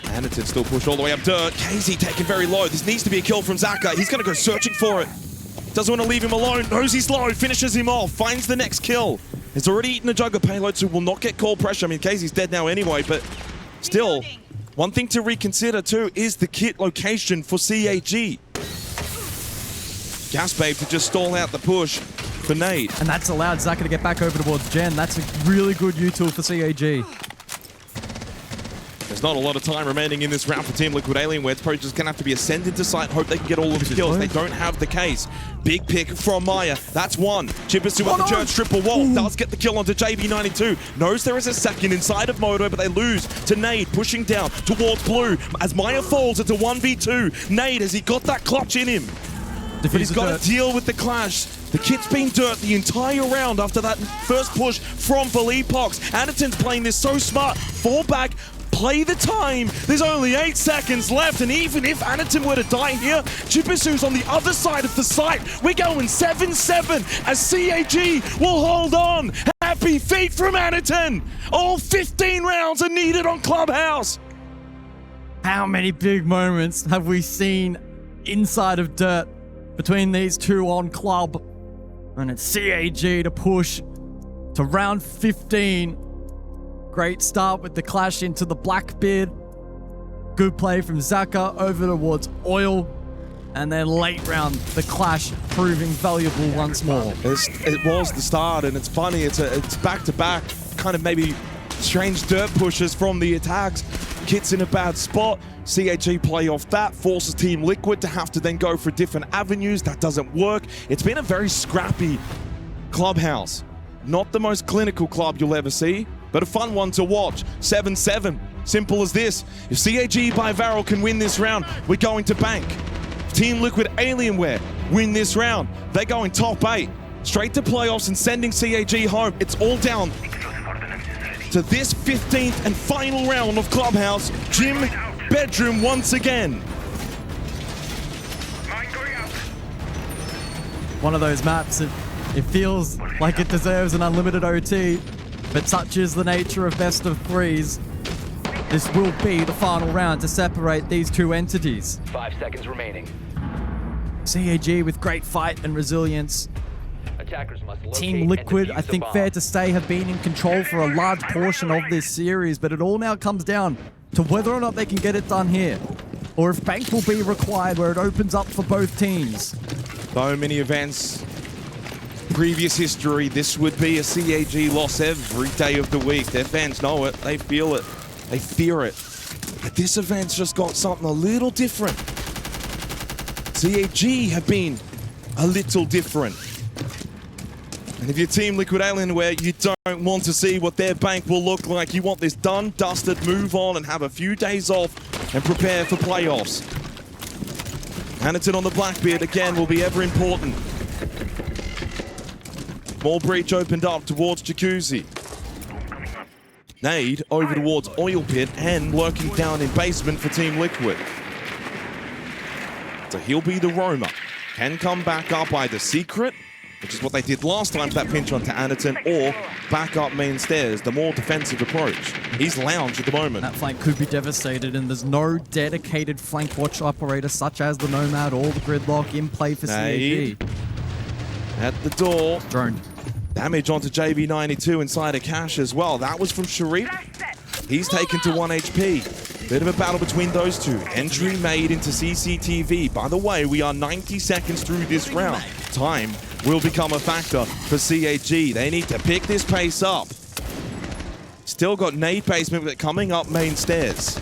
[SPEAKER 3] Anaton still pushed all the way up Dirt. KZ taken very low. This needs to be a kill from Zaka. He's going to go searching for it. Doesn't want to leave him alone. Knows he's low. Finishes him off. Finds the next kill. He's already eaten a jug of payload, so will not get call pressure. I mean, KZ's dead now anyway, but still, one thing to reconsider too is the kit location for CAG. Gas Babe to just stall out the push for Nade.
[SPEAKER 1] And that's allowed Zaka to get back over towards Gen. That's a really good U-tool for CAG.
[SPEAKER 3] There's not a lot of time remaining in this round for Team Liquid Alienware. It's probably just going to have to be ascended to site, hope they can get all of the kills. They don't have the case. Big pick from Maya. That's one. Chibisu with the church triple wall. Does get the kill onto JV92. Knows there is a second inside of Moto, but they lose to Nade, pushing down towards Blue. As Maya falls, it's a 1v2. Nade, has he got that clutch in him? But he's got to deal with the clash. The kit's been Dirt the entire round after that first push from VARREL. Anaton's playing this so smart. Fall back. Play the time. There's only 8 seconds left, and even if Anaton were to die here, Chibisu's on the other side of the site. We're going 7-7 as CAG will hold on. Happy feet from Anaton. All 15 rounds are needed on Clubhouse.
[SPEAKER 1] How many big moments have we seen inside of Dirt between these two on Club? And it's CAG to push to round 15. Great start with the clash into the Blackbeard. Good play from Zaka over towards Oil. And then late round, the clash proving valuable once more.
[SPEAKER 3] It was the start, and it's funny. It's back-to-back, kind of maybe strange Dirt pushes from the attacks. Kit's in a bad spot. CAG play off that, forces Team Liquid to have to then go for different avenues. That doesn't work. It's been a very scrappy Clubhouse. Not the most clinical club you'll ever see, but a fun one to watch. 7-7, simple as this. If CAG by VARREL can win this round, we're going to bank. If Team Liquid Alienware win this round, they're going top 8. Straight to playoffs and sending CAG home. It's all down to this 15th and final round of Clubhouse. Gym Bedroom once again.
[SPEAKER 1] One of those maps, it feels like it deserves an unlimited OT. But such is the nature of best of threes. This will be the final round to separate these two entities.
[SPEAKER 6] 5 seconds remaining.
[SPEAKER 1] CAG with great fight and resilience.
[SPEAKER 6] Attackers must locate
[SPEAKER 1] Team Liquid,
[SPEAKER 6] and defuse
[SPEAKER 1] I think
[SPEAKER 6] the bomb.
[SPEAKER 1] fair to say, have been in control for a large portion of this series, but it all now comes down to whether or not they can get it done here, or if Bank will be required where it opens up for both teams.
[SPEAKER 3] So many events. Previous history, this would be a CAG loss every day of the week. Their fans know it, they feel it, they fear it. But this event's just got something a little different. CAG have been a little different. And if you're Team Liquid Alienware, you don't want to see what their bank will look like. You want this done, dusted, move on, and have a few days off and prepare for playoffs. Anaton on the Blackbeard again will be ever important. Small breach opened up towards Jacuzzi. Nade over towards Oil Pit and lurking down in basement for Team Liquid. So he'll be the roamer. Can come back up either secret, which is what they did last time, that pinch onto Anaton, or back up main stairs, the more defensive approach. He's lounge at the moment.
[SPEAKER 1] That flank could be devastated, and there's no dedicated flank watch operator such as the Nomad or the Gridlock in play for
[SPEAKER 3] Nade
[SPEAKER 1] CAG.
[SPEAKER 3] at the door.
[SPEAKER 1] Drone.
[SPEAKER 3] Damage onto JV92 inside a cache as well. That was from Sharif. He's taken to 1 HP. Bit of a battle between those two. Entry made into CCTV. By the way, we are 90 seconds through this round. Time will become a factor for CAG. They need to pick this pace up. Still got nade basement coming up main stairs.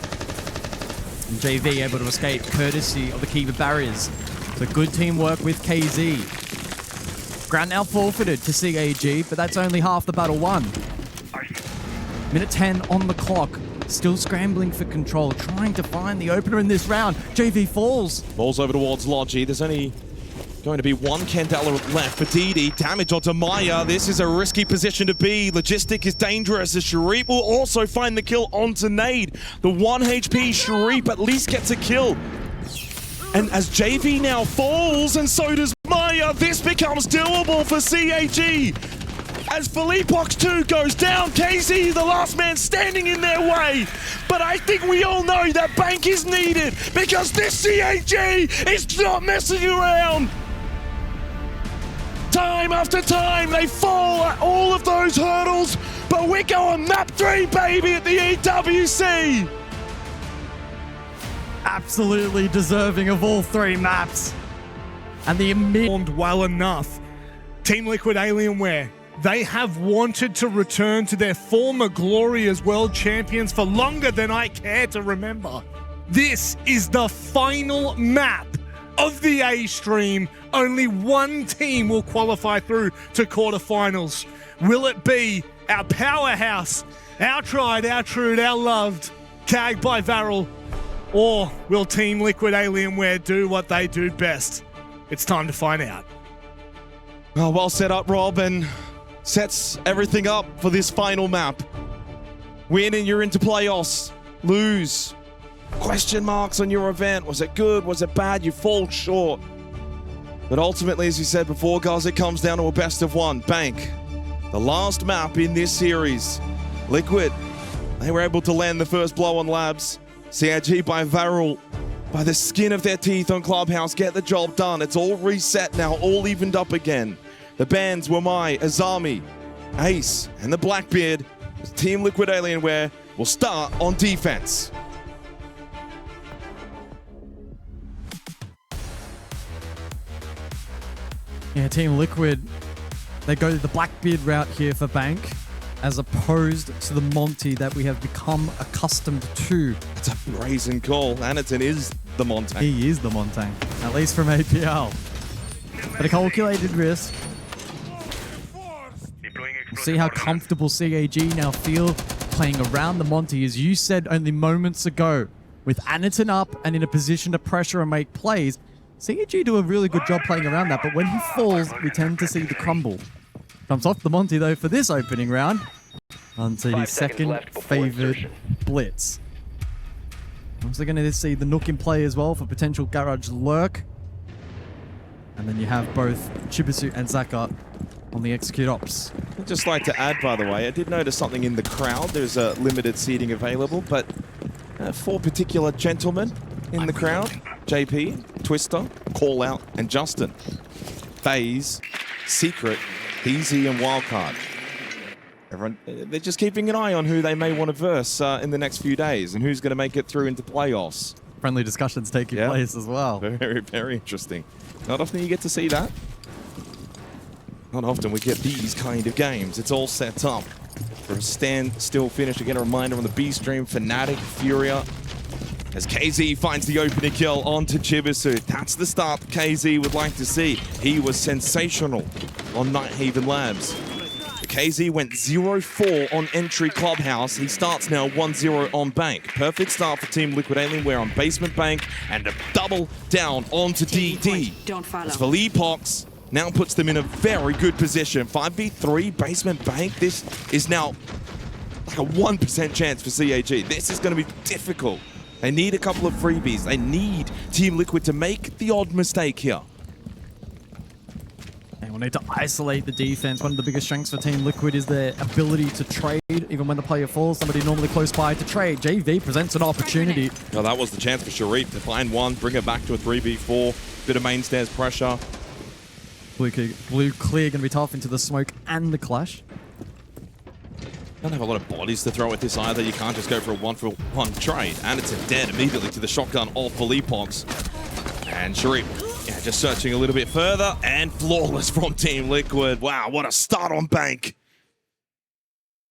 [SPEAKER 1] And JV able to escape courtesy of the Kiva barriers. So good teamwork with KZ. Ground now forfeited to CAG, but that's only half the battle won. Minute 10 on the clock. Still scrambling for control, trying to find the opener in this round. JV falls.
[SPEAKER 3] Balls over towards Logi. There's only going to be one Candela left for DD. Damage onto Maya. This is a risky position to be. Logistic is dangerous as Sharif will also find the kill onto Nade. The 1 HP Sharif at least gets a kill. And as JV now falls, and so does Maya, this becomes doable for CAG. As Philippox 2 goes down, KZ, the last man standing in their way. But I think we all know that bank is needed because this CAG is not messing around. Time after time, they fall at all of those hurdles, but we're going map 3, baby, at the EWC.
[SPEAKER 1] Absolutely deserving of all 3 maps. And the
[SPEAKER 2] Performed well enough. Team Liquid Alienware, they have wanted to return to their former glory as world champions for longer than I care to remember. This is the final map of the A stream. Only one team will qualify through to quarterfinals. Will it be our powerhouse, our tried, our true, our loved CAG by VARREL, or will Team Liquid Alienware do what they do best? It's time to find out.
[SPEAKER 3] Well set up, Rob, and sets everything up for this final map. Win and you're into playoffs. Lose. Question marks on your event. Was it good? Was it bad? You fall short. But ultimately, as you said before, guys, it comes down to a best of 1. Bank. The last map in this series. Liquid. They were able to land the first blow on Labs. CAG by VARREL. By the skin of their teeth on Clubhouse. Get the job done. It's all reset now. All evened up again. The bands were Azami, Ace, and the Blackbeard. Team Liquid Alienware will start on defense.
[SPEAKER 1] Yeah, Team Liquid, they go the Blackbeard route here for Bank, as opposed to the Monty that we have become accustomed to.
[SPEAKER 3] It's a brazen call. Anaton is the Montang.
[SPEAKER 1] He is the Montang, at least from APL. But a calculated risk. We'll see how comfortable CAG now feel playing around the Monty, as you said only moments ago. With Anaton up and in a position to pressure and make plays, CAG do a really good job playing around that, but when he falls, we tend to see the crumble. Comes off the Monty, though, for this opening round, onto his second favored blitz. Also going to see the Nook in play as well for potential garage lurk. And then you have both Chibisu and Zaka on the execute ops.
[SPEAKER 3] I'd just like to add, by the way, I did notice something in the crowd. There's a limited seating available, but 4 particular gentlemen in the crowd. JP, Twister, Call Out, and Justin. FaZe, Secret, Easy, and Wildcard. Everyone, they're just keeping an eye on who they may want to verse in the next few days and who's going to make it through into playoffs.
[SPEAKER 1] Friendly discussions taking place as well.
[SPEAKER 3] Very, very interesting. Not often you get to see that. Not often we get these kind of games. It's all set up for a standstill finish. Again, a reminder on the B stream, Fnatic, Furia. As KZ finds the opening kill onto Chibisu. That's the start KZ would like to see. He was sensational on Nighthaven Labs. KZ went 0-4 on entry Clubhouse. He starts now 1-0 on Bank. Perfect start for Team Liquid Alienware on Basement Bank and a double down onto DD. As Philippox now puts them in a very good position. 5v3 Basement Bank. This is now like a 1% chance for CAG. This is going to be difficult. They need a couple of freebies. They need Team Liquid to make the odd mistake here.
[SPEAKER 1] They will need to isolate the defense. One of the biggest strengths for Team Liquid is their ability to trade, even when the player falls. Somebody normally close by to trade. JV presents an opportunity.
[SPEAKER 3] Well, that was the chance for Sharif to find one, bring it back to a 3v4. Bit of main stairs pressure.
[SPEAKER 1] Blue clear going to be tough into the smoke and the clash.
[SPEAKER 3] Don't have a lot of bodies to throw at this either. You can't just go for a one-for-one trade. And it's dead immediately to the shotgun of Philippox. And Sharif, yeah, just searching a little bit further. And flawless from Team Liquid. Wow, what a start on Bank.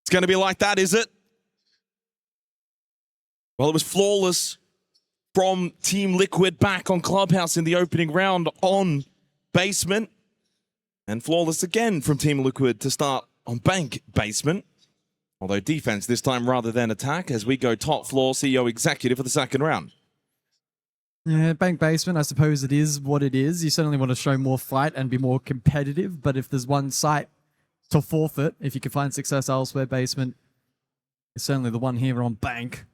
[SPEAKER 3] It's going to be like that, is it? Well, it was flawless from Team Liquid back on Clubhouse in the opening round on Basement. And flawless again from Team Liquid to start on Bank Basement. Although defense this time rather than attack as we go top floor CEO executive for the second round.
[SPEAKER 1] Yeah, Bank Basement, I suppose it is what it is. You certainly want to show more fight and be more competitive, but if there's one site to forfeit, if you can find success elsewhere, Basement is certainly the one here on Bank.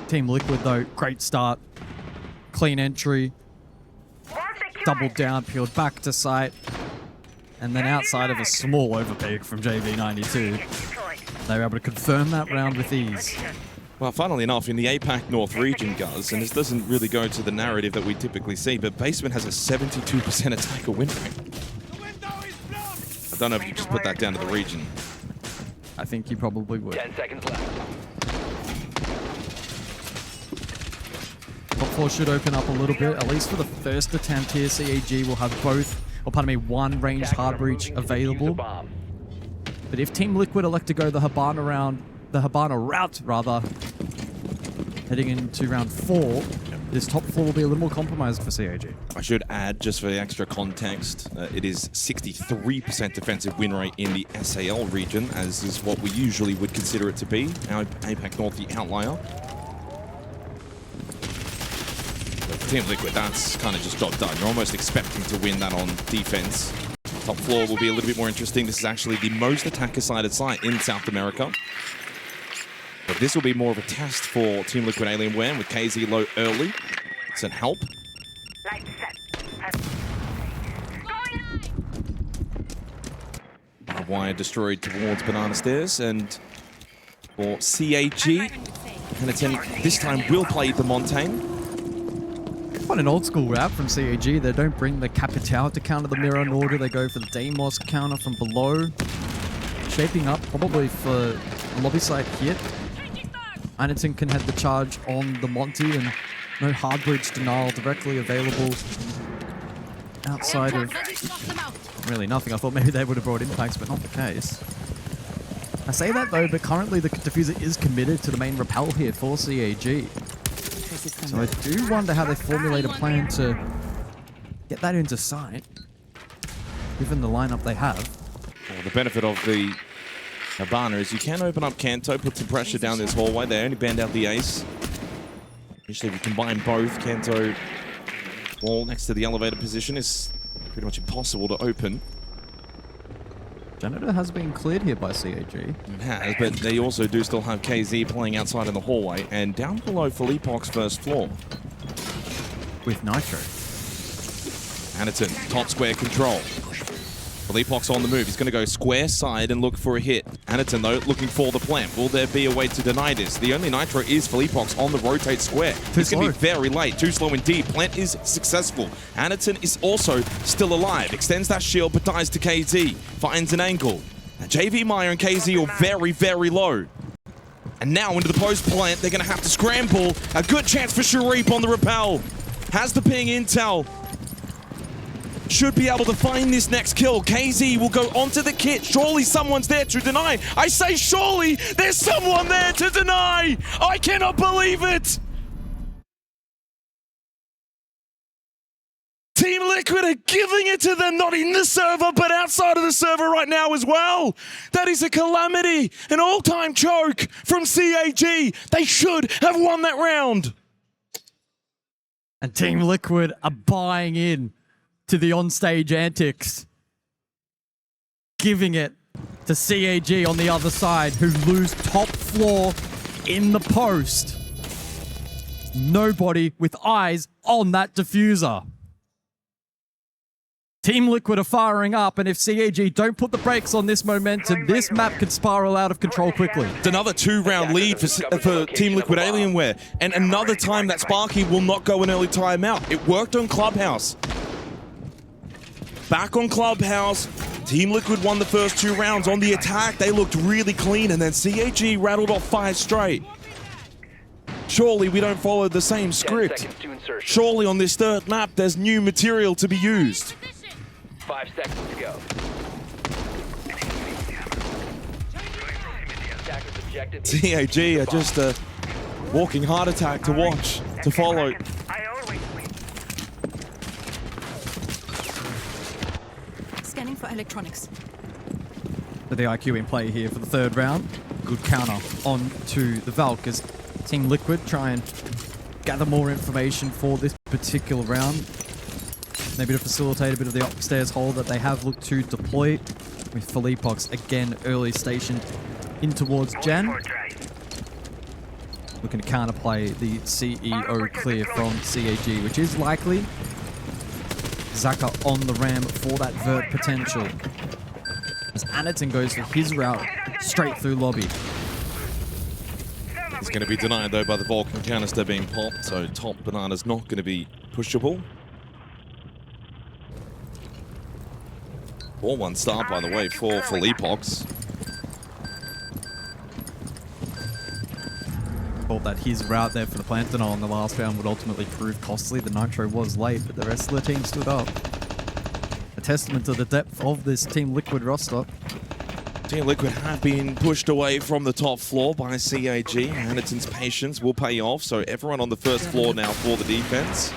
[SPEAKER 1] Team Liquid though, great start. Clean entry. Doubled down, peeled back to site. And then outside of a small overpeak from JV92. They were able to confirm that round with ease.
[SPEAKER 3] Well, funnily enough, in the APAC North region, Guz, and this doesn't really go to the narrative that we typically see, but Basement has a 72% attacker win rate. I don't know if you just put that down to the region.
[SPEAKER 1] I think you probably would.
[SPEAKER 6] 10 seconds left.
[SPEAKER 1] Top 4 should open up a little bit, at least for the first attempt here. CAG will have both, or pardon me, one ranged hard breach available. But if Team Liquid elect to go the Habana route, heading into round 4, this top 4 will be a little more compromised for CAG.
[SPEAKER 3] I should add, just for the extra context, it is 63% defensive win rate in the SAL region, as is what we usually would consider it to be. Now APAC North, the outlier. But for Team Liquid, that's kind of just job done. You're almost expecting to win that on defense. Top floor will be a little bit more interesting. This is actually the most attacker-sided site in South America. But this will be more of a test for Team Liquid Alienware with KZ low early. Send help. Wire destroyed towards Banana Stairs, and for CAG, Hennington this time will play the Montaigne.
[SPEAKER 1] Quite an old school route from CAG. They don't bring the Capital to counter the mirror, nor do they go for the Deimos counter from below. Shaping up probably for a lobby side hit. Hennington can head the charge on the Monty, and no hard bridge denial directly available outside of really nothing. I thought maybe they would have brought impacts, but not the case. I say that though, but currently the diffuser is committed to the main rappel here for CAG. So I do wonder how they formulate a plan to get that into sight, given the lineup they have.
[SPEAKER 3] Well, the benefit of the Habana is you can open up Kanto, put some pressure down this hallway. They only banned out the ace. Usually if you combine both, Kanto wall next to the elevator position is pretty much impossible to open.
[SPEAKER 1] Janitor has been cleared here by CAG.
[SPEAKER 3] It has, but they also do still have KZ playing outside in the hallway, and down below Philippox first floor.
[SPEAKER 1] With Nitro.
[SPEAKER 3] Hannington, top square control. Philippox on the move. He's going to go square side and look for a hit. Hannington, though, looking for the plant. Will there be a way to deny this? The only Nitro is Philippox on the rotate square. It's going to be very late. Too slow indeed. Plant is successful. Hannington is also still alive. Extends that shield, but dies to KZ. Finds an angle. Now, JV Meyer and KZ are very, very low. And now into the post plant, they're going to have to scramble. A good chance for Sharif on the rappel. Has the ping intel. Should be able to find this next kill. KZ will go onto the kit. Surely someone's there to deny. I say surely there's someone there to deny. I cannot believe it. Team Liquid are giving it to them, not in the server, but outside of the server right now as well. That is a calamity, an all-time choke from CAG. They should have won that round.
[SPEAKER 1] And Team Liquid are buying in to the onstage antics, giving it to CAG on the other side, who lose top floor in the post. Nobody with eyes on that diffuser. Team Liquid are firing up, and if CAG don't put the brakes on this momentum, this map could spiral out of control quickly.
[SPEAKER 3] It's another 2-round lead for Team Liquid Alienware, and another time that Sparky will not go an early timeout. It worked on Clubhouse. back on Clubhouse. Team Liquid won the first 2 rounds. On the attack, they looked really clean, and then CAG rattled off 5 straight. Surely we don't follow the same script. Surely on this third map, there's new material to be used.
[SPEAKER 6] 5 seconds to go.
[SPEAKER 3] CAG are just a walking heart attack to watch, to follow.
[SPEAKER 7] I always win.
[SPEAKER 8] Scanning for electronics.
[SPEAKER 1] With the IQ in play here for the third round. Good counter on to the Valk as Team Liquid try and gather more information for this particular round. Maybe to facilitate a bit of the upstairs hold that they have looked to deploy, with Philippox again early stationed in towards Jan. Looking to counterplay the CEO clear from CAG, which is likely. Zaka on the ram for that vert potential. As Anaton goes for his route straight through lobby.
[SPEAKER 3] It's going to be denied though by the Vulcan canister being popped, so top banana's not going to be pushable. 4-1 start, by the way, for Philippox.
[SPEAKER 1] Thought that his route there for the Plantanol in the last round would ultimately prove costly. The Nitro was late, but the rest of the team stood up. A testament to the depth of this Team Liquid roster.
[SPEAKER 3] Team Liquid have been pushed away from the top floor by CAG. Anaton's patience will pay off, so everyone on the first floor now for the defense.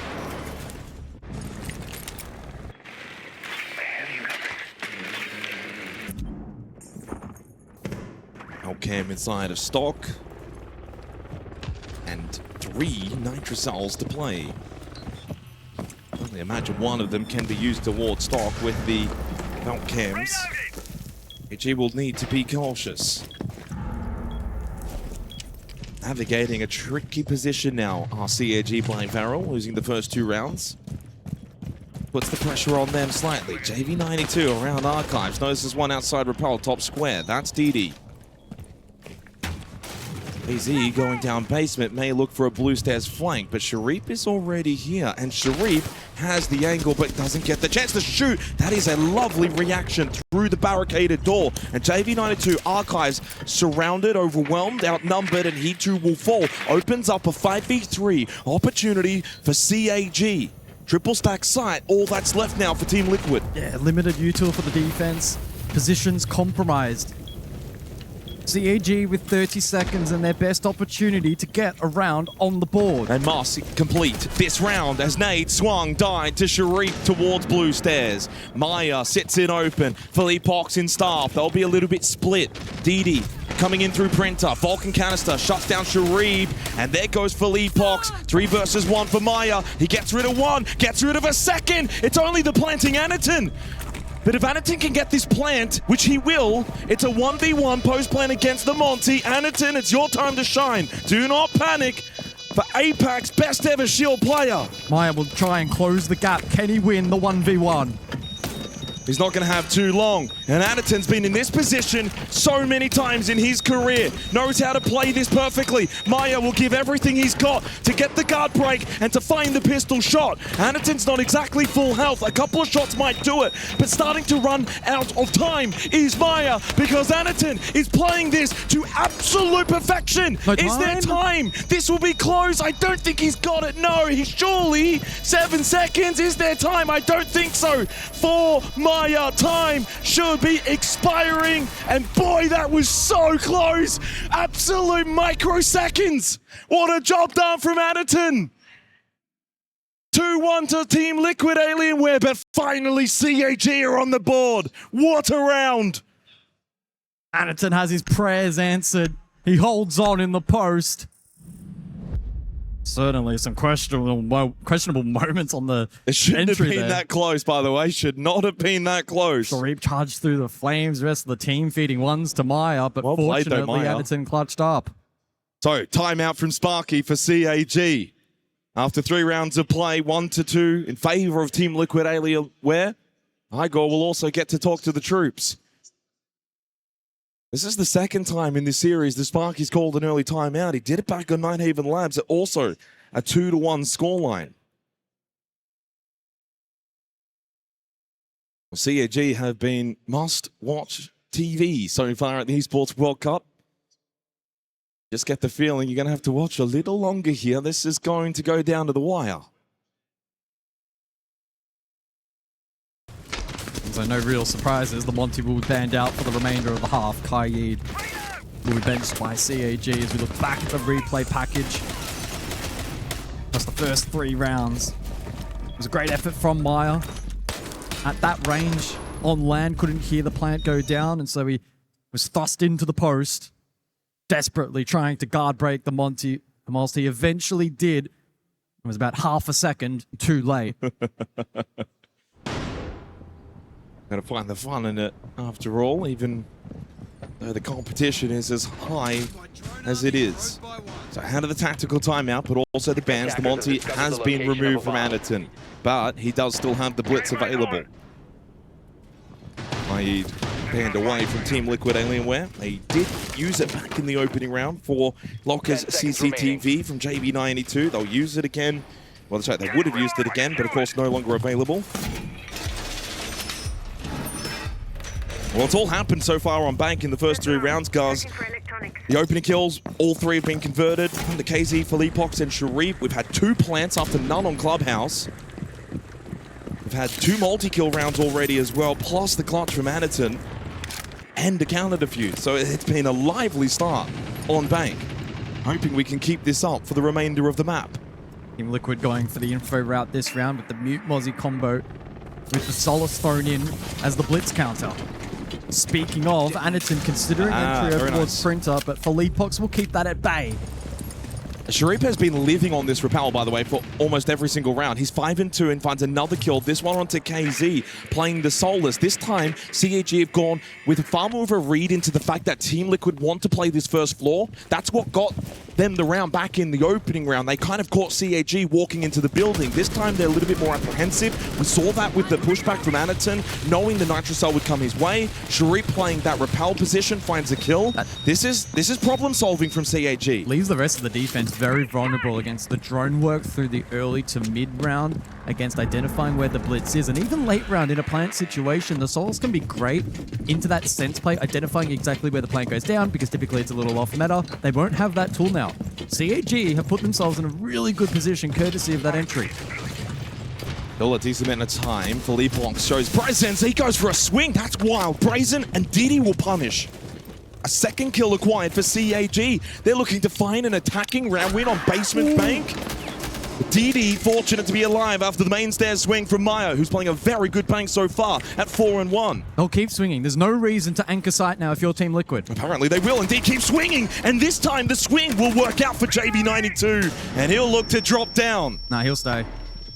[SPEAKER 3] Cam inside of stock. And 3 nitrocells to play. I only imagine one of them can be used towards stock with the mount cams. HE will need to be cautious. Navigating a tricky position now are CAG by VARREL, losing the first 2 rounds. Puts the pressure on them slightly. JV92 around Archives. Notices one outside Repel, top square. That's DD. AZ going down basement, may look for a blue stairs flank, but Sharif is already here, and Sharif has the angle but doesn't get the chance to shoot. That is a lovely reaction through the barricaded door, and JV92 Archives surrounded, overwhelmed, outnumbered, and he too will fall. Opens up a 5v3 opportunity for CAG. Triple stack site, all that's left now for Team Liquid.
[SPEAKER 1] Yeah, limited util for the defense. Positions compromised. CAG with 30 seconds and their best opportunity to get a round on the board.
[SPEAKER 3] They must complete this round as Nade swung, died to Sharif towards blue stairs. Maya sits in open. Philippox in staff. They'll be a little bit split. DD coming in through Printer. Vulcan canister shuts down Sharif. And there goes Philippox. 3 versus 1 for Maya. He gets rid of 1, gets rid of a second. It's only the planting Anaton. But if Anaton can get this plant, which he will, it's a 1v1 post plant against the Monty. Anaton, it's your time to shine. Do not panic for APAC's best ever shield player.
[SPEAKER 1] Maya will try and close the gap. Can he win the 1v1?
[SPEAKER 3] He's not going to have too long. And Anaton's been in this position so many times in his career. Knows how to play this perfectly. Maya will give everything he's got to get the guard break and to find the pistol shot. Anaton's not exactly full health. A couple of shots might do it. But starting to run out of time is Maya, because Anaton is playing this to absolute perfection.
[SPEAKER 1] No
[SPEAKER 3] is there time? This will be close. I don't think he's got it. No, he's surely 7 seconds. Is there time? I don't think so. For Maya, time should be expiring, and boy, that was so close. Absolute microseconds. What a job done from Anaton. 2-1 to Team Liquid Alienware, but finally CAG are on the board. What a round.
[SPEAKER 1] Anaton has his prayers answered. He holds on in the post. Certainly some questionable moments on the
[SPEAKER 3] It shouldn't have
[SPEAKER 1] entry
[SPEAKER 3] been
[SPEAKER 1] there.
[SPEAKER 3] that close, by the way. Should not have been that close.
[SPEAKER 1] Sharif charged through the flames, the rest of the team feeding ones to Maya, but
[SPEAKER 3] Well played, though,
[SPEAKER 1] fortunately
[SPEAKER 3] Maya.
[SPEAKER 1] Anaton clutched up.
[SPEAKER 3] So, timeout from Sparky for CAG. After 3 rounds of play, 1-2 in favor of Team Liquid Alienware. Igor will also get to talk to the troops. This is the second time in this series the Sparky's called an early timeout. He did it back on Nighthaven Labs at also a 2-1 scoreline. CAG have been must-watch TV so far at the Esports World Cup. Just get the feeling you're going to have to watch a little longer here. This is going to go down to the wire.
[SPEAKER 1] So no real surprises. The Monty will be banned out for the remainder of the half. Kaid will be benched by CAG as we look back at the replay package. That's the first 3 rounds. It was a great effort from Maya. At that range, on land, couldn't hear the plant go down, and so he was thrust into the post, desperately trying to guard break the Monty. And whilst he eventually did, it was about half a second too late.
[SPEAKER 3] Gotta find the fun in it after all, even though the competition is as high as it is. So out of the tactical timeout, but also the bans. The Monty has been removed from Anderton, but he does still have the blitz available. Kaid banned away from Team Liquid Alienware. They did use it back in the opening round for Locker's CCTV from JB92. They'll use it again. Well, that's right, they would have used it again, but of course no longer available. Well, it's all happened so far on Bank in the first 3 rounds, guys. The opening kills, all 3 have been converted. From the KZ, Philippox, and Sharif. We've had 2 plants after none on Clubhouse. We've had 2 multi-kill rounds already as well, plus the clutch from Anderton and a counter defuse. So it's been a lively start on Bank. Hoping we can keep this up for the remainder of the map.
[SPEAKER 1] Team Liquid going for the info route this round with the Mute Mozzie combo with the Solace thrown in as the blitz counter. Speaking of, Anderton considering entry towards Sprinter, but Philippox will keep that at bay.
[SPEAKER 3] Sharif has been living on this rappel, by the way, for almost every single round. He's 5-2 and finds another kill. This one onto KZ, playing the Solus. This time, CAG have gone with far more of a read into the fact that Team Liquid want to play this first floor. That's what got them the round back in the opening round. They kind of caught CAG walking into the building. This time, they're a little bit more apprehensive. We saw that with the pushback from Anderton, knowing the Nitrocell would come his way. Sharif playing that rappel position, finds a kill. This is problem solving from CAG.
[SPEAKER 1] Leaves the rest of the defense very vulnerable against the drone work through the early to mid round, against identifying where the blitz is, and even late round in a plant situation. The Souls can be great into that sense play, identifying exactly where the plant goes down, because typically it's a little off meta. They won't have that tool now. CAG have put themselves in a really good position courtesy of that entry.
[SPEAKER 3] Still a decent amount of time. Philippox shows Brazen. He goes for a swing. That's wild. Brazen and Diddy will punish. A second kill acquired for CAG. They're looking to find an attacking round win on Basement Bank. Didi fortunate to be alive after the main stairs swing from Maya, who's playing a very good Bank so far at 4-1.
[SPEAKER 1] They'll keep swinging. There's no reason to anchor sight now if you're Team Liquid.
[SPEAKER 3] Apparently they will indeed keep swinging, and this time the swing will work out for JB92, and he'll look to drop down.
[SPEAKER 1] Nah, he'll stay.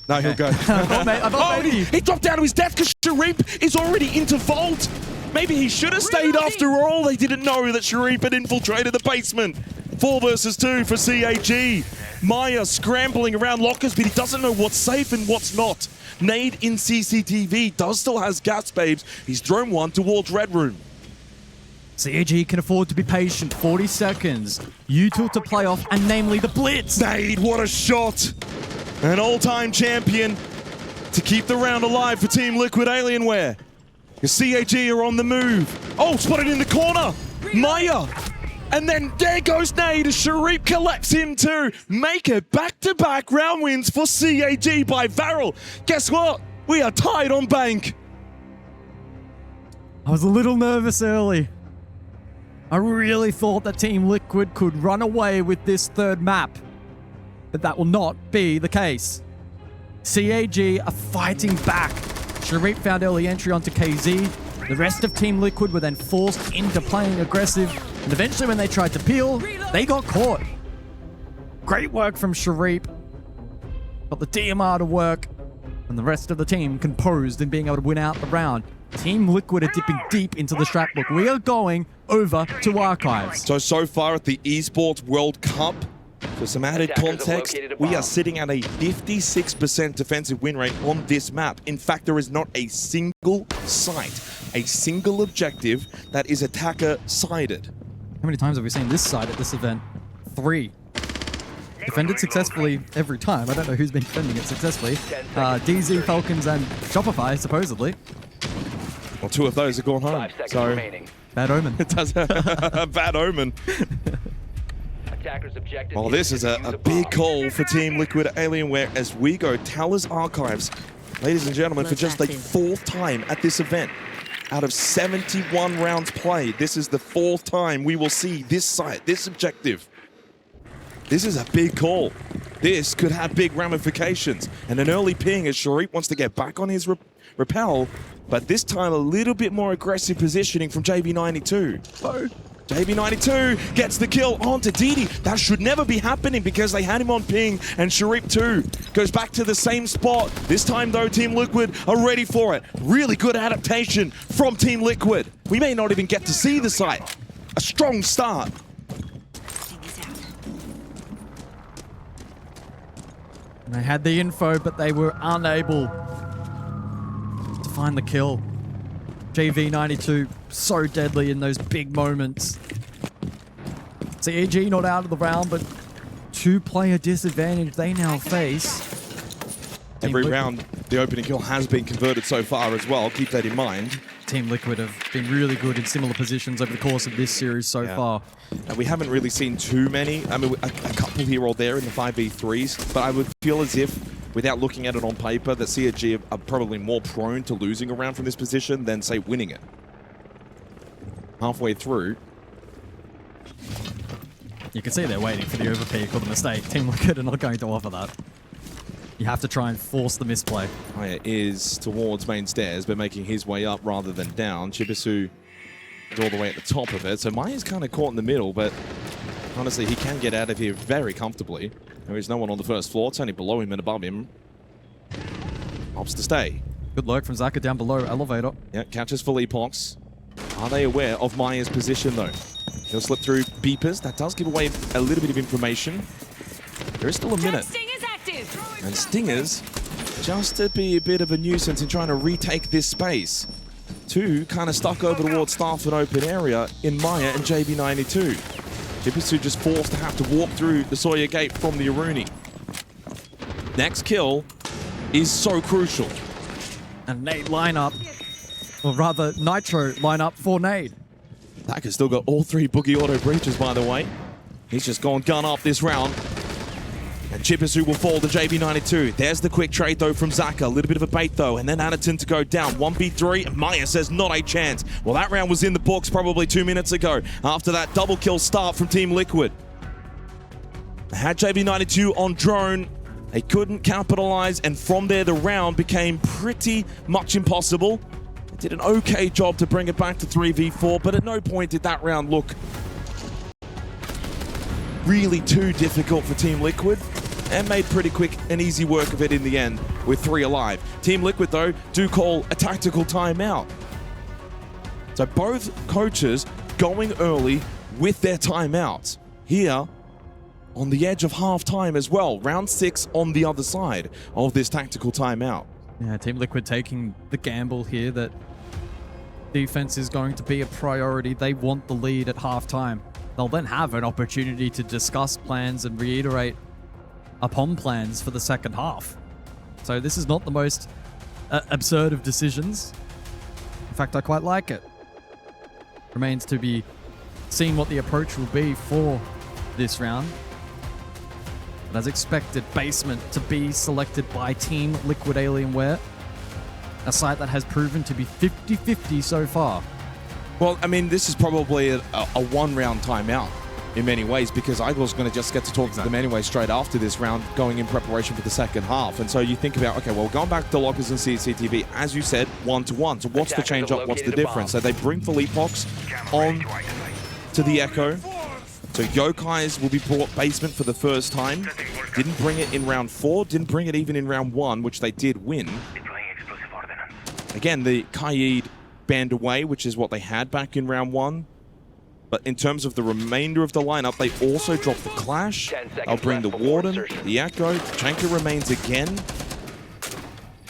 [SPEAKER 3] No, he'll go.
[SPEAKER 1] I thought maybe.
[SPEAKER 3] He dropped down to his death because Sharif is already into Vault. Maybe he should have stayed after all. They didn't know that Sharif had infiltrated the basement. 4 versus 2 for CAG. Maya scrambling around lockers, but he doesn't know what's safe and what's not. Nade in CCTV does still has gas babes. He's thrown one towards Red Room.
[SPEAKER 1] CAG can afford to be patient. 40 seconds. Util to play off, and namely the blitz.
[SPEAKER 3] Nade, what a shot. An all-time champion to keep the round alive for Team Liquid Alienware. The CAG are on the move. Oh, spotted in the corner. Maya. And then there goes Nade as Sharif collects him too. Make it back-to-back round wins for CAG by VARREL. Guess what? We are tied on Bank.
[SPEAKER 1] I was a little nervous early. I really thought that Team Liquid could run away with this third map. But that will not be the case. CAG are fighting back. Sharif found early entry onto KZ. The rest of Team Liquid were then forced into playing aggressive. And eventually when they tried to peel, they got caught. Great work from Sharif. Got the DMR to work. And the rest of the team composed in being able to win out the round. Team Liquid are dipping deep into the strat book. We are going over to archives.
[SPEAKER 3] So far at the Esports World Cup, for some added context, we are sitting at a 56% defensive win rate on this map. In fact, there is not a single site, a single objective that is attacker-sided.
[SPEAKER 1] How many times have we seen this side at this event? 3. Defended successfully every time. I don't know who's been defending it successfully. DZ, Falcons, and Shopify, supposedly.
[SPEAKER 3] Well, 2 of those have gone home.
[SPEAKER 6] 5 seconds
[SPEAKER 3] So
[SPEAKER 6] remaining.
[SPEAKER 1] Bad omen.
[SPEAKER 3] it does a bad omen.
[SPEAKER 6] Attackers objective
[SPEAKER 3] Well, this is a big call for Team Liquid Alienware as we go Talus Archives. Ladies and gentlemen, for just the 4th time at this event, out of 71 rounds played, this is the 4th time we will see this site, this objective. This is a big call. This could have big ramifications. And an early ping as Sharif wants to get back on his rappel, but this time a little bit more aggressive positioning from JB92. Oh. JB92 gets the kill onto Didi. That should never be happening because they had him on ping, and Sharif too goes back to the same spot. This time though, Team Liquid are ready for it. Really good adaptation from Team Liquid. We may not even get to see the site. A strong start.
[SPEAKER 1] They had the info, but they were unable to find the kill. JV92 so deadly in those big moments. CAG not out of the round, but 2-player disadvantage they now face.
[SPEAKER 3] Every round, the opening kill has been converted so far as well. Keep that in mind.
[SPEAKER 1] Team Liquid have been really good in similar positions over the course of this series so far.
[SPEAKER 3] And we haven't really seen too many. I mean, a couple here or there in the 5v3s, but I would feel as if, without looking at it on paper, that CAG are probably more prone to losing a round from this position than, say, winning it. Halfway through.
[SPEAKER 1] You can see they're waiting for the overpeak or the mistake. Team Liquid are not going to offer that. You have to try and force the misplay.
[SPEAKER 3] Maya is towards main stairs, but making his way up rather than down. Chibisu is all the way at the top of it. So Maya's kind of caught in the middle, but honestly, he can get out of here very comfortably. There is no one on the first floor. It's only below him and above him. Opts to stay.
[SPEAKER 1] Good lurk from Zaka down below elevator.
[SPEAKER 3] Yeah, catches for Leapox. Are they aware of Maya's position, though? He'll slip through beepers. That does give away a little bit of information. There is still a minute. And Stingers, just to be a bit of a nuisance in trying to retake this space. 2 kind of stuck over towards Stafford open area in Maya and JB92. Jipisu just forced to have to walk through the Sawyer gate from the Aruni. Next kill is so crucial.
[SPEAKER 1] And Nade lineup, or rather Nitro lineup for Nade.
[SPEAKER 3] Taka's still got all 3 Boogie Auto breaches, by the way. He's just gone gun up this round. And Chipisu will fall to JB92. There's the quick trade, though, from Zaka. A little bit of a bait, though. And then Anaton to go down. 1v3. Maya says not a chance. Well, that round was in the books probably 2 minutes ago. After that double kill start from Team Liquid. They had JB92 on drone. They couldn't capitalize. And from there, the round became pretty much impossible. They did an okay job to bring it back to 3v4. But at no point did that round look really too difficult for Team Liquid, and made pretty quick and easy work of it in the end with 3 alive. Team Liquid, though, do call a tactical timeout. So both coaches going early with their timeouts. Here, on the edge of half-time as well. Round 6 on the other side of this tactical timeout.
[SPEAKER 1] Yeah, Team Liquid taking the gamble here that defense is going to be a priority. They want the lead at halftime. They'll then have an opportunity to discuss plans and reiterate upon plans for the second half. So this is not the most absurd of decisions. In fact, I quite like it. Remains to be seen what the approach will be for this round. But as expected, basement to be selected by Team Liquid Alienware, a site that has proven to be 50-50 so far.
[SPEAKER 3] Well, I mean, this is probably a one-round timeout in many ways, because Igor's going to just get to talk to them anyway straight after this round, going in preparation for the second half. And so you think about, okay, well, going back to lockers and CCTV, as you said, 1-to-1. So what's the change up? What's the difference? So they bring Felipox on to the Echo. So Yokai's will be brought basement for the first time. Didn't bring it in round 4, didn't bring it even in round 1, which they did win. Again, the Kaid banned away, which is what they had back in round 1. But in terms of the remainder of the lineup, they also drop the Clash. They'll bring the Warden, the Echo. Chanka remains again.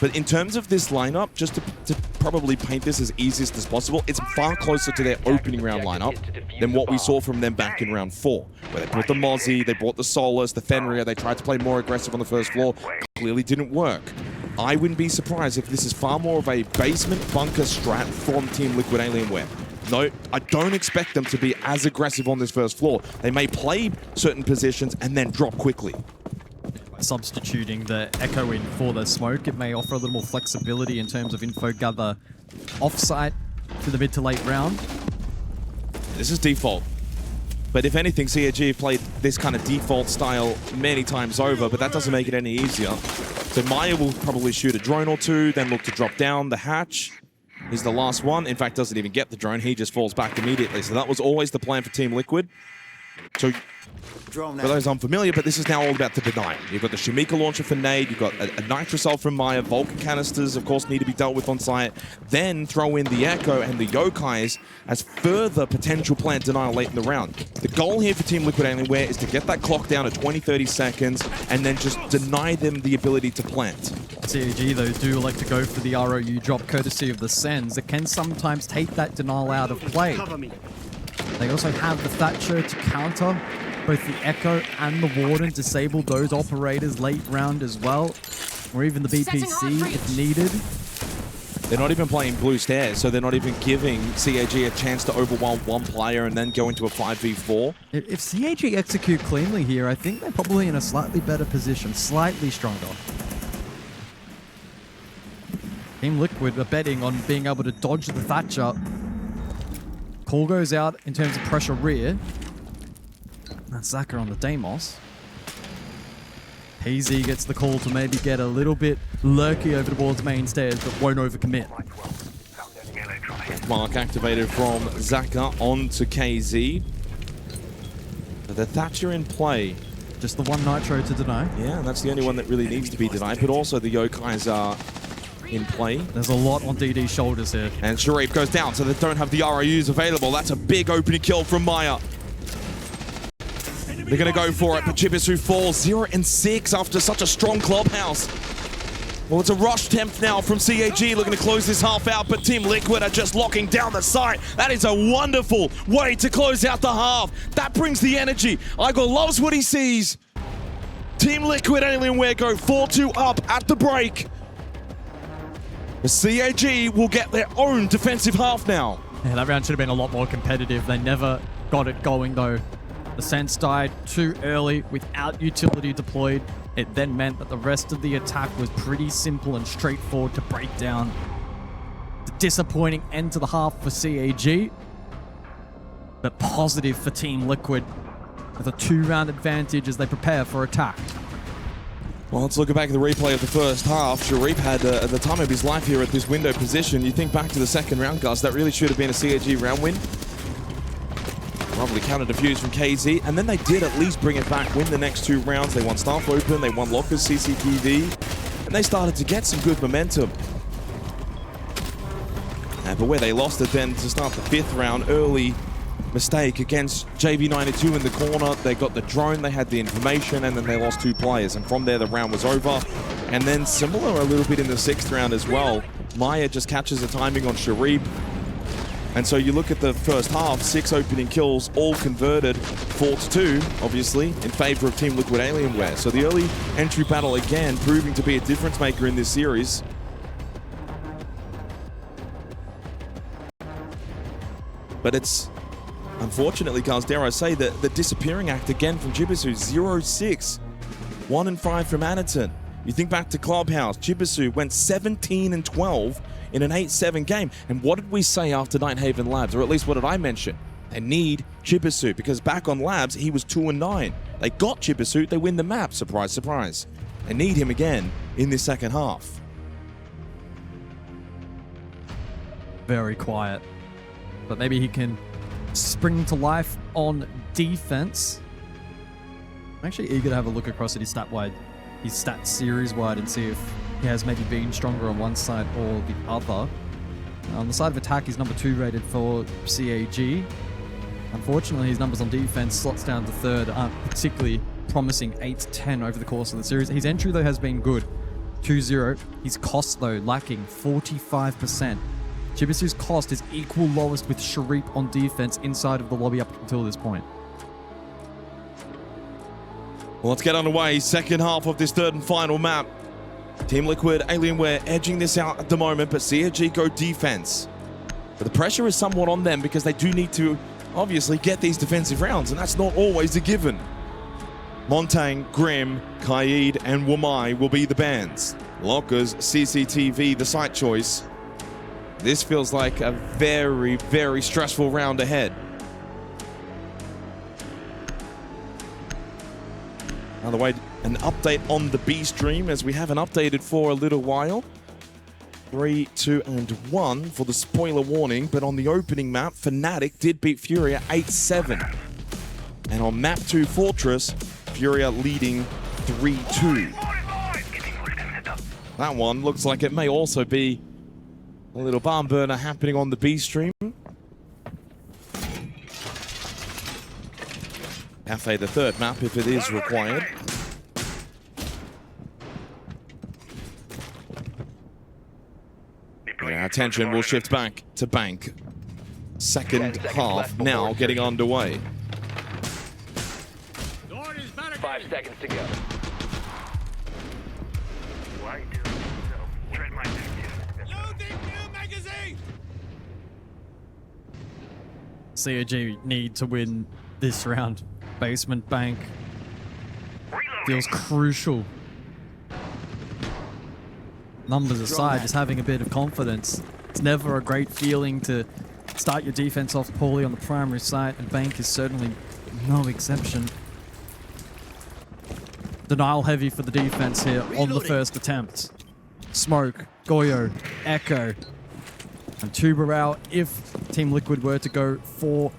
[SPEAKER 3] But in terms of this lineup, just to probably paint this as easiest as possible, it's far closer to their opening round lineup than what we saw from them back in round 4, where they brought the Mozzie, they brought the Solus, the Fenrir. They tried to play more aggressive on the first floor. Clearly didn't work. I wouldn't be surprised if this is far more of a basement bunker strat from Team Liquid Alienware. No, I don't expect them to be as aggressive on this first floor. They may play certain positions and then drop quickly.
[SPEAKER 1] Substituting the Echo in for the smoke, it may offer a little more flexibility in terms of info gather offsite to the mid to late round.
[SPEAKER 3] This is default. But if anything, CAG have played this kind of default style many times over, but that doesn't make it any easier. So Maya will probably shoot a drone or two, then look to drop down. The hatch is the last one. In fact, doesn't even get the drone. He just falls back immediately. So that was always the plan for Team Liquid. So for those unfamiliar, but this is now all about the deny. You've got the Shamika launcher for nade, you've got a nitrocell from Maya, Vulcan canisters, of course, need to be dealt with on site. Then throw in the Echo and the Yokais as further potential plant denial late in the round. The goal here for Team Liquid Alienware is to get that clock down at 20-30 seconds and then just deny them the ability to plant.
[SPEAKER 1] CAG, though, do like to go for the ROU drop courtesy of the Sens. It can sometimes take that denial out of play. They also have the Thatcher to counter both the Echo and the Warden, disable those operators late round as well, or even the BPC if needed.
[SPEAKER 3] They're not even playing blue stairs, so they're not even giving CAG a chance to overwhelm one player and then go into a 5v4.
[SPEAKER 1] If CAG execute cleanly here, I think they're probably in a slightly better position, slightly stronger. Team Liquid are betting on being able to dodge the Thatcher. Call goes out in terms of pressure rear. That's Zaka on the Deimos. PZ gets the call to maybe get a little bit lurky over towards main stairs, but won't overcommit.
[SPEAKER 3] Mark activated from Zaka onto KZ. The Thatcher in play.
[SPEAKER 1] Just the one Nitro to deny.
[SPEAKER 3] Yeah, that's the only one that really needs to be denied, but also the Yokais are in play.
[SPEAKER 1] There's a lot on DD's shoulders here.
[SPEAKER 3] And Sharif goes down, so they don't have the ROUs available. That's a big opening kill from Maya. They're going to go for it, but Chibisu falls 0-6 after such a strong clubhouse. Well, it's a rush temp now from CAG looking to close this half out, but Team Liquid are just locking down the site. That is a wonderful way to close out the half. That brings the energy. Igor loves what he sees. Team Liquid Alienware go 4-2 up at the break. The CAG will get their own defensive half now.
[SPEAKER 1] Yeah, that round should have been a lot more competitive. They never got it going, though. The Sense died too early without utility deployed. It then meant that the rest of the attack was pretty simple and straightforward to break down. The disappointing end to the half for CAG, but positive for Team Liquid with a 2-round advantage as they prepare for attack.
[SPEAKER 3] Well, let's look back at the replay of the first half. Sharif had the time of his life here at this window position. You think back to the second round, guys, that really should have been a CAG round win. Probably counter defuse from KZ, and then they did at least bring it back, win the next 2 rounds. They won Staff Open, they won Lockers CCTV, and they started to get some good momentum. But where they lost it then to start the 5th round, early mistake against JV92 in the corner. They got the drone, they had the information, and then they lost 2 players. And from there, the round was over. And then similar a little bit in the 6th round as well. Maya just catches the timing on Sharib. And so you look at the first half, 6 opening kills, all converted, 4-2, obviously, in favor of Team Liquid Alienware. So the early entry battle, again, proving to be a difference maker in this series. But it's, unfortunately, guys, dare I say, the disappearing act again from Chibisu, 0-6, 1-5 from Anaton. You think back to Clubhouse, Chibisu went 17-12 in an 8-7 game. And what did we say after Nighthaven Labs? Or at least what did I mention? They need Chibisu, because back on Labs, he was 2-9. They got Chibisu, they win the map. Surprise, surprise. They need him again in this second half.
[SPEAKER 1] Very quiet. But maybe he can spring to life on defense. I'm actually eager to have a look across at his stat series-wide and see if he has maybe been stronger on one side or the other. On the side of attack, he's number 2 rated for CAG. Unfortunately, his numbers on defense slots down to 3rd aren't particularly promising, 8-10 over the course of the series. His entry, though, has been good, 2-0. His cost, though, lacking 45%. Chibisu's cost is equal lowest with Sharif on defense inside of the lobby up until this point.
[SPEAKER 3] Well, let's get underway. Second half of this 3rd and final map. Team Liquid, Alienware edging this out at the moment, but CAG go defense. But the pressure is somewhat on them because they do need to obviously get these defensive rounds, and that's not always a given. Montang, Grim, Kaid, and Wamai will be the bans. Lockers, CCTV, the site choice. This feels like a very, very stressful round ahead. By the way, an update on the B stream, as we haven't updated for a little while. 3, 2, and 1 for the spoiler warning, but on the opening map, Fnatic did beat Furia 8-7. And on map 2 Fortress, Furia leading 3-2. That one looks like it may also be a little barn burner happening on the B stream. Cafe, the third map, if it is required. And our attention will shift back to Bank. Second half now getting underway.
[SPEAKER 6] 5 seconds to go.
[SPEAKER 1] CAG need to win this round. Basement Bank feels crucial. Numbers aside, just having a bit of confidence. It's never a great feeling to start your defense off poorly on the primary site, and Bank is certainly no exception. Denial heavy for the defense here on the first attempt. Smoke, Goyo, Echo, and 2 Barrel if Team Liquid were to go for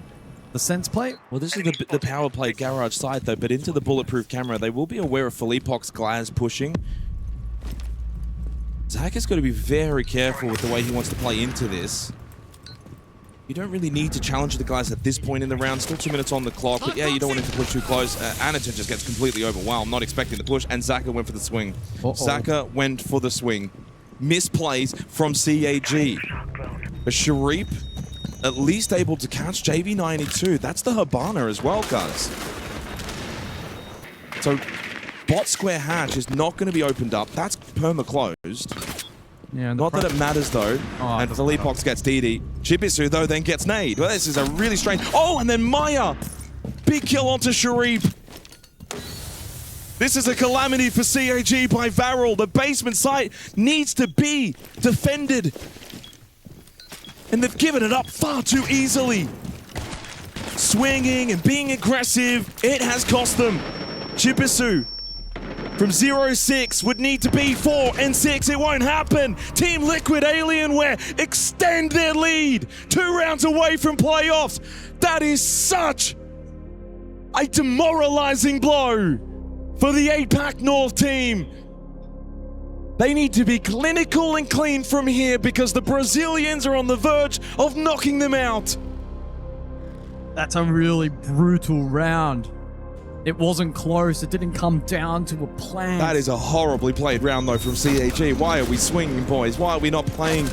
[SPEAKER 1] the sense play.
[SPEAKER 3] Well, this is the power play garage side though, but into the bulletproof camera, they will be aware of Philippok's Glaz pushing. Zach has got to be very careful with the way he wants to play into this. You don't really need to challenge the guys at this point in the round. Still 2 minutes on the clock, but yeah, you don't want him to push too close. Anaton just gets completely overwhelmed, not expecting the push, and Zaka went for the swing. Zaka went for the swing. Misplays from CAG. But Sharif, at least able to catch JV92. That's the Habana as well, guys. So, bot square hatch is not going to be opened up. That's perma-closed.
[SPEAKER 1] Yeah,
[SPEAKER 3] not that it matters, though. And Philippox gets DD. Chibisu, though, then gets nade. Well, this is a really strange... Oh, and then Maya! Big kill onto Sharif. This is a calamity for CAG by VARREL. The basement site needs to be defended. And they've given it up far too easily. Swinging and being aggressive, it has cost them. Chibisu from 0-6 would need to be 4 and 6. It won't happen. Team Liquid Alienware extend their lead. 2 rounds away from playoffs. That is such a demoralizing blow for the APAC North team. They need to be clinical and clean from here because the Brazilians are on the verge of knocking them out.
[SPEAKER 1] That's a really brutal round. It wasn't close. It didn't come down to a plan.
[SPEAKER 3] That is a horribly played round, though, from CAG. Why are we swinging, boys? Why are we not playing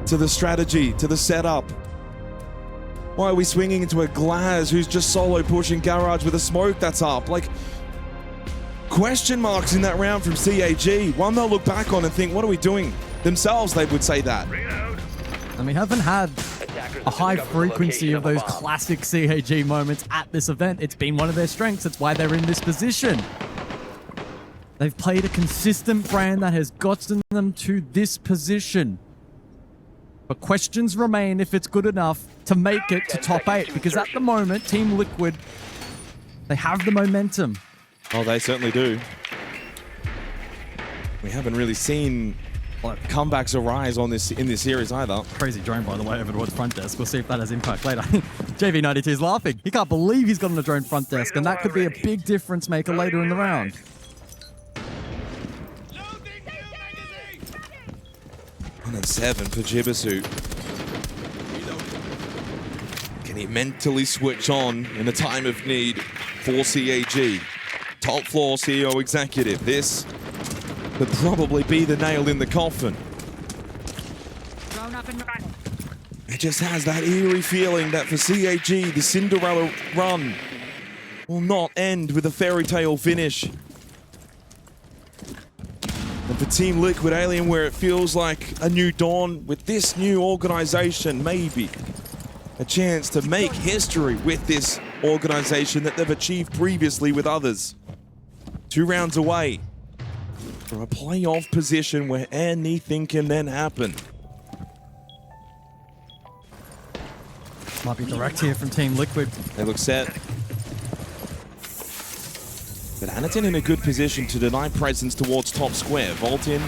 [SPEAKER 3] to the strategy, to the setup? Why are we swinging into a Glaz who's just solo pushing Garage with a smoke that's up? Like, question marks in that round from CAG. One they'll look back on and think, what are we doing? Themselves, they would say that.
[SPEAKER 1] And we haven't had a high frequency of those classic CAG moments at this event. It's been one of their strengths. It's why they're in this position. They've played a consistent brand that has gotten them to this position. But questions remain if it's good enough to make it to top 8. Because at the moment, Team Liquid, they have the momentum.
[SPEAKER 3] Oh, they certainly do. We haven't really seen comebacks arise on this in this series either.
[SPEAKER 1] Crazy drone, by the way, over towards front desk. We'll see if that has impact later. JV92 is laughing. He can't believe he's got on a drone front desk, and that could be a big difference maker later in the round.
[SPEAKER 3] And 7 for Jibisu. Can he mentally switch on in a time of need for CAG? Top floor CEO executive. This could probably be the nail in the coffin. It just has that eerie feeling that for CAG, the Cinderella run will not end with a fairy tale finish. And for Team Liquid Alien, where it feels like a new dawn with this new organization, maybe a chance to make history with this organization that they've achieved previously with others. 2 rounds away from a playoff position where anything can then happen.
[SPEAKER 1] Might be direct here from Team Liquid.
[SPEAKER 3] They look set. But Anakin in a good position to deny presence towards top square. Voltin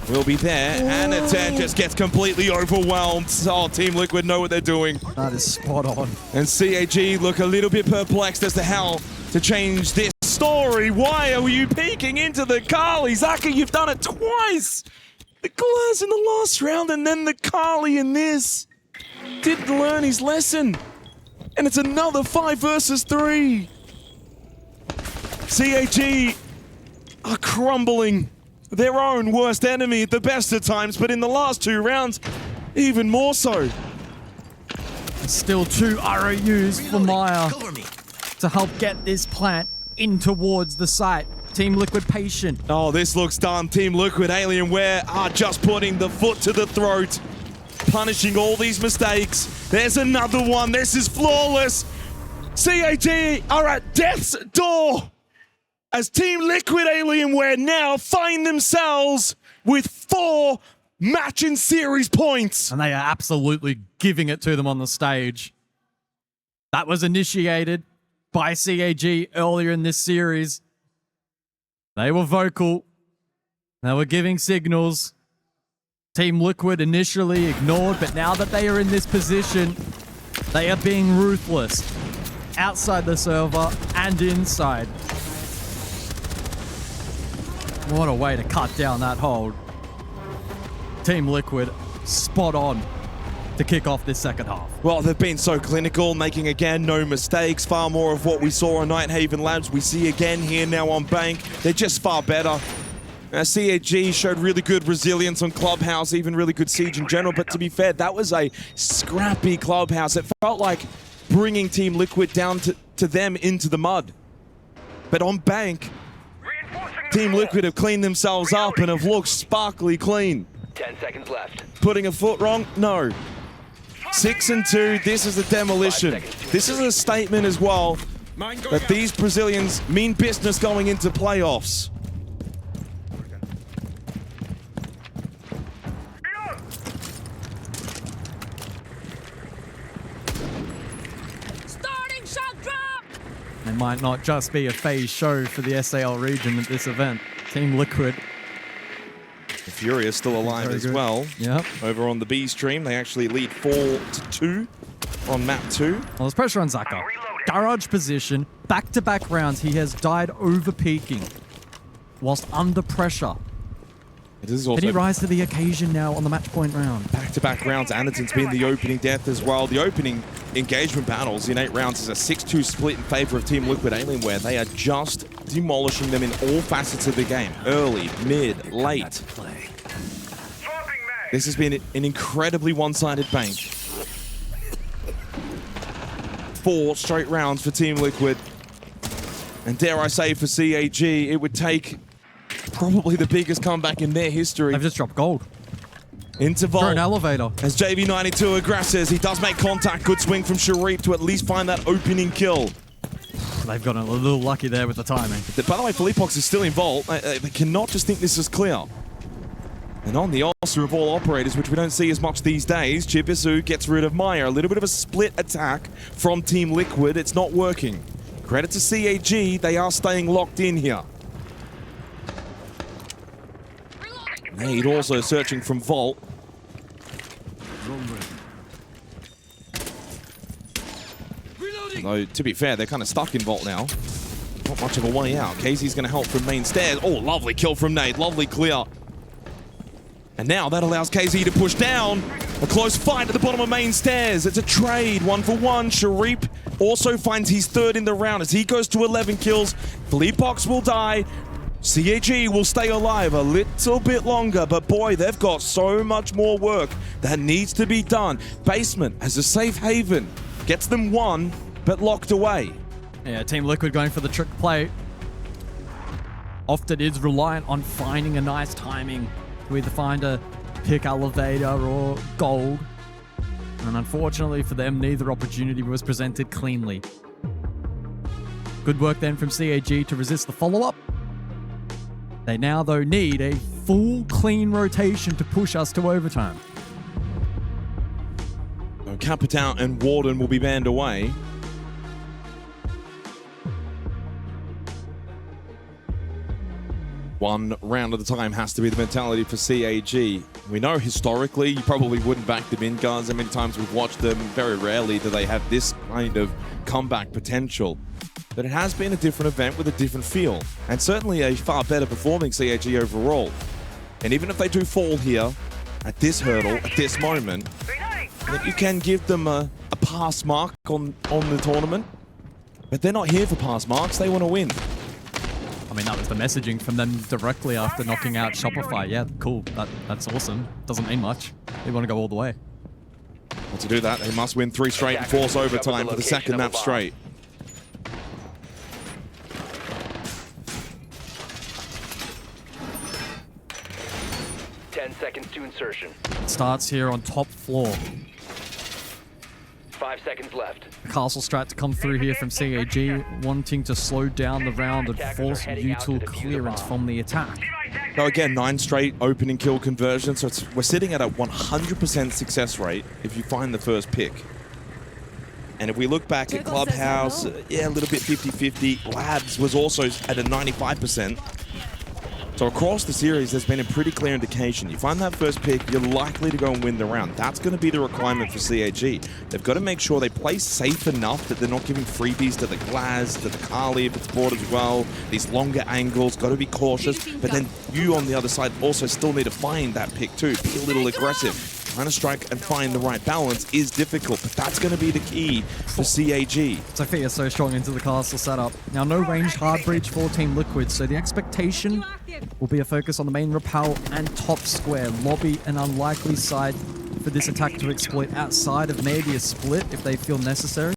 [SPEAKER 3] will be there. Anakin just gets completely overwhelmed. Oh, Team Liquid know what they're doing.
[SPEAKER 1] That is spot on.
[SPEAKER 3] And CAG look a little bit perplexed as to how to change this story. Why are you peeking into the Kali? Zaka, you've done it twice. The glass in the last round and then the Kali in this. Didn't learn his lesson. And it's another 5 versus 3. CAG are crumbling. Their own worst enemy at the best of times, but in the last 2 rounds, even more so.
[SPEAKER 1] Still 2 ROUs for Maya to help get this plant in towards the site. Team Liquid patient.
[SPEAKER 3] Oh, this looks done. Team Liquid Alienware are just putting the foot to the throat, punishing all these mistakes. There's another one. This is flawless. CAG are at death's door as Team Liquid Alienware now find themselves with 4 match and series points.
[SPEAKER 1] And they are absolutely giving it to them on the stage. That was initiated by CAG earlier in this series. They were vocal. They were giving signals. Team Liquid initially ignored, but now that they are in this position, they are being ruthless. Outside the server and inside. What a way to cut down that hold. Team Liquid, spot on to kick off this second half.
[SPEAKER 3] Well, they've been so clinical, making again no mistakes. Far more of what we saw on Nighthaven Labs we see again here now on Bank. They're just far better. CAG showed really good resilience on Clubhouse, even really good Siege in general. But to be fair, that was a scrappy Clubhouse. It felt like bringing Team Liquid down to them into the mud. But on Bank, Team Liquid have cleaned themselves up and have looked sparkly clean.
[SPEAKER 6] 10 seconds left.
[SPEAKER 3] Putting a foot wrong? No. 6 and 2, this is a demolition. This is a statement as well that these Brazilians mean business going into playoffs.
[SPEAKER 8] Starting shot drop!
[SPEAKER 1] It might not just be a phase show for the SAL region at this event. Team Liquid.
[SPEAKER 3] The Fury is still alive
[SPEAKER 1] Very
[SPEAKER 3] as
[SPEAKER 1] good.
[SPEAKER 3] well.
[SPEAKER 1] Yep.
[SPEAKER 3] Over on the B stream, they actually lead 4-2 on map 2.
[SPEAKER 1] Well, there's pressure on Zaka. Garage position. Back-to-back rounds, he has died over peaking. Whilst under pressure.
[SPEAKER 3] It is
[SPEAKER 1] Can
[SPEAKER 3] also
[SPEAKER 1] he rise to the occasion now on the match point round?
[SPEAKER 3] back-to-back rounds. Anderton's been the opening death as well. The opening engagement battles in 8 rounds is a 6-2 split in favor of Team Liquid Alienware. They are just demolishing them in all facets of the game. Early, mid, late. This has been an incredibly one-sided Bank. 4 straight rounds for Team Liquid. And dare I say for CAG, it would take probably the biggest comeback in their history.
[SPEAKER 1] They've just dropped gold.
[SPEAKER 3] Into
[SPEAKER 1] For an
[SPEAKER 3] Vault.
[SPEAKER 1] elevator.
[SPEAKER 3] As JV92 aggresses, he does make contact. Good swing from Sharif to at least find that opening kill.
[SPEAKER 1] They've gotten a little lucky there with the timing.
[SPEAKER 3] By the way, Philippox is still in Vault. They cannot just think this is clear. And on the ulcer of all operators, which we don't see as much these days, Chibisu gets rid of Maya. A little bit of a split attack from Team Liquid. It's not working. Credit to CAG, they are staying locked in here. Nade also searching from Vault. Though, to be fair, they're kind of stuck in Vault now. Not much of a way out. Casey's going to help from main stairs. Oh, lovely kill from Nade. Lovely clear. And now that allows KZ to push down. A close fight at the bottom of main stairs. It's a trade, 1-for-1. Sharif also finds his 3rd in the round as he goes to 11 kills. Philippox will die. CAG will stay alive a little bit longer, but boy, they've got so much more work that needs to be done. Basement as a safe haven gets them 1, but locked away.
[SPEAKER 1] Yeah, Team Liquid going for the trick play. often is reliant on finding a nice timing to either find a pick elevator or gold. And unfortunately for them, neither opportunity was presented cleanly. Good work then from CAG to resist the follow-up. They now, though, need a full clean rotation to push us to overtime.
[SPEAKER 3] So Capital and Warden will be banned away. One round at a time has to be the mentality for CAG. We know historically you probably wouldn't back them in, guys. How many times we've watched them, very rarely do they have this kind of comeback potential. But it has been a different event with a different feel, and certainly a far better performing CAG overall. And even if they do fall here, at this hurdle, at this moment, I think you can give them a pass mark on the tournament. But they're not here for pass marks, they want to win.
[SPEAKER 1] I mean, that was the messaging from them directly after knocking out Shopify. Yeah, cool. That's awesome. Doesn't mean much. They want to go all the way.
[SPEAKER 3] Well, to do that, they must win 3 straight and force overtime for the second map straight.
[SPEAKER 6] Seconds to insertion.
[SPEAKER 1] It starts here on top floor.
[SPEAKER 6] 5 seconds left.
[SPEAKER 1] Castle strat to come through here from CAG, wanting to slow down the round and force util clearance from the attack.
[SPEAKER 3] So again, 9 straight opening kill conversions. So we're sitting at a 100% success rate if you find the first pick. And if we look back at Clubhouse, yeah, a little bit 50-50. Labs was also at a 95%. So across the series, there's been a pretty clear indication. You find that first pick, you're likely to go and win the round. That's going to be the requirement for CAG. They've got to make sure they play safe enough that they're not giving freebies to the Glaz, to the Kali if it's bought as well. These longer angles, got to be cautious. But then you on the other side also still need to find that pick too. Be a little aggressive. Trying to strike and find the right balance is difficult, but that's going to be the key for CAG.
[SPEAKER 1] Sophia so strong into the castle setup. Now, no ranged hard breach for Team Liquid, so the expectation will be a focus on the main rappel and top square. Lobby an unlikely side for this attack to exploit outside of maybe a split if they feel necessary.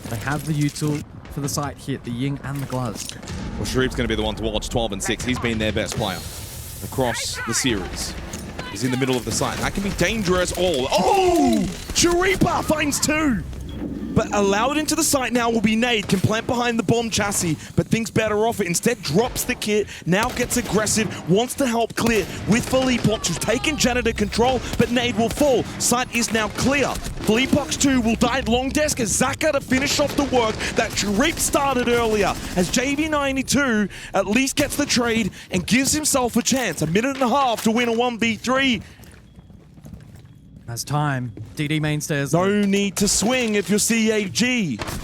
[SPEAKER 1] They have the util for the site hit, the Ying and the Glaz.
[SPEAKER 3] Well, Sharif's going to be the one to watch, 12 and 6. He's been their best player across the series. He's in the middle of the site. That can be dangerous. Oh! Sharipa finds 2! But allowed into the site now will be Nade. Can plant behind the bomb chassis, but thinks better off it. Instead, drops the kit, now gets aggressive, wants to help clear with Philippox, who's taken janitor control, but Nade will fall. Site is now clear. Philippox 2 will die at long desk as Zaka to finish off the work that Sharif started earlier. As JV92 at least gets the trade and gives himself a chance. 1.5 minutes to win a 1v3.
[SPEAKER 1] As time, DD mainstays.
[SPEAKER 3] No need to swing if you're CAG.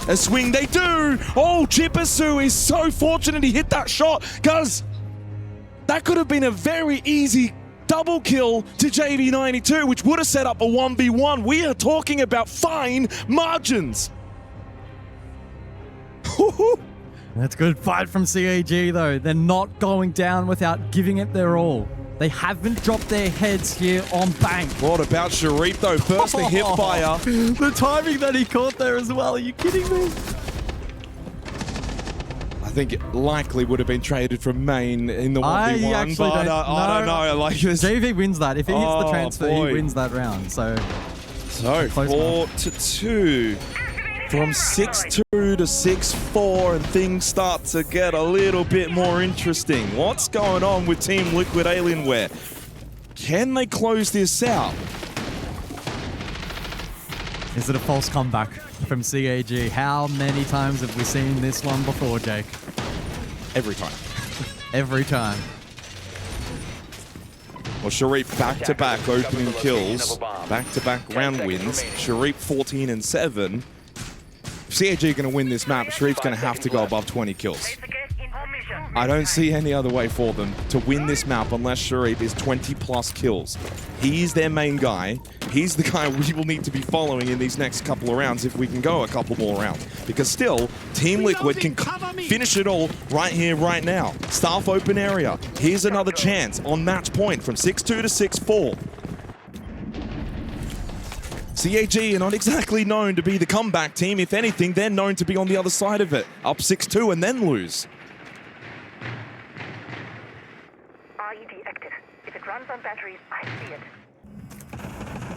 [SPEAKER 3] A swing they do. Oh, Chipasu is so fortunate he hit that shot, because that could have been a very easy double kill to JV92, which would have set up a 1v1. We are talking about fine margins.
[SPEAKER 1] That's good fight from CAG though. They're not going down without giving it their all. They haven't dropped their heads here on Bank.
[SPEAKER 3] What about Sharif though? First the hip fire.
[SPEAKER 1] The timing that he caught there as well. Are you kidding me?
[SPEAKER 3] I think it likely would have been traded from main in the 1v1, but I don't know. Like this.
[SPEAKER 1] JV wins that. If he hits the transfer, he wins that round. So
[SPEAKER 3] 4-2. From 6-2 to 6-4, and things start to get a little bit more interesting. What's going on with Team Liquid Alienware? Can they close this out?
[SPEAKER 1] Is it a false comeback from CAG? How many times have we seen this one before, Jake?
[SPEAKER 3] Every time.
[SPEAKER 1] Every time.
[SPEAKER 3] Well, Sharif back-to-back opening kills, back-to-back round wins. Sharif 14 and 7. If CAG are going to win this map, Sharif's going to have to go above 20 kills. I don't see any other way for them to win this map unless Sharif is 20+ kills. He's their main guy. He's the guy we will need to be following in these next couple of rounds if we can go a couple more rounds. Because still, Team Liquid can finish it all right here, right now. Staff open area. Here's another chance on match point from 6-2 to 6-4. CAG are not exactly known to be the comeback team. If anything, they're known to be on the other side of it. Up 6-2 and then lose.
[SPEAKER 7] Comes on batteries. I see it.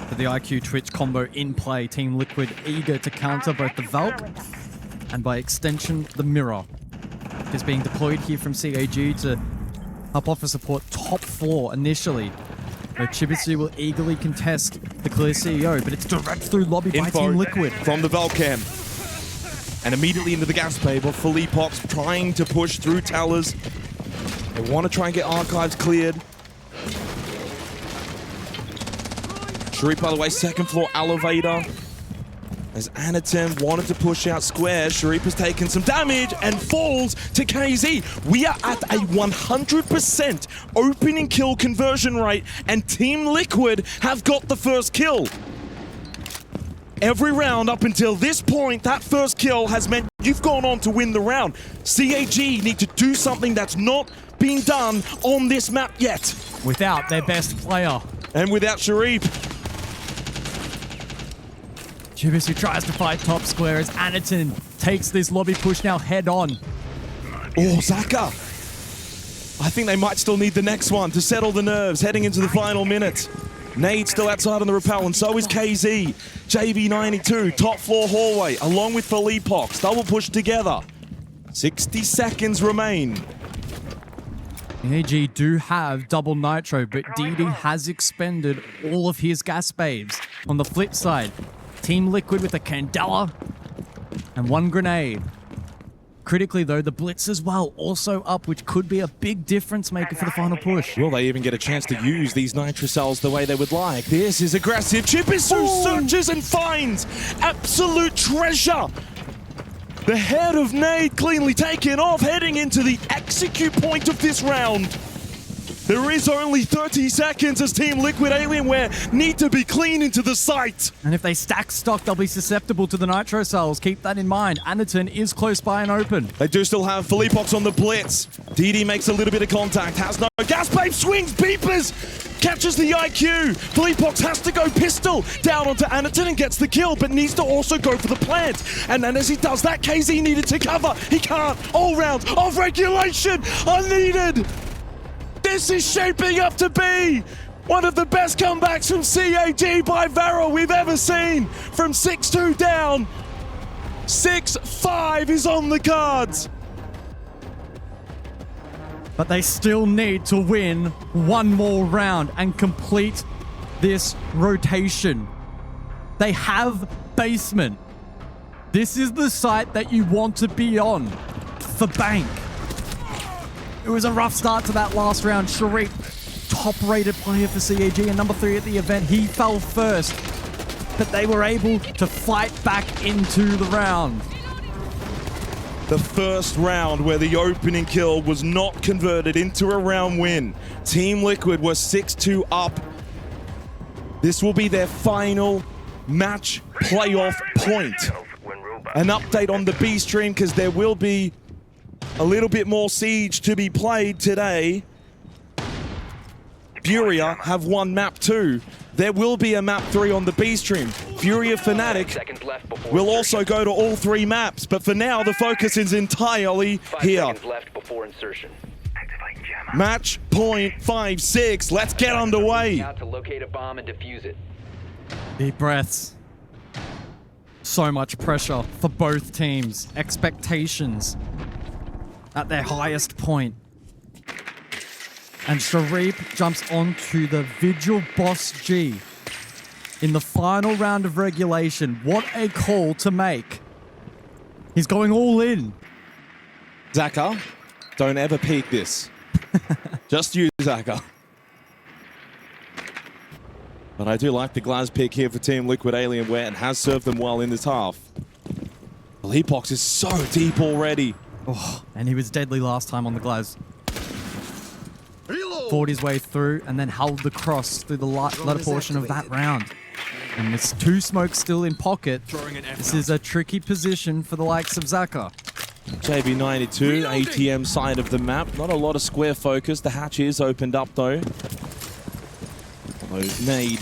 [SPEAKER 1] With the IQ Twitch combo in play, Team Liquid eager to counter both the Valk and by extension, the Mirror. Is being deployed here from CAG to help offer support top floor initially. Though Chibisu will eagerly contest the clear CEO, but it's direct through lobby by Team Liquid.
[SPEAKER 3] From the Valcam. And immediately into the gas bay, but Philippox trying to push through towers. They want to try and get archives cleared. Sharif, by the way, second floor elevator. As Anatim wanted to push out square, Sharif has taken some damage and falls to KZ. We are at a 100% opening kill conversion rate, and Team Liquid have got the first kill. Every round up until this point, that first kill has meant you've gone on to win the round. CAG need to do something that's not being done on this map yet.
[SPEAKER 1] Without their best player.
[SPEAKER 3] And without Sharif.
[SPEAKER 1] Chibisu tries to fight top square as Anatin takes this lobby push now head on.
[SPEAKER 3] Oh, Zaka. I think they might still need the next one to settle the nerves heading into the final minute. Nade still outside on the rappel, and so is KZ. JB92, top floor hallway, along with Philippox. Double push together. 60 seconds remain.
[SPEAKER 1] AG do have double nitro, but DD has expended all of his gas babes. On the flip side, Team Liquid with a Candela and one grenade. Critically though, the Blitz as well also up, which could be a big difference maker for the final push.
[SPEAKER 3] Will they even get a chance to use these nitro cells the way they would like? This is aggressive. Chibisu searches and finds absolute treasure. The head of Nade cleanly taken off, heading into the execute point of this round. There is only 30 seconds as Team Liquid Alienware need to be clean into the site.
[SPEAKER 1] And if they stack stock, they'll be susceptible to the nitro cells. Keep that in mind. Anaton is close by and open.
[SPEAKER 3] They do still have Philippox on the blitz. DD makes a little bit of contact, has no gas babe, swings, beepers, catches the IQ. Philippox has to go pistol down onto Anaton and gets the kill, but needs to also go for the plant. And then as he does that, KZ needed to cover. He can't. All round of regulation are needed. This is shaping up to be one of the best comebacks from CAG by VARREL we've ever seen. From 6-2 down, 6-5 is on the cards.
[SPEAKER 1] But they still need to win one more round and complete this rotation. They have basement. This is the site that you want to be on for Bank. It was a rough start to that last round. Sharif, top-rated player for CAG and number 3 at the event. He fell first, but they were able to fight back into the round.
[SPEAKER 3] The first round where the opening kill was not converted into a round win. Team Liquid were 6-2 up. This will be their final match playoff point. An update on the B stream, because there will be a little bit more Siege to be played today. Furia have won map 2. There will be a map 3 on the B stream. Furia Fnatic will also go to all 3 maps, but for now the focus is entirely here. Match point 5-6. Let's get underway.
[SPEAKER 6] Out to locate a bomb and defuse it.
[SPEAKER 1] Deep breaths. So much pressure for both teams. Expectations at their highest point. And Sharif jumps onto the Vigil Boss G in the final round of regulation. What a call to make. He's going all in.
[SPEAKER 3] Zaka, don't ever peek this. Just you, Zaka. But I do like the Glaz pick here for Team Liquid Alienware and has served them well in this half. Philippox is so deep already.
[SPEAKER 1] Oh, and he was deadly last time on the Glaz. Fought his way through and then held the cross through the latter portion of that round. And there's 2 smokes still in pocket. This is a tricky position for the likes of Zaka.
[SPEAKER 3] JB92, ATM side of the map. Not a lot of square focus. The hatch is opened up though. Nade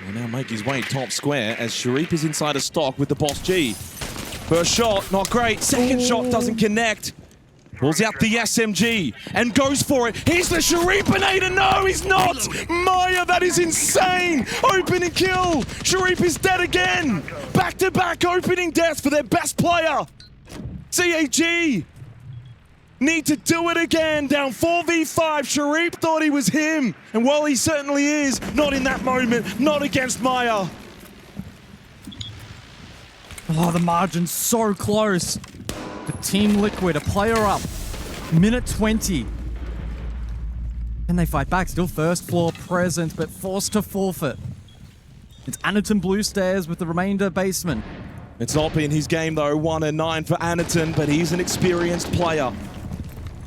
[SPEAKER 3] will now make his way top square as Sharif is inside a stock with the Boss G. First shot, not great. Second shot doesn't connect. Pulls out the SMG and goes for it. Here's the Sharipinator. No, he's not. Maya, that is insane. Opening kill. Sharip is dead again. Back-to-back opening death for their best player. CAG need to do it again. Down 4v5. Sharip thought he was him. And while he certainly is, not in that moment. Not against Maya.
[SPEAKER 1] Oh, the margin's so close. But Team Liquid, a player up. Minute 20. Can they fight back? Still first floor present, but forced to forfeit. It's Anaton Blue Stairs with the remainder basement.
[SPEAKER 3] It's not been his game though, 1-9 for Anaton, but he's an experienced player.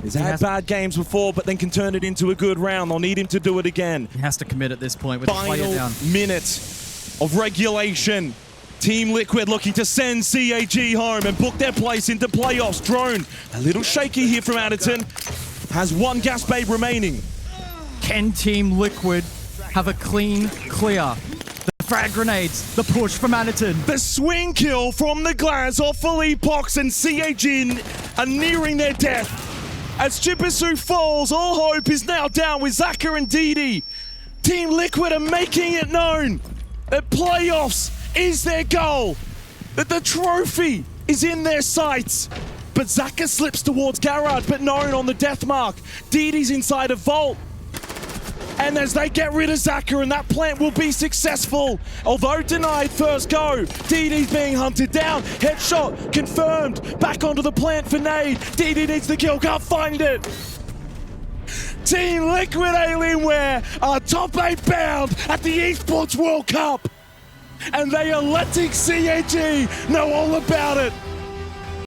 [SPEAKER 3] He's had bad games before, but then can turn it into a good round. They'll need him to do it again.
[SPEAKER 1] He has to commit at this point with the player down.
[SPEAKER 3] Final minute of regulation. Team Liquid looking to send CAG home and book their place into playoffs. Drone, a little shaky here from Anaton. Has one gas babe remaining.
[SPEAKER 1] Can Team Liquid have a clean clear? The frag grenades, the push from Anaton.
[SPEAKER 3] The swing kill from the glass off Philippe Pox, and CAG are nearing their death. As Chibisu falls, all hope is now down with Zaka and Didi. Team Liquid are making it known that playoffs is their goal, that the trophy is in their sights. But Zaka slips towards Garrard, but known on the death mark. Didi's inside a vault. And as they get rid of Zaka, and that plant will be successful. Although denied first go, Didi's being hunted down. Headshot confirmed. Back onto the plant for Nade. Didi needs the kill, can't find it. Team Liquid Alienware are top 8 bound at the Esports World Cup. And they are letting CAG know all about it.